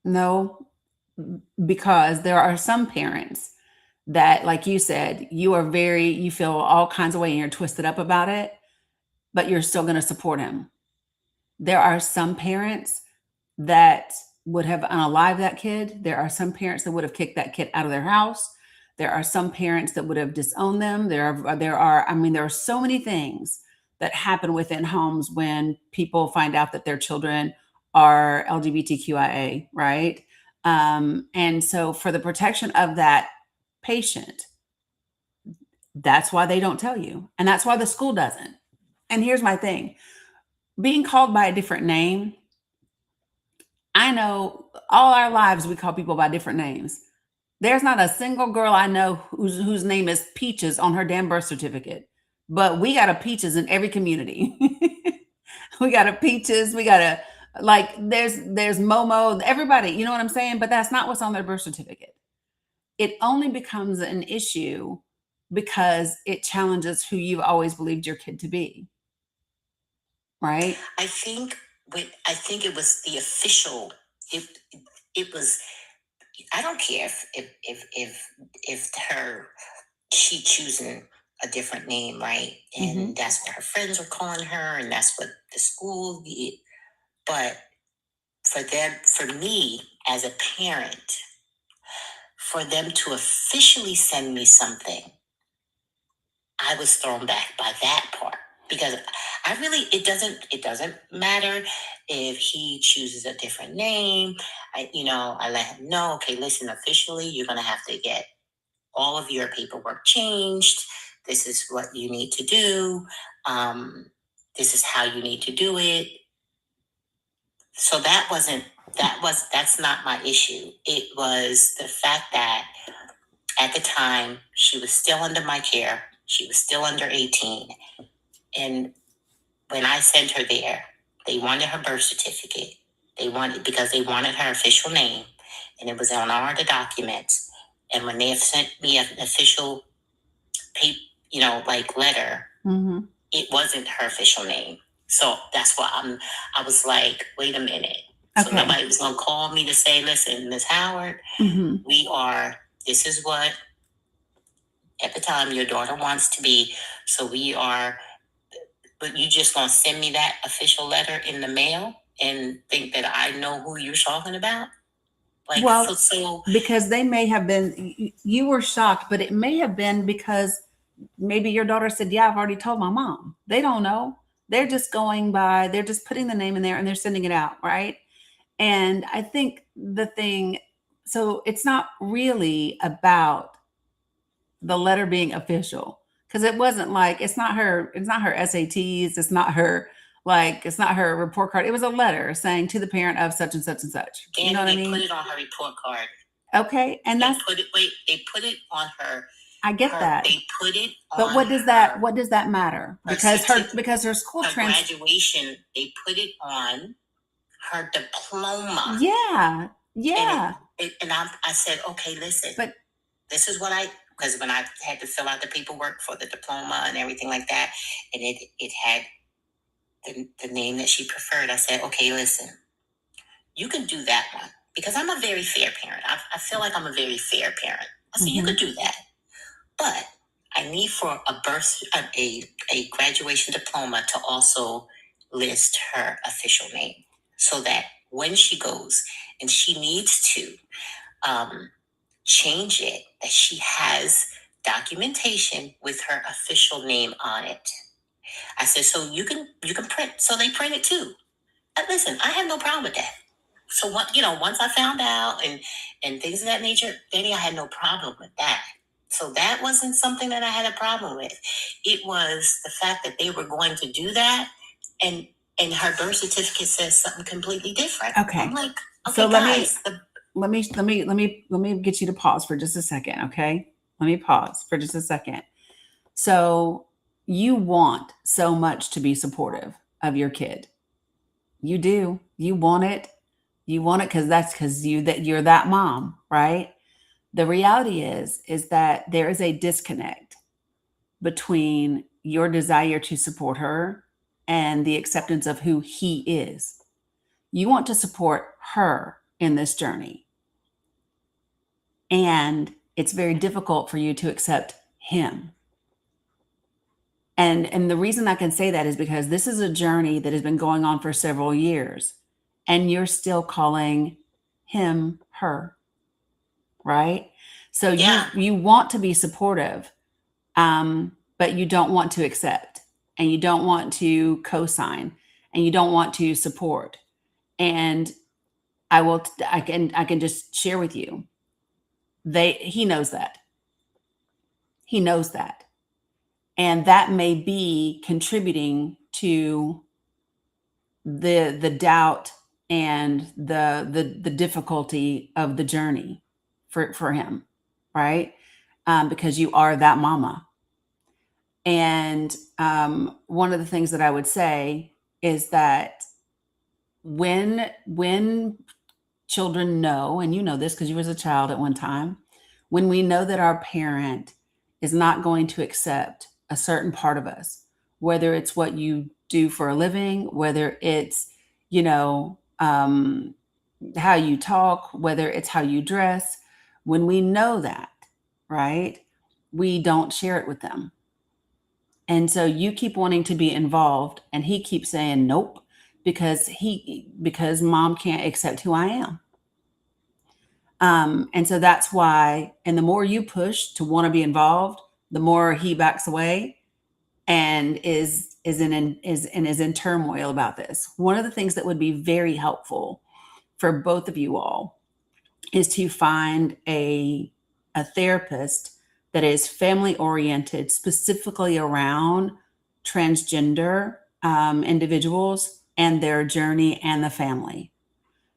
no, because there are some parents that, like you said, you feel all kinds of way and you're twisted up about it, but you're still going to support him. There are some parents that would have unalived that kid. There are some parents that would have kicked that kid out of their house. There are some parents that would have disowned them. There are so many things that happen within homes when people find out that their children are LGBTQIA, right? And so for the protection of that patient, that's why they don't tell you. And that's why the school doesn't. And here's my thing. Being called by a different name, I know all our lives we call people by different names. There's not a single girl I know whose name is Peaches on her damn birth certificate. But we got a Peaches in every community. We got a Peaches, we got a, like, there's Momo, everybody, you know what I'm saying? But that's not what's on their birth certificate. It only becomes an issue because it challenges who you've always believed your kid to be. Right? I think it was the official. It was. I don't care if she choosing a different name, right? And that's what her friends were calling her, and that's what the school did. But for me as a parent, for them to officially send me something, I was thrown back by that part. Because it doesn't matter if he chooses a different name. I let him know, okay, listen, officially, you're going to have to get all of your paperwork changed. This is what you need to do. This is how you need to do it. So that's not my issue. It was the fact that at the time she was still under my care. She was still under 18. And when I sent her there, they wanted her birth certificate. Because they wanted her official name, and it was on all the documents. And when they have sent me an official letter, it wasn't her official name. So that's why I was like, wait a minute. So Okay. nobody was going to call me to say, listen, Ms. Howard, this is what at the time your daughter wants to be. So we are, but you just going to send me that official letter in the mail and think that I know who you're talking about? Like, Well, so because they may have been, you were shocked, but it may have been because maybe your daughter said, yeah, I've already told my mom. They don't know. They're just going by, they're just putting the name in there and they're sending it out, right? And I think so it's not really about the letter being official, because it wasn't like, it's not her SATs, it's not her report card. It was a letter saying to the parent of such and such and such. Dani, You know what I they mean? put it on her report card. Okay, and they put it on her. I get that. They put it on. But what does that matter? Because her school graduation, they put it on her diploma. Yeah. And I said, okay, listen. But this is what because when I had to fill out the paperwork for the diploma and everything like that, and it had the name that she preferred, I said, okay, listen, you can do that one because I'm a very fair parent. I feel like I'm a very fair parent. I said, you could do that, but I need for a graduation diploma to also list her official name, so that when she goes and she needs to change it, that she has documentation with her official name on it. I said, so you can print. So they print it too. Listen, I have no problem with that. So once I found out and things of that nature, Dani, I had no problem with that. So that wasn't something that I had a problem with. It was the fact that they were going to do that, and her birth certificate says something completely different. Okay. I'm like, okay, so guys, let me get you to pause for just a second. Okay. Let me pause for just a second. So you want so much to be supportive of your kid. You do. You want it. You want it because you're that mom, right? The reality is that there is a disconnect between your desire to support her and the acceptance of who he is. You want to support her in this journey. And it's very difficult for you to accept him. And the reason I can say that is because this is a journey that has been going on for several years, and you're still calling him her, right? So you want to be supportive, but you don't want to accept, and you don't want to co-sign, and you don't want to support. And I can just share with you, he knows that. He knows that. And that may be contributing to the doubt and the difficulty of the journey for him, right? Because you are that mama. And one of the things that I would say is that when children know, and you know this because you was a child at one time, when we know that our parent is not going to accept a certain part of us, whether it's what you do for a living, whether it's, how you talk, whether it's how you dress, when we know that, right, we don't share it with them. And so you keep wanting to be involved, and he keeps saying nope, because mom can't accept who I am. And so that's why, and the more you push to want to be involved, the more he backs away and is in turmoil about this. One of the things that would be very helpful for both of you all is to find a therapist that is family oriented, specifically around transgender individuals and their journey and the family,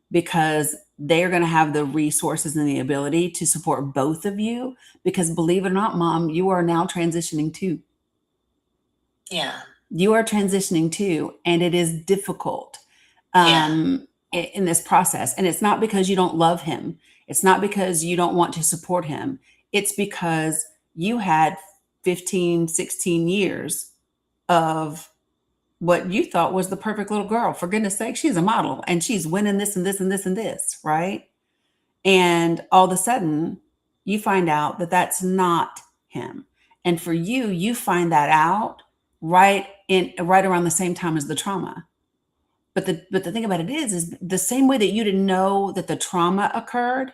because they're going to have the resources and the ability to support both of you. Because believe it or not, mom, you are now transitioning too. Yeah. You are transitioning too. And it is difficult in this process. And it's not because you don't love him. It's not because you don't want to support him. It's because you had 15, 16 years of what you thought was the perfect little girl. For goodness sake, she's a model and she's winning this and this and this and this, right? And all of a sudden, you find out that that's not him. And for you, you find that out right around the same time as the trauma. But the thing about it is the same way that you didn't know that the trauma occurred,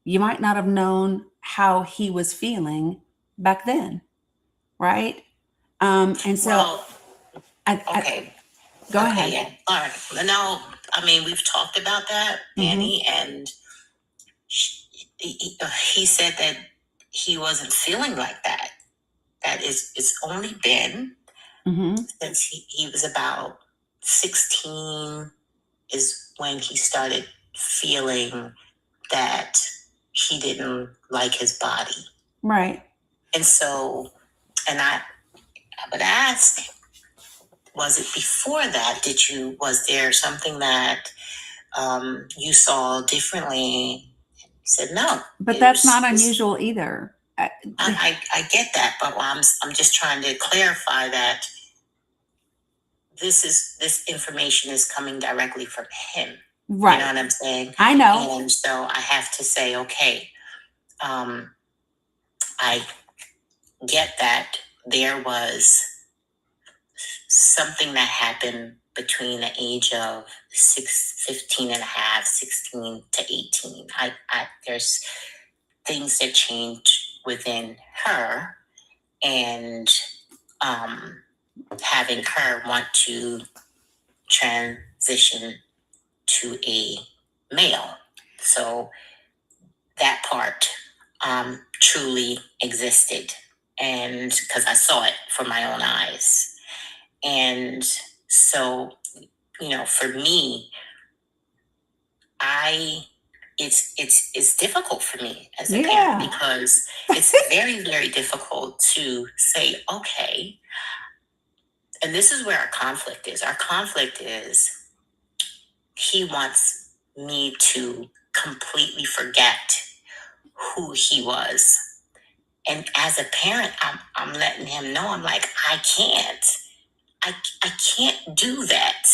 you might not have known how he was feeling back then, right? And so, Well, I okay. go Okay, ahead. yeah. All right. Now, I mean, we've talked about that, Dani, and he said that he wasn't feeling like that. That is, it's only been since he was about 16 is when he started feeling that he didn't like his body. Right. And so, and I would ask, was it before that? Was there something that you saw differently? He said no. But that's not unusual either. I get that, but I'm just trying to clarify that this information is coming directly from him. Right. You know what I'm saying? I know. And so I have to say, okay, I get that there was something that happened between the age of 15 and a half, 16 to 18. There's things that changed within her, and having her want to transition to a male. So that part truly existed, and because I saw it from my own eyes. And so, for me, it's difficult for me as a parent, because it's very, very difficult to say, okay, and this is where our conflict is. Our conflict is he wants me to completely forget who he was. And as a parent, I'm letting him know, I'm like, I can't do that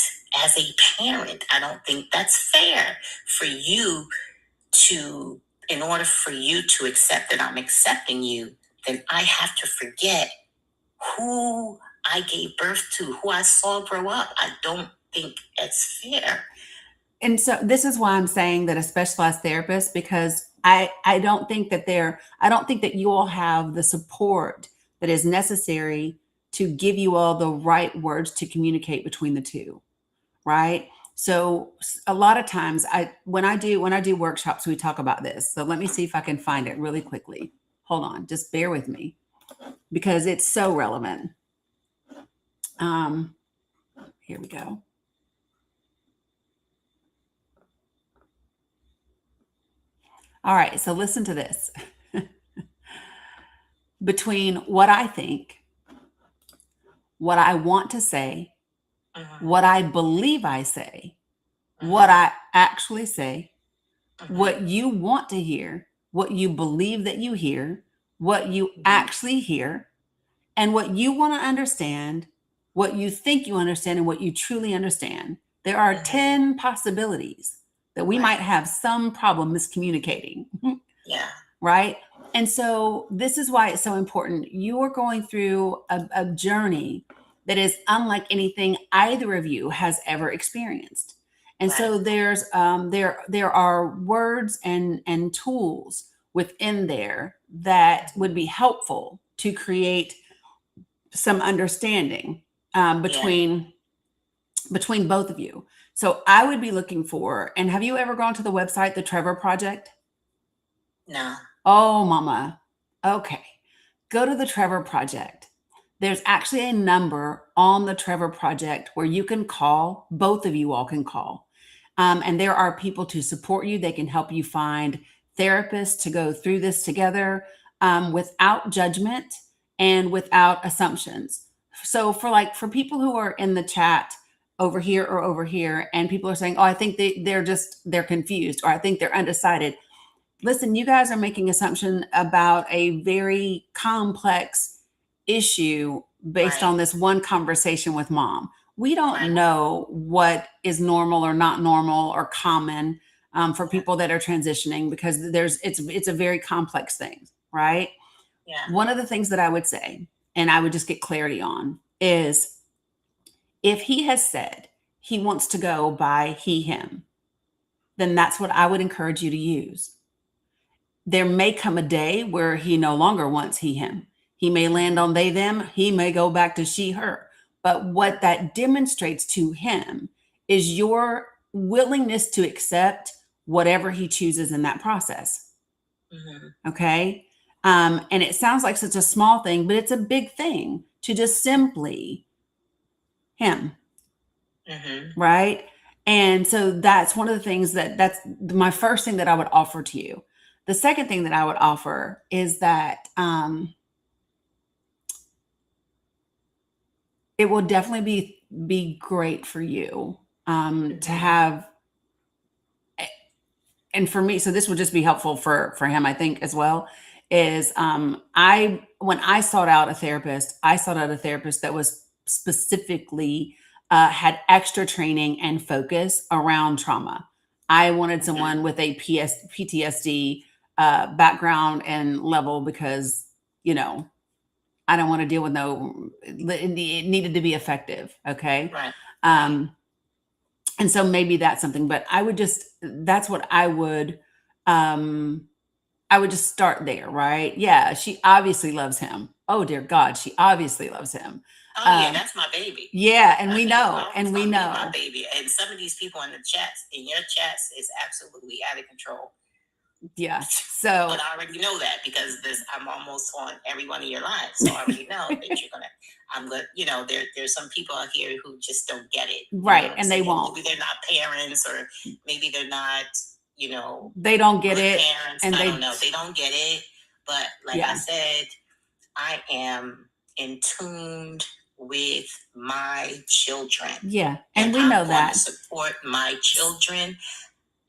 as a parent. I don't think that's fair for you to, in order for you to accept that I'm accepting you, then I have to forget who I gave birth to, who I saw grow up. I don't think it's fair. And so this is why I'm saying that a specialized therapist, because I don't think that you all have the support that is necessary to give you all the right words to communicate between the two, right? So a lot of times when I do workshops, we talk about this. So let me see if I can find it really quickly. Hold on, just bear with me because it's so relevant. Here we go. All right, so listen to this. Between what I think, what I want to say, what I believe I say, what I actually say, what you want to hear, what you believe that you hear, what you actually hear, and what you want to understand, what you think you understand, and what you truly understand. There are 10 possibilities that we might have some problem miscommunicating. Yeah. Right? And so this is why it's so important. You are going through a journey that is unlike anything either of you has ever experienced. And so there are words and tools within there that would be helpful to create some understanding between both of you. So I would be looking for, and have you ever gone to the website, the Trevor Project? No. Oh, mama. Okay. Go to the Trevor Project. There's actually a number on the Trevor Project where you can call, both of you all can call. And there are people to support you. They can help you find therapists to go through this together without judgment and without assumptions. So for people who are in the chat over here or over here, and people are saying, oh, I think they're confused, or I think they're undecided. Listen, you guys are making assumption about a very complex issue based on this one conversation with mom. We don't know what is normal or not normal or common for people that are transitioning, because it's a very complex thing, right? Yeah. One of the things that I would say, and I would just get clarity on, is if he has said he wants to go by he, him, then that's what I would encourage you to use. There may come a day where he no longer wants he, him. He may land on they, them. He may go back to she, her. But what that demonstrates to him is your willingness to accept whatever he chooses in that process. Mm-hmm. Okay. And it sounds like such a small thing, but it's a big thing to just simply him. Mm-hmm. Right. And so that's one of the things that's my first thing that I would offer to you. The second thing that I would offer is that it will definitely be great for you to have, and for me, so this would just be helpful for him, I think, as well, is when I sought out a therapist that was specifically had extra training and focus around trauma. I wanted someone with a PTSD background and level, because, I don't want to deal with it needed to be effective. Okay. Right. And so maybe that's something, but that's what I would just start there. Right. Yeah. She obviously loves him. Oh dear God. She obviously loves him. Oh yeah. That's my baby. Yeah. And we know, my baby. And some of these people in your chats is absolutely out of control. Yeah. So, but I already know that because I'm almost on every one of your lives. So I already know that I'm good. There's some people out here who just don't get it. Right. And they won't. Maybe they're not parents, or maybe they're not, they don't get it. Parents. And I don't know. They don't get it. But like I said, I am in tuned with my children. Yeah. And we know that. To support my children.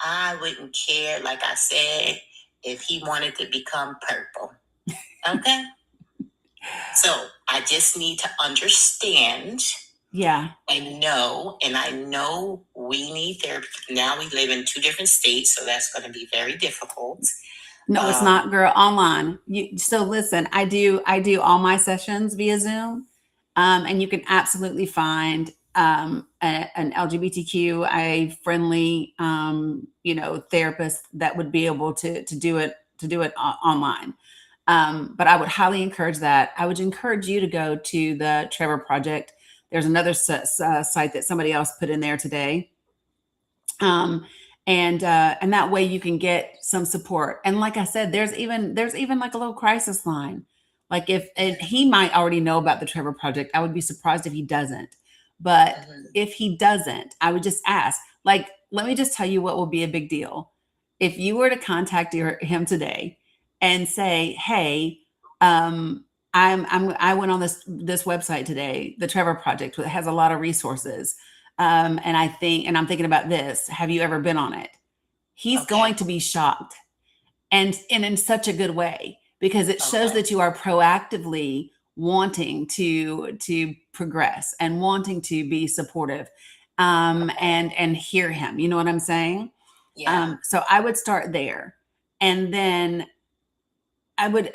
I wouldn't care, like I said, if he wanted to become purple. Okay? So I just need to understand. Yeah. And I know we need therapy. Now we live in 2 different states, so that's going to be very difficult. No, it's not, girl. Online. So listen, I do all my sessions via Zoom, and you can absolutely find an LGBTQIA friendly, therapist that would be able to do it online. But I would highly encourage that. I would encourage you to go to the Trevor Project. There's another site that somebody else put in there today. And that way you can get some support. And like I said, there's even like a little crisis line. Like and he might already know about the Trevor Project. I would be surprised if he doesn't. But if he doesn't, I would just ask, let me just tell you what will be a big deal. If you were to contact him today and say, hey, I went on this website today, the Trevor Project, it has a lot of resources. And I'm thinking about this. Have you ever been on it? He's going to be shocked, and in such a good way, because it shows that you are proactively wanting to progress and wanting to be supportive, and hear him. You know what I'm saying? Yeah. So I would start there, and then I would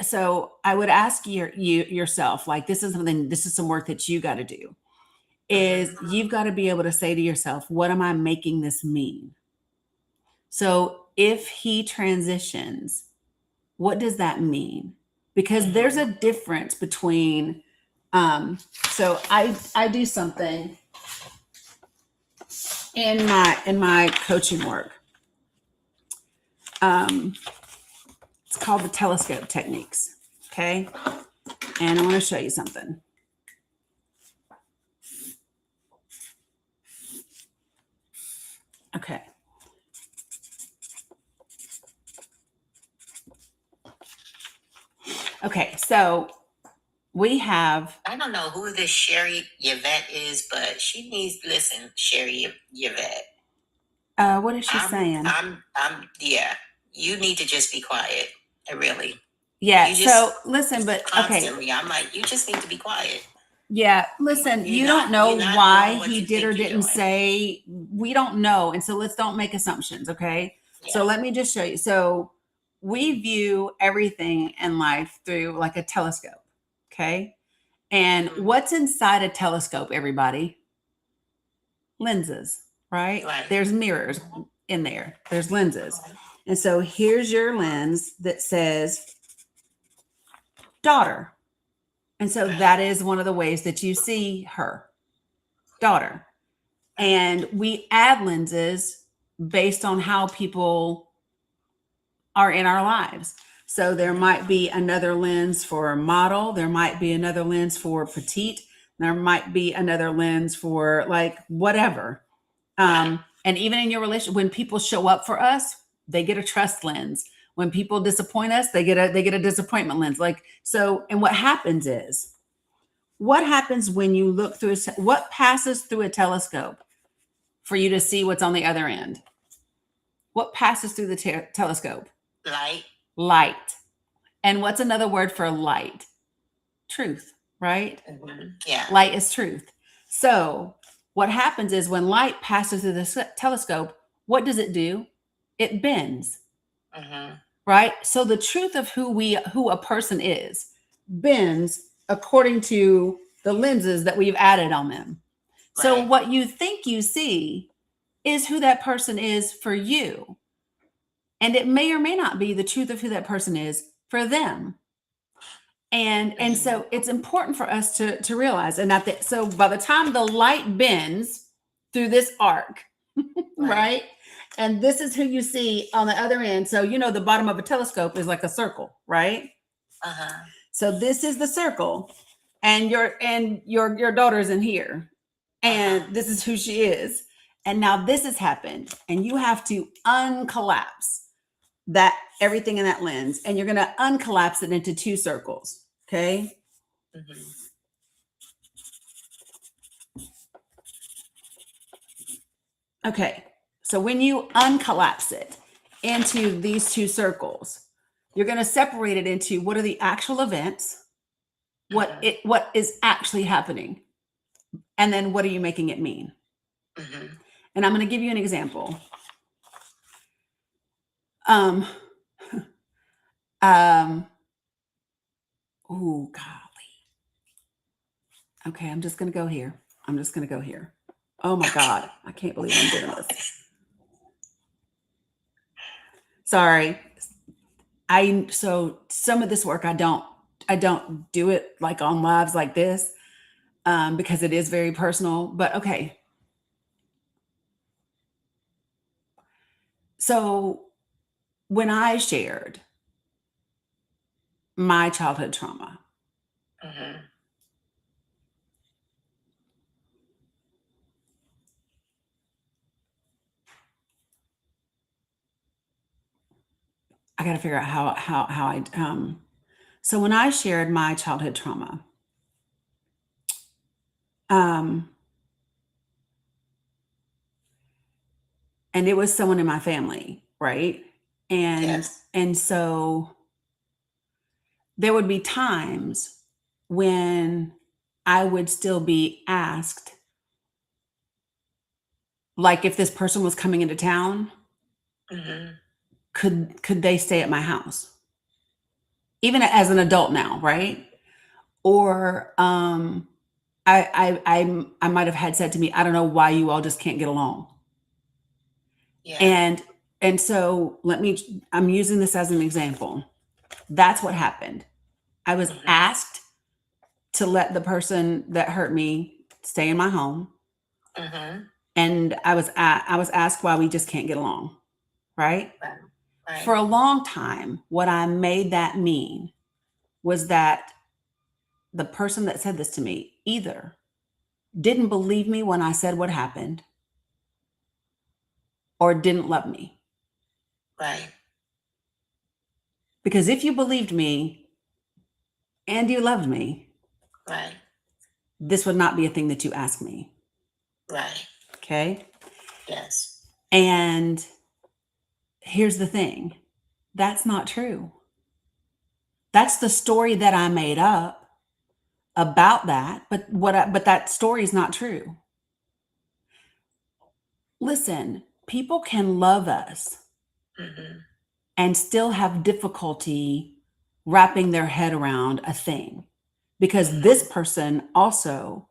ask yourself, like, this is some work that you got to do. Is you've got to be able to say to yourself, what am I making this mean? So if he transitions, what does that mean? Because there's a difference between, so I do something in my coaching work. It's called the telescope techniques. Okay. And I want to show you something. Okay. Okay, so we have. I don't know who this Sherry Yvette is, but she needs to listen, Sherry Yvette. What is she saying? Yeah. You need to just be quiet. Really. Yeah. So listen, but constantly, okay. I'm like, you just need to be quiet. Yeah, listen, You're you not- don't know you're not why doing what he you did or think you're didn't doing. say. We don't know. And so let's don't make assumptions, okay? So Yeah. let me just show you. So we view everything in life through like a telescope, okay? And Mhm. what's inside a telescope, everybody? Lenses, right? Right. There's mirrors in there. There's lenses. And so here's your lens that says daughter. And so that is one of the ways that you see her, daughter. And we add lenses based on how people are in our lives. So there might be another lens for model, there might be another lens for petite, there might be another lens for like whatever. And even in your relationship, when people show up for us, they get a trust lens. When people disappoint us, they get a disappointment lens. Like so, and what happens when you look through what passes through a telescope for you to see what's on the other end? What passes through the telescope? Light. Light. And what's another word for light? Truth, right? Mm-hmm. Yeah. Light is truth. So what happens is when light passes through the telescope, what does it do? It bends, Mm-hmm. right? So the truth of who a person is bends according to the lenses that we've added on them. So Right. what you think you see is who that person is for you. And it may or may not be the truth of who that person is for them. And so it's important for us to realize, and that so by the time the light bends through this arc, right? And this is who you see on the other end. So you know the bottom of a telescope is like a circle, right? Uh-huh. So this is the circle, and your daughter's in here, and this is who she is. And now this has happened, and you have to uncollapse that everything in that lens, and you're going to uncollapse it into two circles. Okay. Mm-hmm. Okay. So when you uncollapse it into these two circles, you're going to separate it into what are the actual events, what is actually happening, and then what are you making it mean? Mm-hmm. And I'm going to give you an example. Oh, golly. Okay, I'm just going to go here. Oh my God, I can't believe I'm doing this. Sorry. So some of this work I don't do it like on lives like this because it is very personal, but okay. So when I shared my childhood trauma, Mm-hmm. I got to figure out how I so when I shared my childhood trauma, and it was someone in my family, right? And so there would be times when I would still be asked, like if this person was coming into town, could they stay at my house? Even as an adult now, right? Or I might have had said to me, I don't know why you all just can't get along. Yeah. And so I'm using this as an example. That's what happened. I was asked to let the person that hurt me stay in my home. Mm-hmm. And I was asked why we just can't get along. Right? Right. For a long time, what I made that mean was that the person that said this to me either didn't believe me when I said what happened or didn't love me. Right. Because if you believed me and you loved me, Right. this would not be a thing that you asked me. Right. Okay? Yes. And here's the thing. That's not true. That's the story that I made up about that, but but that story is not true. Listen, people can love us and still have difficulty wrapping their head around a thing, because this person also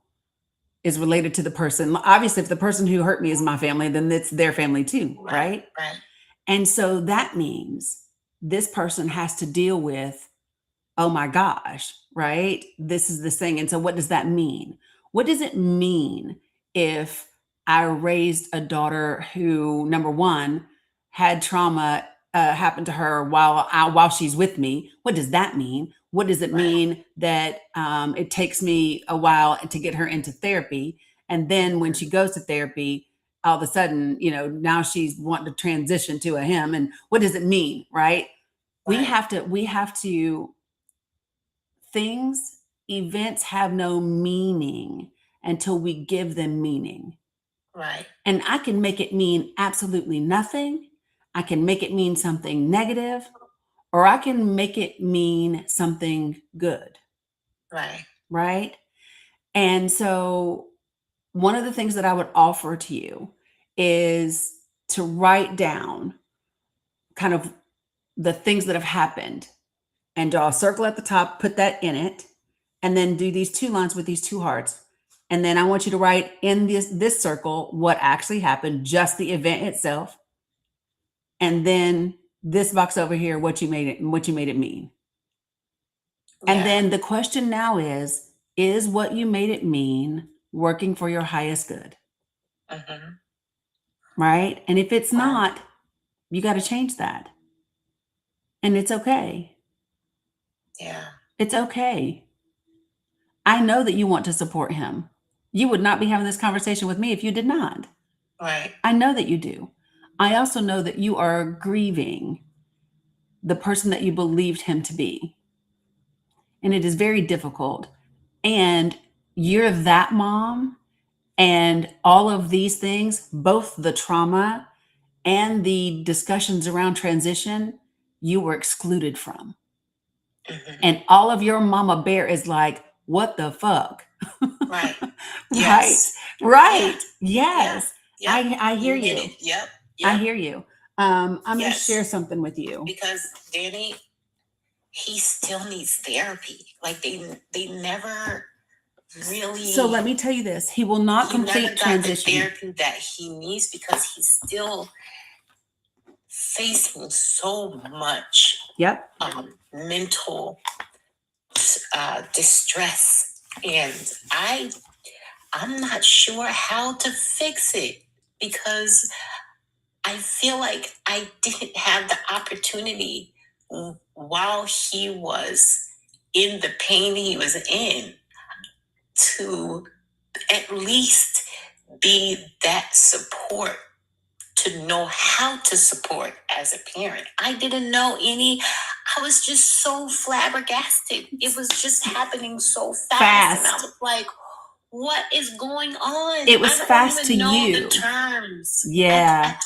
is related to the person. Obviously, if the person who hurt me is my family, then it's their family too, right? Right. And so that means this person has to deal with, oh my gosh, right? This is this thing. And so what does that mean? What does it mean if I raised a daughter who, number one, had trauma happen to her while she's with me? What does that mean? What does it mean that it takes me a while to get her into therapy? And then when she goes to therapy, all of a sudden, now she's wanting to transition to a him. And what does it mean, right? We have to events have no meaning until we give them meaning. Right. And I can make it mean absolutely nothing. I can make it mean something negative, or I can make it mean something good. Right. Right. And so one of the things that I would offer to you is to write down kind of the things that have happened and draw a circle at the top, put that in it, and then do these 2 lines with these 2 hearts. And then I want you to write in this circle what actually happened, just the event itself. And then this box over here, what you made it mean. Yeah. And then the question now is what you made it mean working for your highest good? Right? And if it's not, you got to change that. And it's okay. Yeah. It's okay. I know that you want to support him. You would not be having this conversation with me if you did not. Right. I know that you do. I also know that you are grieving the person that you believed him to be. And it is very difficult. And you're that mom, and all of these things, both the trauma and the discussions around transition, you were excluded from. And all of your mama bear is like, what the fuck? Right. Right. Yes. Right. Yeah. Yes. Yep. I hear you. It. Yep. I hear you. I'm going to Yes. share something with you. Because Dani, he still needs therapy. Like they never really. So let me tell you this: he will not complete transition. The therapy that he needs, because he's still facing so much. Yep. Mental distress, and I'm not sure how to fix it, because I feel like I didn't have the opportunity while he was in the pain he was in to at least be that support, to know how to support as a parent. I didn't know I was just so flabbergasted. It was just happening so fast. And I was like, what is going on? It was fast to know you. The terms. Yeah.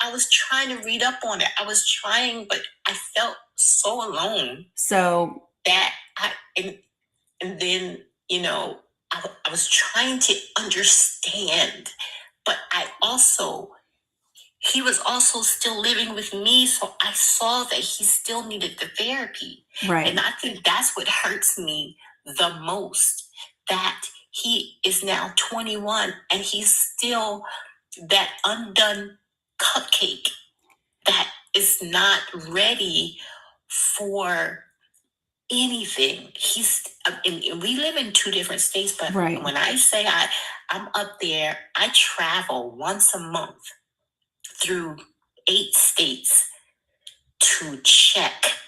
I was trying to read up on it. I was trying, but I felt so alone. So that and then, I was trying to understand, but he was also still living with me. So I saw that he still needed the therapy. Right. And I think that's what hurts me the most, that he is now 21 and he's still that undone cupcake that is not ready for anything. And we live in 2 different states, but right. When I say I'm up there, I travel once a month through 8 states to check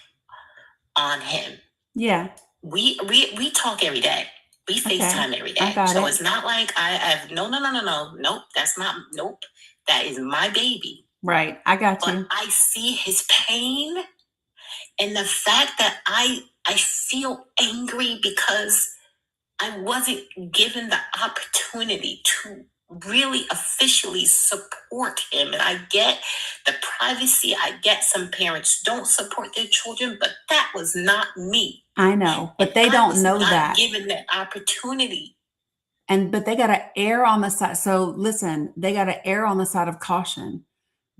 on him. Yeah. We talk every day. We FaceTime every day. So it's not like I have nope. That's not nope. That is my baby. Right. I got you. But I see his pain, and the fact that I feel angry because I wasn't given the opportunity to really officially support him. And I get the privacy. I get some parents don't support their children, but that was not me. I know, but they I don't was know not that. given that opportunity. But they got to err on the side. So listen, they got to err on the side of caution,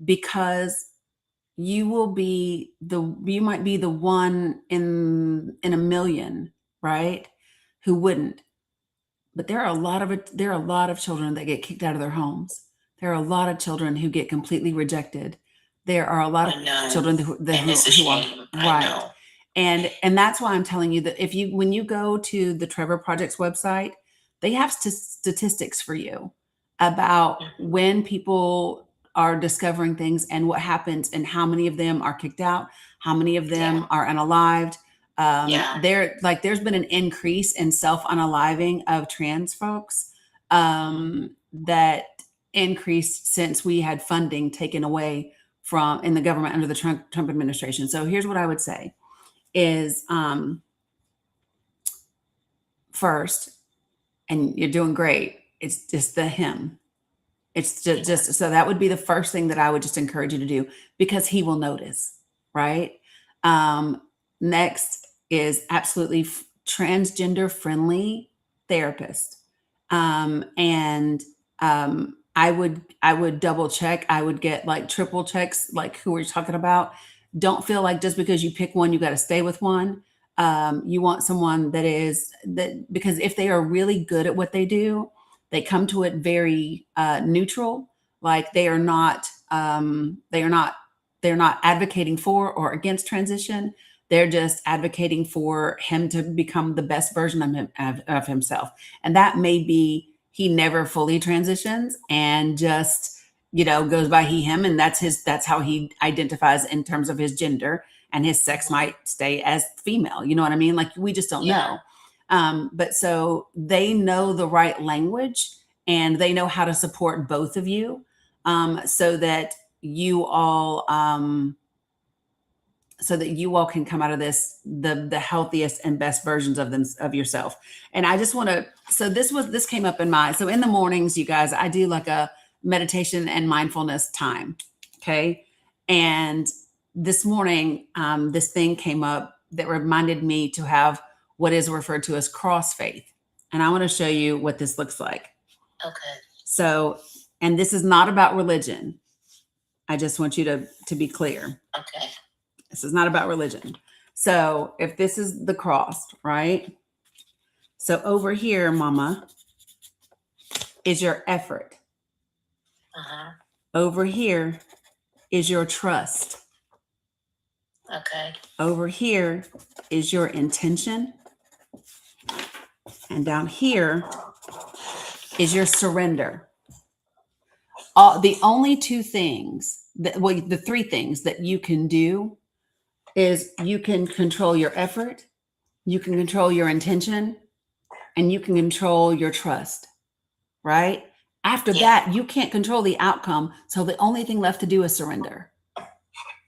because you might be the one in a million, right? Who wouldn't. But there are a lot of children that get kicked out of their homes. There are a lot of children who get completely rejected. There are a lot I know. of children who And it's a who are shame. I right. know. And that's why I'm telling you that when you go to the Trevor Project's website, they have statistics for you about when people are discovering things and what happens, and how many of them are kicked out, how many of them are unalived. Yeah. There's been an increase in self-unaliving of trans folks that increased since we had funding taken away from in the government under the Trump administration. So here's what I would say is first, and you're doing great, it's just the him. It's just so that would be the first thing that I would just encourage you to do, because he will notice, right? Next is absolutely transgender friendly therapist. And I would double check. I would get like triple checks, like who we're talking about. Don't feel like just because you pick one, you got to stay with one. You want someone because if they are really good at what they do, they come to it very neutral. Like they're not advocating for or against transition. They're just advocating for him to become the best version of himself. And that may be he never fully transitions and just, goes by he, him. And that's how he identifies in terms of his gender, and his sex might stay as female. You know what I mean? Like we just don't know. But so they know the right language, and they know how to support both of you, so that you all can come out of this the healthiest and best versions of yourself. And I just want to, so this came up in so in the mornings, you guys, I do like a meditation and mindfulness time. Okay. And this morning, this thing came up that reminded me to have what is referred to as cross faith. And I want to show you what this looks like. Okay. So, and this is not about religion. I just want you to be clear. Okay. This is not about religion. So if this is the cross, right? So over here, mama, is your effort. Uh-huh. Over here is your trust. Okay. Over here is your intention. And down here is your surrender. The only two things the three things that you can do is you can control your effort, you can control your intention, and you can control your trust, right? After that, you can't control the outcome. So the only thing left to do is surrender.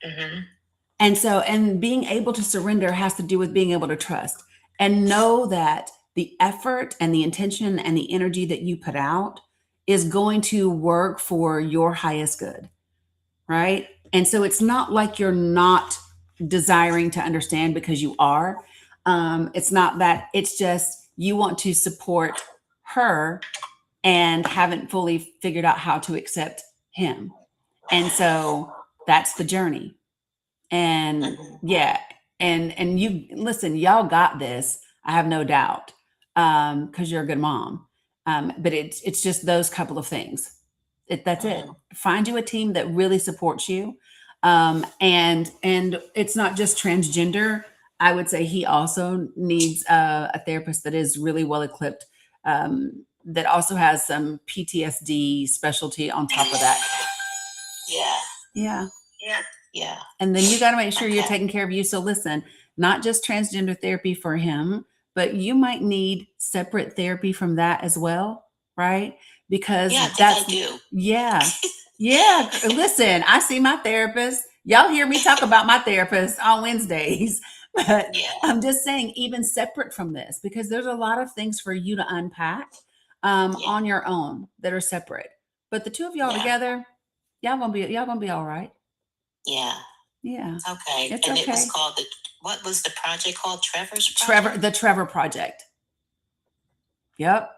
Mm-hmm. And being able to surrender has to do with being able to trust and know that the effort and the intention and the energy that you put out is going to work for your highest good, right? And so it's not like you're not desiring to understand, because you are. It's not that, it's just you want to support her and haven't fully figured out how to accept him. And so that's the journey. And yeah, and you listen, y'all got this. I have no doubt, because you're a good mom. But it's just those couple of things. That's it. Find you a team that really supports you. And it's not just transgender. I would say he also needs a therapist that is really well equipped, that also has some PTSD specialty on top of that. Yeah. And then you got to make sure you're taking care of you. So listen, not just transgender therapy for him, but you might need separate therapy from that as well, right? Because I do. Yeah. Listen, I see my therapist. Y'all hear me talk about my therapist on Wednesdays. But I'm just saying, even separate from this, because there's a lot of things for you to unpack. Yeah. on your own that are separate. But the two of y'all Yeah. together, y'all gonna be all right. Yeah. Yeah. Okay. It's And it was okay. called what was the project called? Trevor's Project? The Trevor Project. Yep.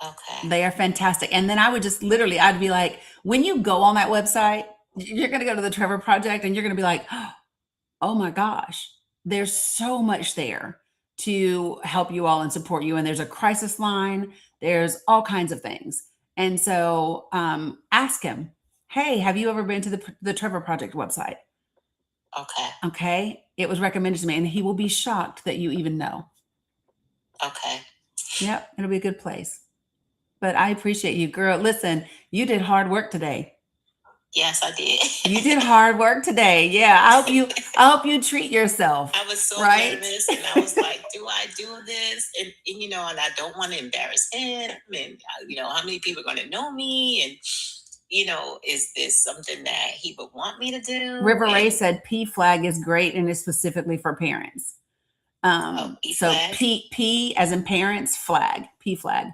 Okay. They are fantastic. And then I would just literally, I'd be like, when you go on that website, you're going to go to the Trevor Project and you're going to be like, oh my gosh, there's so much there to help you all and support you. And there's a crisis line, there's all kinds of things. And so ask him, hey, have you ever been to the Trevor Project website? Okay. Okay. It was recommended to me, and he will be shocked that you even know. Okay. Yep. It'll be a good place. But I appreciate you, girl. Listen, you did hard work today. Yes, I did. You did hard work today. Yeah. I hope you treat yourself. I was so right? nervous, and I was like, do I do this? And you know, and I don't want to embarrass him. And you know, how many people are going to know me? And you know, is this something that he would want me to do? River Ray said P flag is great and is specifically for parents. P So flag? P as in parents, flag, P flag.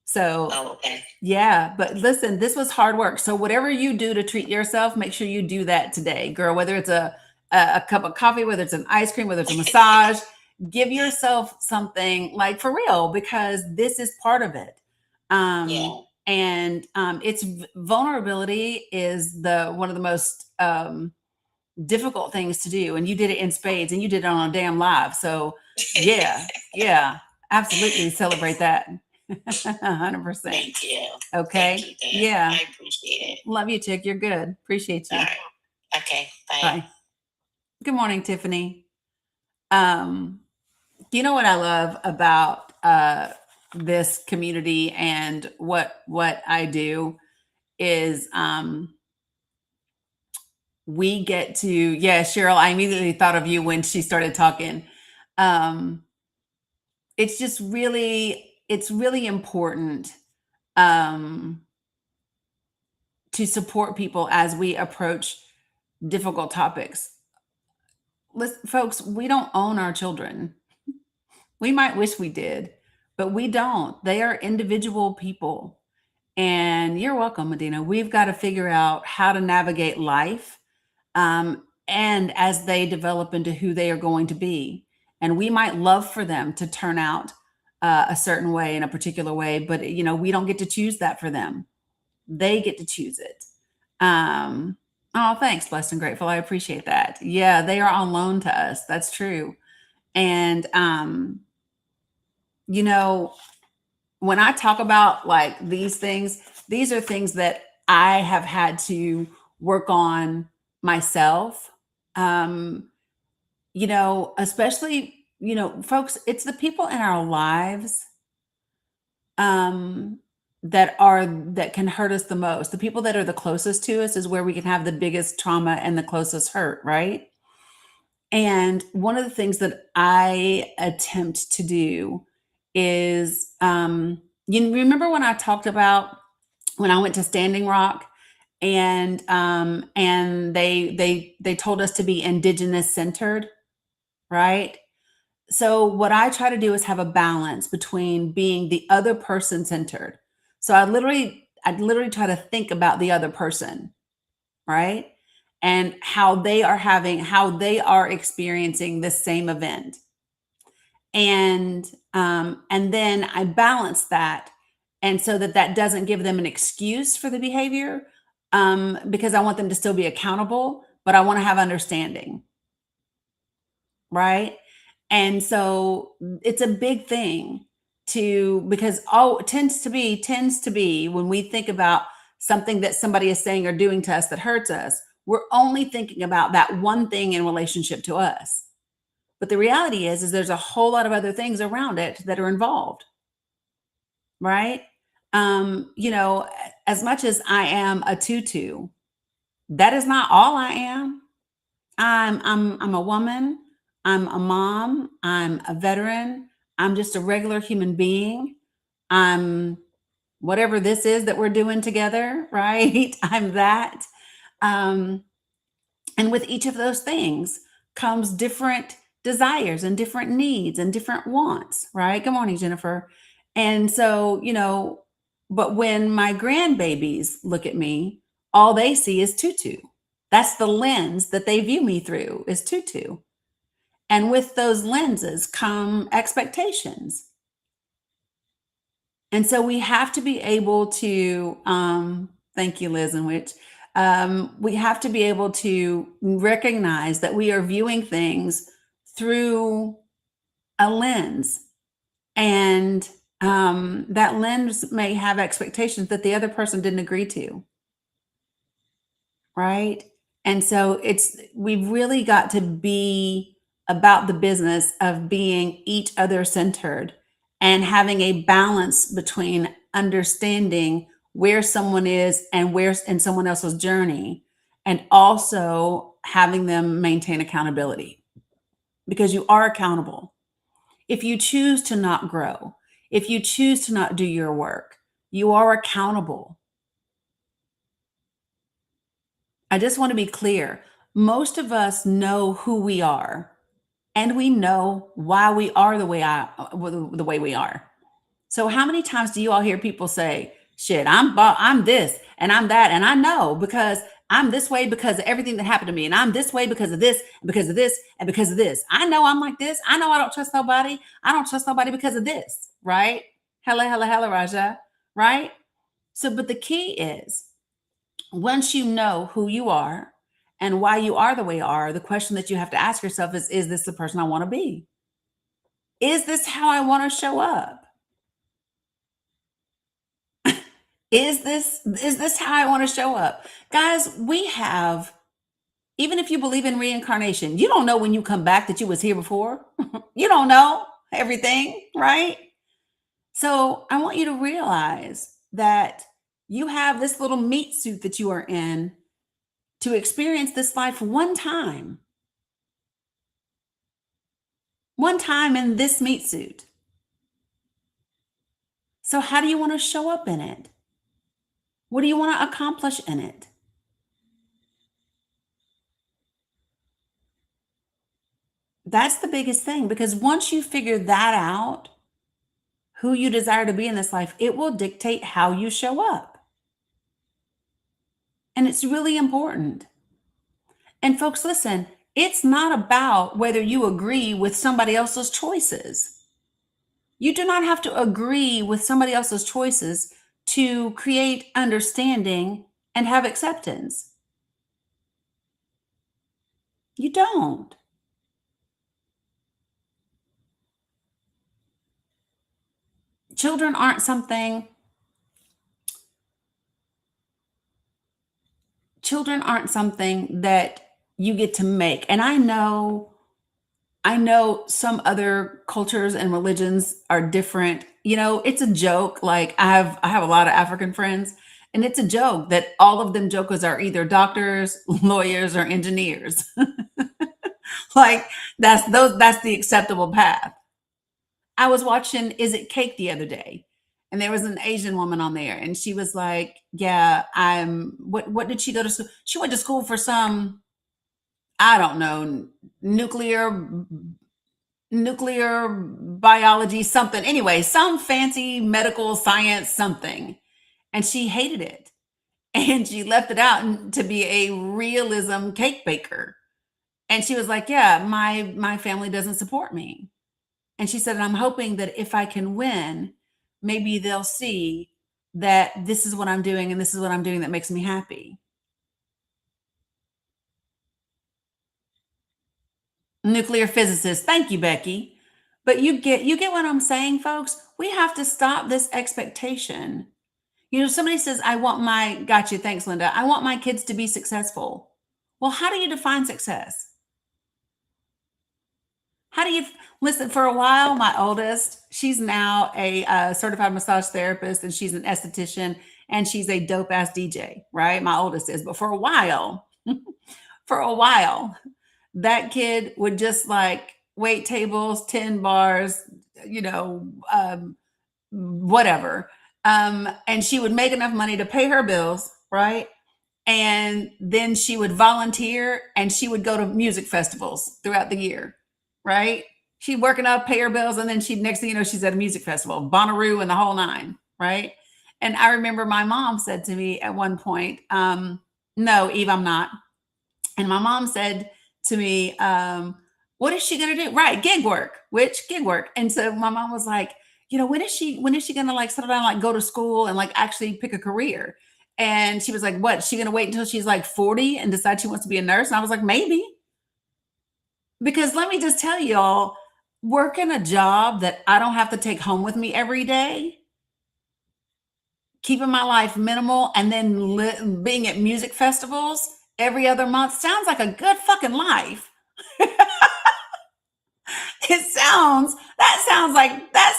So okay. Yeah, but listen, this was hard work. So whatever you do to treat yourself, make sure you do that today, girl. Whether it's a cup of coffee, whether it's an ice cream, whether it's a massage, give yourself something like for real, because this is part of it. Yeah. And it's vulnerability is one of the most difficult things to do, and you did it in spades, and you did it on a damn live. So yeah, absolutely celebrate that. 100%. Thank you. Okay. Thank you, Dan. Yeah. I appreciate it. Love you, chick. You're good. Appreciate you. All right. Okay. Bye. Bye. Good morning, Tiffany. You know what I love about this community and what I do is we get to, yeah, Cheryl, I immediately thought of you when she started talking. It's just it's really important to support people as we approach difficult topics. Listen, folks, we don't own our children. We might wish we did, but we don't. They are individual people. And you're welcome, Medina. We've got to figure out how to navigate life and as they develop into who they are going to be. And we might love for them to turn out a certain way, in a particular way, but we don't get to choose that for them. They get to choose it. Oh, thanks, blessed and grateful. I appreciate that. Yeah, they are on loan to us. That's true. And when I talk about like these things, these are things that I have had to work on myself. Especially, folks, it's the people in our lives that can hurt us the most. The people that are the closest to us is where we can have the biggest trauma and the closest hurt, right? And one of the things that I attempt to do is, you remember when I talked about when I went to Standing Rock and they told us to be indigenous centered, right? So what I try to do is have a balance between being the other person centered. So I'd literally try to think about the other person, right? And how they are experiencing the same event. And then I balance that. And so that doesn't give them an excuse for the behavior, because I want them to still be accountable, but I want to have understanding. Right. And so it's a big thing because tends to be when we think about something that somebody is saying or doing to us that hurts us, we're only thinking about that one thing in relationship to us. But the reality is there's a whole lot of other things around it that are involved. Right. As much as I am a tutu, that is not all I am. I'm a woman. I'm a mom. I'm a veteran. I'm just a regular human being. I'm whatever this is that we're doing together, right? I'm that. And with each of those things comes different desires and different needs and different wants, right? Good morning, Jennifer. And so, but when my grandbabies look at me, all they see is tutu. That's the lens that they view me through, is tutu. And with those lenses come expectations. And so we have to be able to, thank you, Liz and Witch. We have to be able to recognize that we are viewing things through a lens. And that lens may have expectations that the other person didn't agree to. Right. And so we've really got to be about the business of being each other centered and having a balance between understanding where someone is and where's in someone else's journey, and also having them maintain accountability, because you are accountable. If you choose to not grow, if you choose to not do your work, you are accountable. I just want to be clear. Most of us know who we are, and we know why we are the way we are. So how many times do you all hear people say, shit, I'm this and I'm that, and I know because I'm this way because of everything that happened to me, and I'm this way because of this and because of this and because of this. I know I'm like this. I know I don't trust nobody. I don't trust nobody because of this, right? Hella, Raja, right? So, but the key is, once you know who you are and why you are the way you are, the question that you have to ask yourself is this the person I want to be? Is this how I want to show up? Is this how I want to show up? Guys, we have, even if you believe in reincarnation, you don't know when you come back that you was here before. You don't know everything, right? So I want you to realize that you have this little meat suit that you are in to experience this life one time in this meat suit. So how do you want to show up in it? What do you want to accomplish in it? That's the biggest thing, because once you figure that out, who you desire to be in this life, it will dictate how you show up. And it's really important. And folks, listen, it's not about whether you agree with somebody else's choices. You do not have to agree with somebody else's choices to create understanding and have acceptance. You don't. Children aren't something that you get to make. And I know some other cultures and religions are different. It's a joke. Like I have a lot of African friends, and it's a joke that all of them jokers are either doctors, lawyers, or engineers. Like that's the acceptable path. I was watching Is It Cake the other day, and there was an Asian woman on there, and she was like, yeah, what did she go to school? She went to school for some, I don't know, nuclear biology, something. Anyway, some fancy medical science something. And she hated it. And she left it out to be a realism cake baker. And she was like, yeah, my family doesn't support me. And she said, I'm hoping that if I can win, maybe they'll see that this is what I'm doing and this is what I'm doing that makes me happy. Nuclear physicist. Thank you, Becky. But you get what I'm saying, folks? We have to stop this expectation. Somebody says, gotcha, thanks, Linda. I want my kids to be successful. Well, how do you define success? Listen, for a while, my oldest, she's now a certified massage therapist, and she's an esthetician, and she's a dope ass DJ, right? My oldest is. But for a while, that kid would just like wait tables, 10 bars, whatever. And she would make enough money to pay her bills, right? And then she would volunteer, and she would go to music festivals throughout the year, right? she'd working up, pay her bills, and then next thing you know, she's at a music festival, Bonnaroo and the whole nine, right? And I remember my mom said to me at one point, no, Eve, I'm not. And my mom said to me, what is she going to do? Right. Gig work, which gig work. And so my mom was like, when is she going to like settle down, like go to school and like actually pick a career? And she was like, what? She going to wait until she's like 40 and decide she wants to be a nurse? And I was like, maybe. Because let me just tell y'all, working a job that I don't have to take home with me every day, keeping my life minimal, and then being at music festivals every other month sounds like a good fucking life. That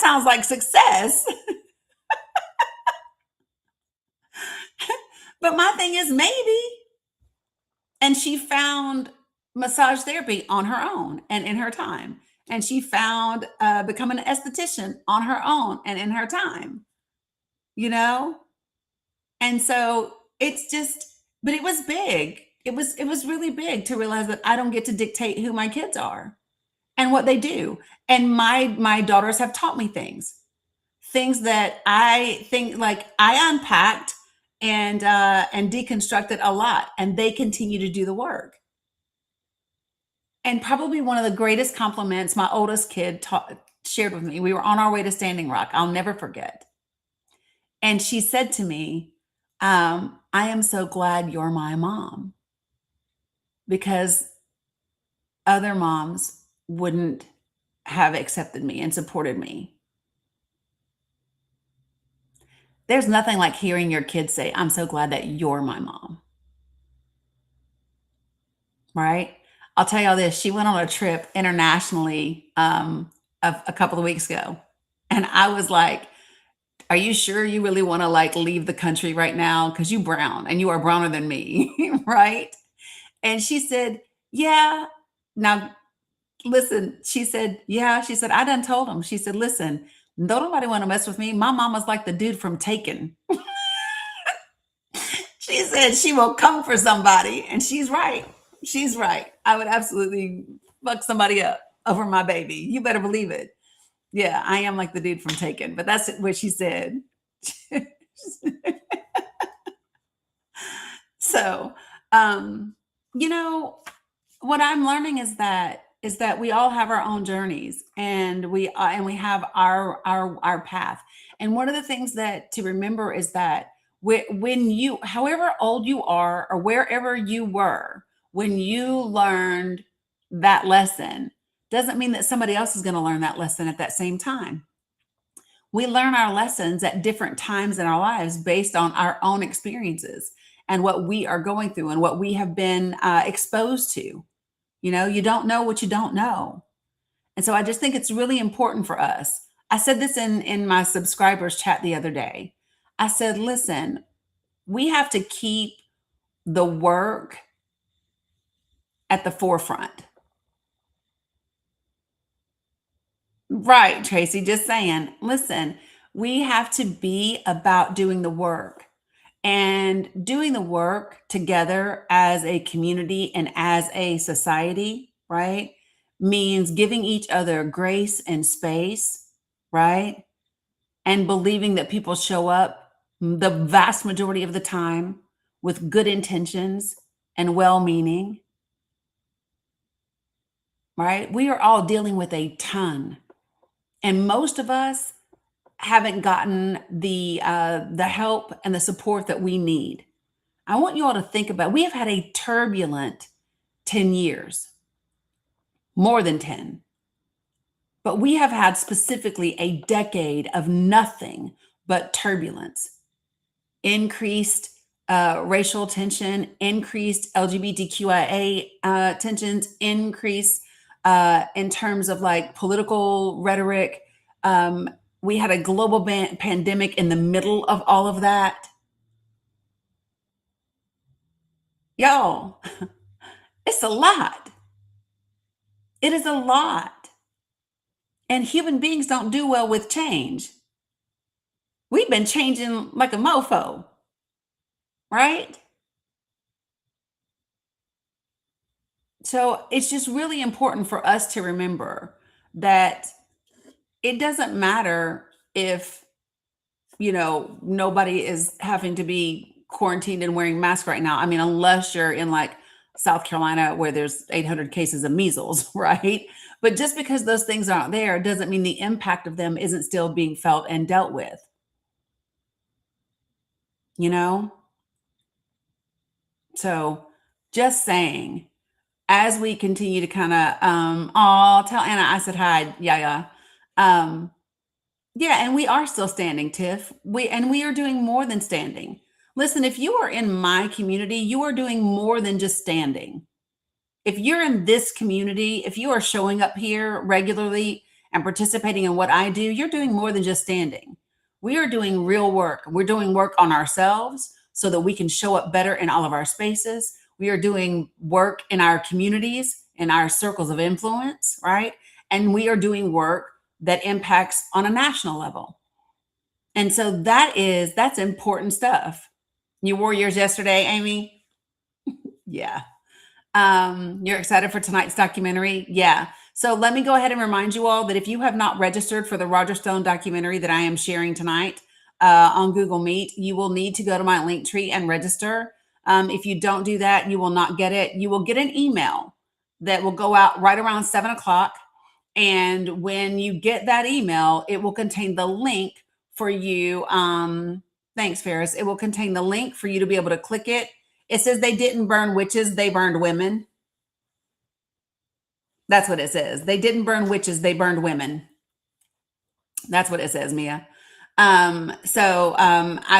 sounds like success. But my thing is maybe. And she found massage therapy on her own and in her time. And she found becoming an esthetician on her own and in her time, And so it's just, but it was big. It was really big to realize that I don't get to dictate who my kids are and what they do. And my daughters have taught me things that I think like I unpacked and deconstructed a lot, and they continue to do the work. And probably one of the greatest compliments my oldest kid shared with me, we were on our way to Standing Rock. I'll never forget. And she said to me, I am so glad you're my mom, because other moms wouldn't have accepted me and supported me. There's nothing like hearing your kids say, I'm so glad that you're my mom. Right? I'll tell y'all this. She went on a trip internationally a couple of weeks ago. And I was like, are you sure you really want to like leave the country right now? Because you brown and you are browner than me. Right? And she said, yeah. Now, listen, she said, yeah. She said, I done told him. She said, listen, don't nobody want to mess with me. My mama's like the dude from Taken. She said she will come for somebody. And she's right. She's right. I would absolutely fuck somebody up over my baby. You better believe it. Yeah, I am like the dude from Taken, but that's what she said. So, what I'm learning is that we all have our own journeys, and we have our path. And one of the things that to remember is that when you, however old you are or wherever you were when you learned that lesson, doesn't mean that somebody else is going to learn that lesson at that same time. We learn our lessons at different times in our lives based on our own experiences and what we are going through and what we have been exposed to. You don't know what you don't know. And so I just think it's really important for us. I said this in my subscribers chat the other day. I said, listen, we have to keep the work at the forefront. Right, Tracy, just saying, listen, we have to be about doing the work, and doing the work together as a community and as a society, right? Means giving each other grace and space, right? And believing that people show up the vast majority of the time with good intentions and well-meaning, right? We are all dealing with a ton. And most of us haven't gotten the help and the support that we need. I want you all to think about, we have had a turbulent 10 years, more than 10. But we have had specifically a decade of nothing but turbulence, increased racial tension, increased LGBTQIA tensions, increase in terms of like political rhetoric. We had a global pandemic in the middle of all of that. Y'all, it's a lot. It is a lot. And human beings don't do well with change. We've been changing like a mofo, right? So it's just really important for us to remember that it doesn't matter if, nobody is having to be quarantined and wearing masks right now. I mean, unless you're in like South Carolina where there's 800 cases of measles, right? But just because those things aren't there doesn't mean the impact of them isn't still being felt and dealt with. So just saying, as we continue to kind of, tell Anna I said hi. Yeah. Yeah, and we are still standing, Tiff. We are doing more than standing. Listen, if you are in my community, you are doing more than just standing. If you're in this community, if you are showing up here regularly and participating in what I do, you're doing more than just standing. We are doing real work. We're doing work on ourselves so that we can show up better in all of our spaces. We are doing work in our communities, in our circles of influence, right? And we are doing work that impacts on a national level. And so that's important stuff. You wore yours yesterday, Amy? Yeah. You're excited for tonight's documentary? Yeah. So let me go ahead and remind you all that if you have not registered for the Roger Stone documentary that I am sharing tonight on Google Meet, you will need to go to my link tree and register. If you don't do that, you will not get it. You will get an email that will go out right around 7:00. And when you get that email, it will contain the link for you. Thanks, Ferris. It will contain the link for you to be able to click it. It says they didn't burn witches, they burned women. That's what it says. They didn't burn witches, they burned women. That's what it says, Mia. I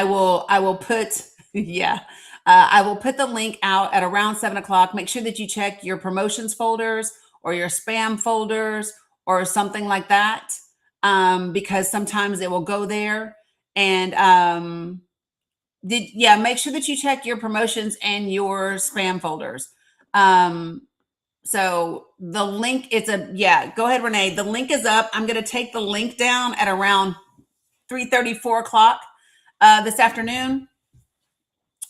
will put, yeah. I will put the link out at around 7:00. Make sure that you check your promotions folders or your spam folders or something like that, because sometimes it will go there. And make sure that you check your promotions and your spam folders. So the link go ahead, Renee. The link is up. I'm going to take the link down at around 3:30, 4:00 this afternoon,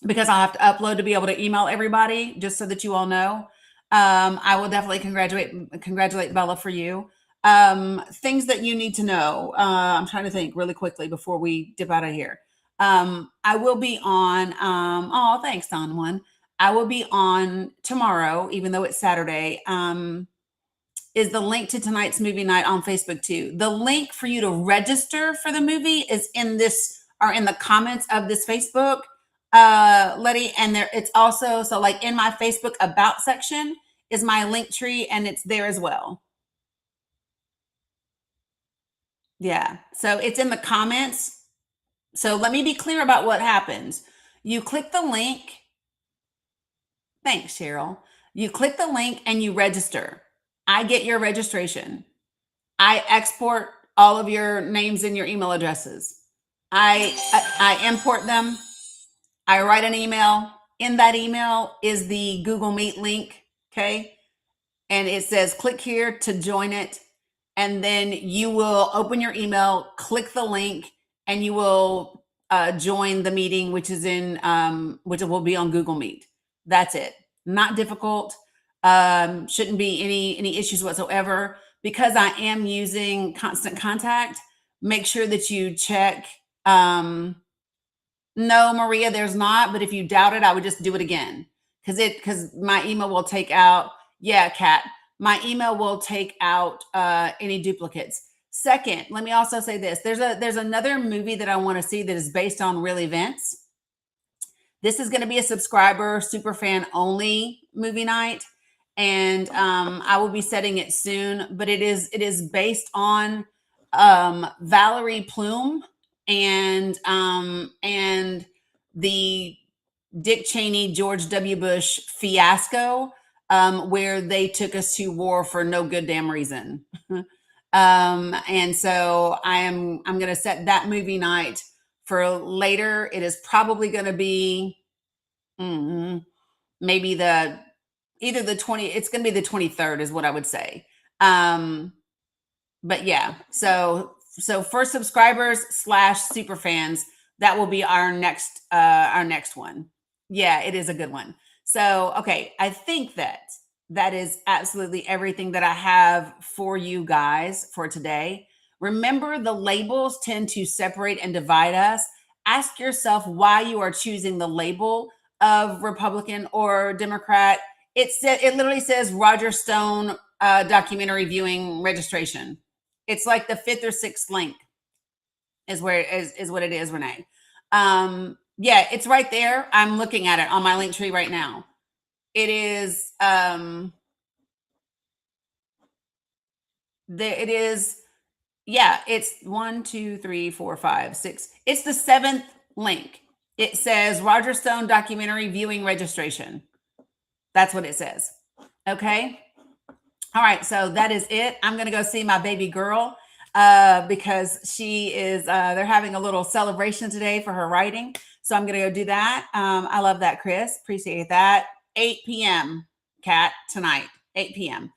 because I'll have to upload to be able to email everybody, just so that you all know. I will definitely congratulate Bella for you. Things that you need to know. I'm trying to think really quickly before we dip out of here. I will be on, thanks, Don One. I will be on tomorrow, even though it's Saturday. Is the link to tonight's movie night on Facebook too. The link for you to register for the movie is in the comments of this Facebook, Letty. And it's also, so like in my Facebook about section is my link tree, and it's there as well. Yeah. So it's in the comments. So let me be clear about what happens. You click the link. Thanks, Cheryl. You click the link and you register. I get your registration. I export all of your names and your email addresses. I import them. I write an email. In that email is the Google Meet link. Okay. And it says, click here to join it. And then you will open your email, click the link, and you will join the meeting, which will be on Google Meet. That's it. Not difficult. Shouldn't be any issues whatsoever. Because I am using Constant Contact, make sure that you check. No, Maria, there's not. But if you doubt it, I would just do it again, because my email will take out. Yeah, Kat, my email will take out any duplicates. Second, let me also say this. There's another movie that I want to see that is based on real events. This is going to be a subscriber, super fan only movie night. And I will be setting it soon, but it is based on Valerie Plume and the Dick Cheney, George W. Bush fiasco, where they took us to war for no good damn reason. And so I'm going to set that movie night for later. It is probably going to be maybe either the 20, it's going to be the 23rd is what I would say. But yeah, so for subscribers / super fans, that will be our next one. Yeah, it is a good one. So, okay. I think that that is absolutely everything that I have for you guys for today. Remember, the labels tend to separate and divide us. Ask yourself why you are choosing the label of Republican or Democrat. It literally says Roger Stone documentary viewing registration. It's like the 5th or 6th link is where is what it is, Renee. Yeah, it's right there. I'm looking at it on my link tree right now. It is it is, yeah, it's 1, 2, 3, 4, 5, 6. It's the 7th link. It says Roger Stone documentary viewing registration. That's what it says. Okay. All right. So that is it. I'm going to go see my baby girl because she is, they're having a little celebration today for her writing. So I'm going to go do that. I love that, Chris. Appreciate that. 8 p.m. Kat, tonight, 8 p.m.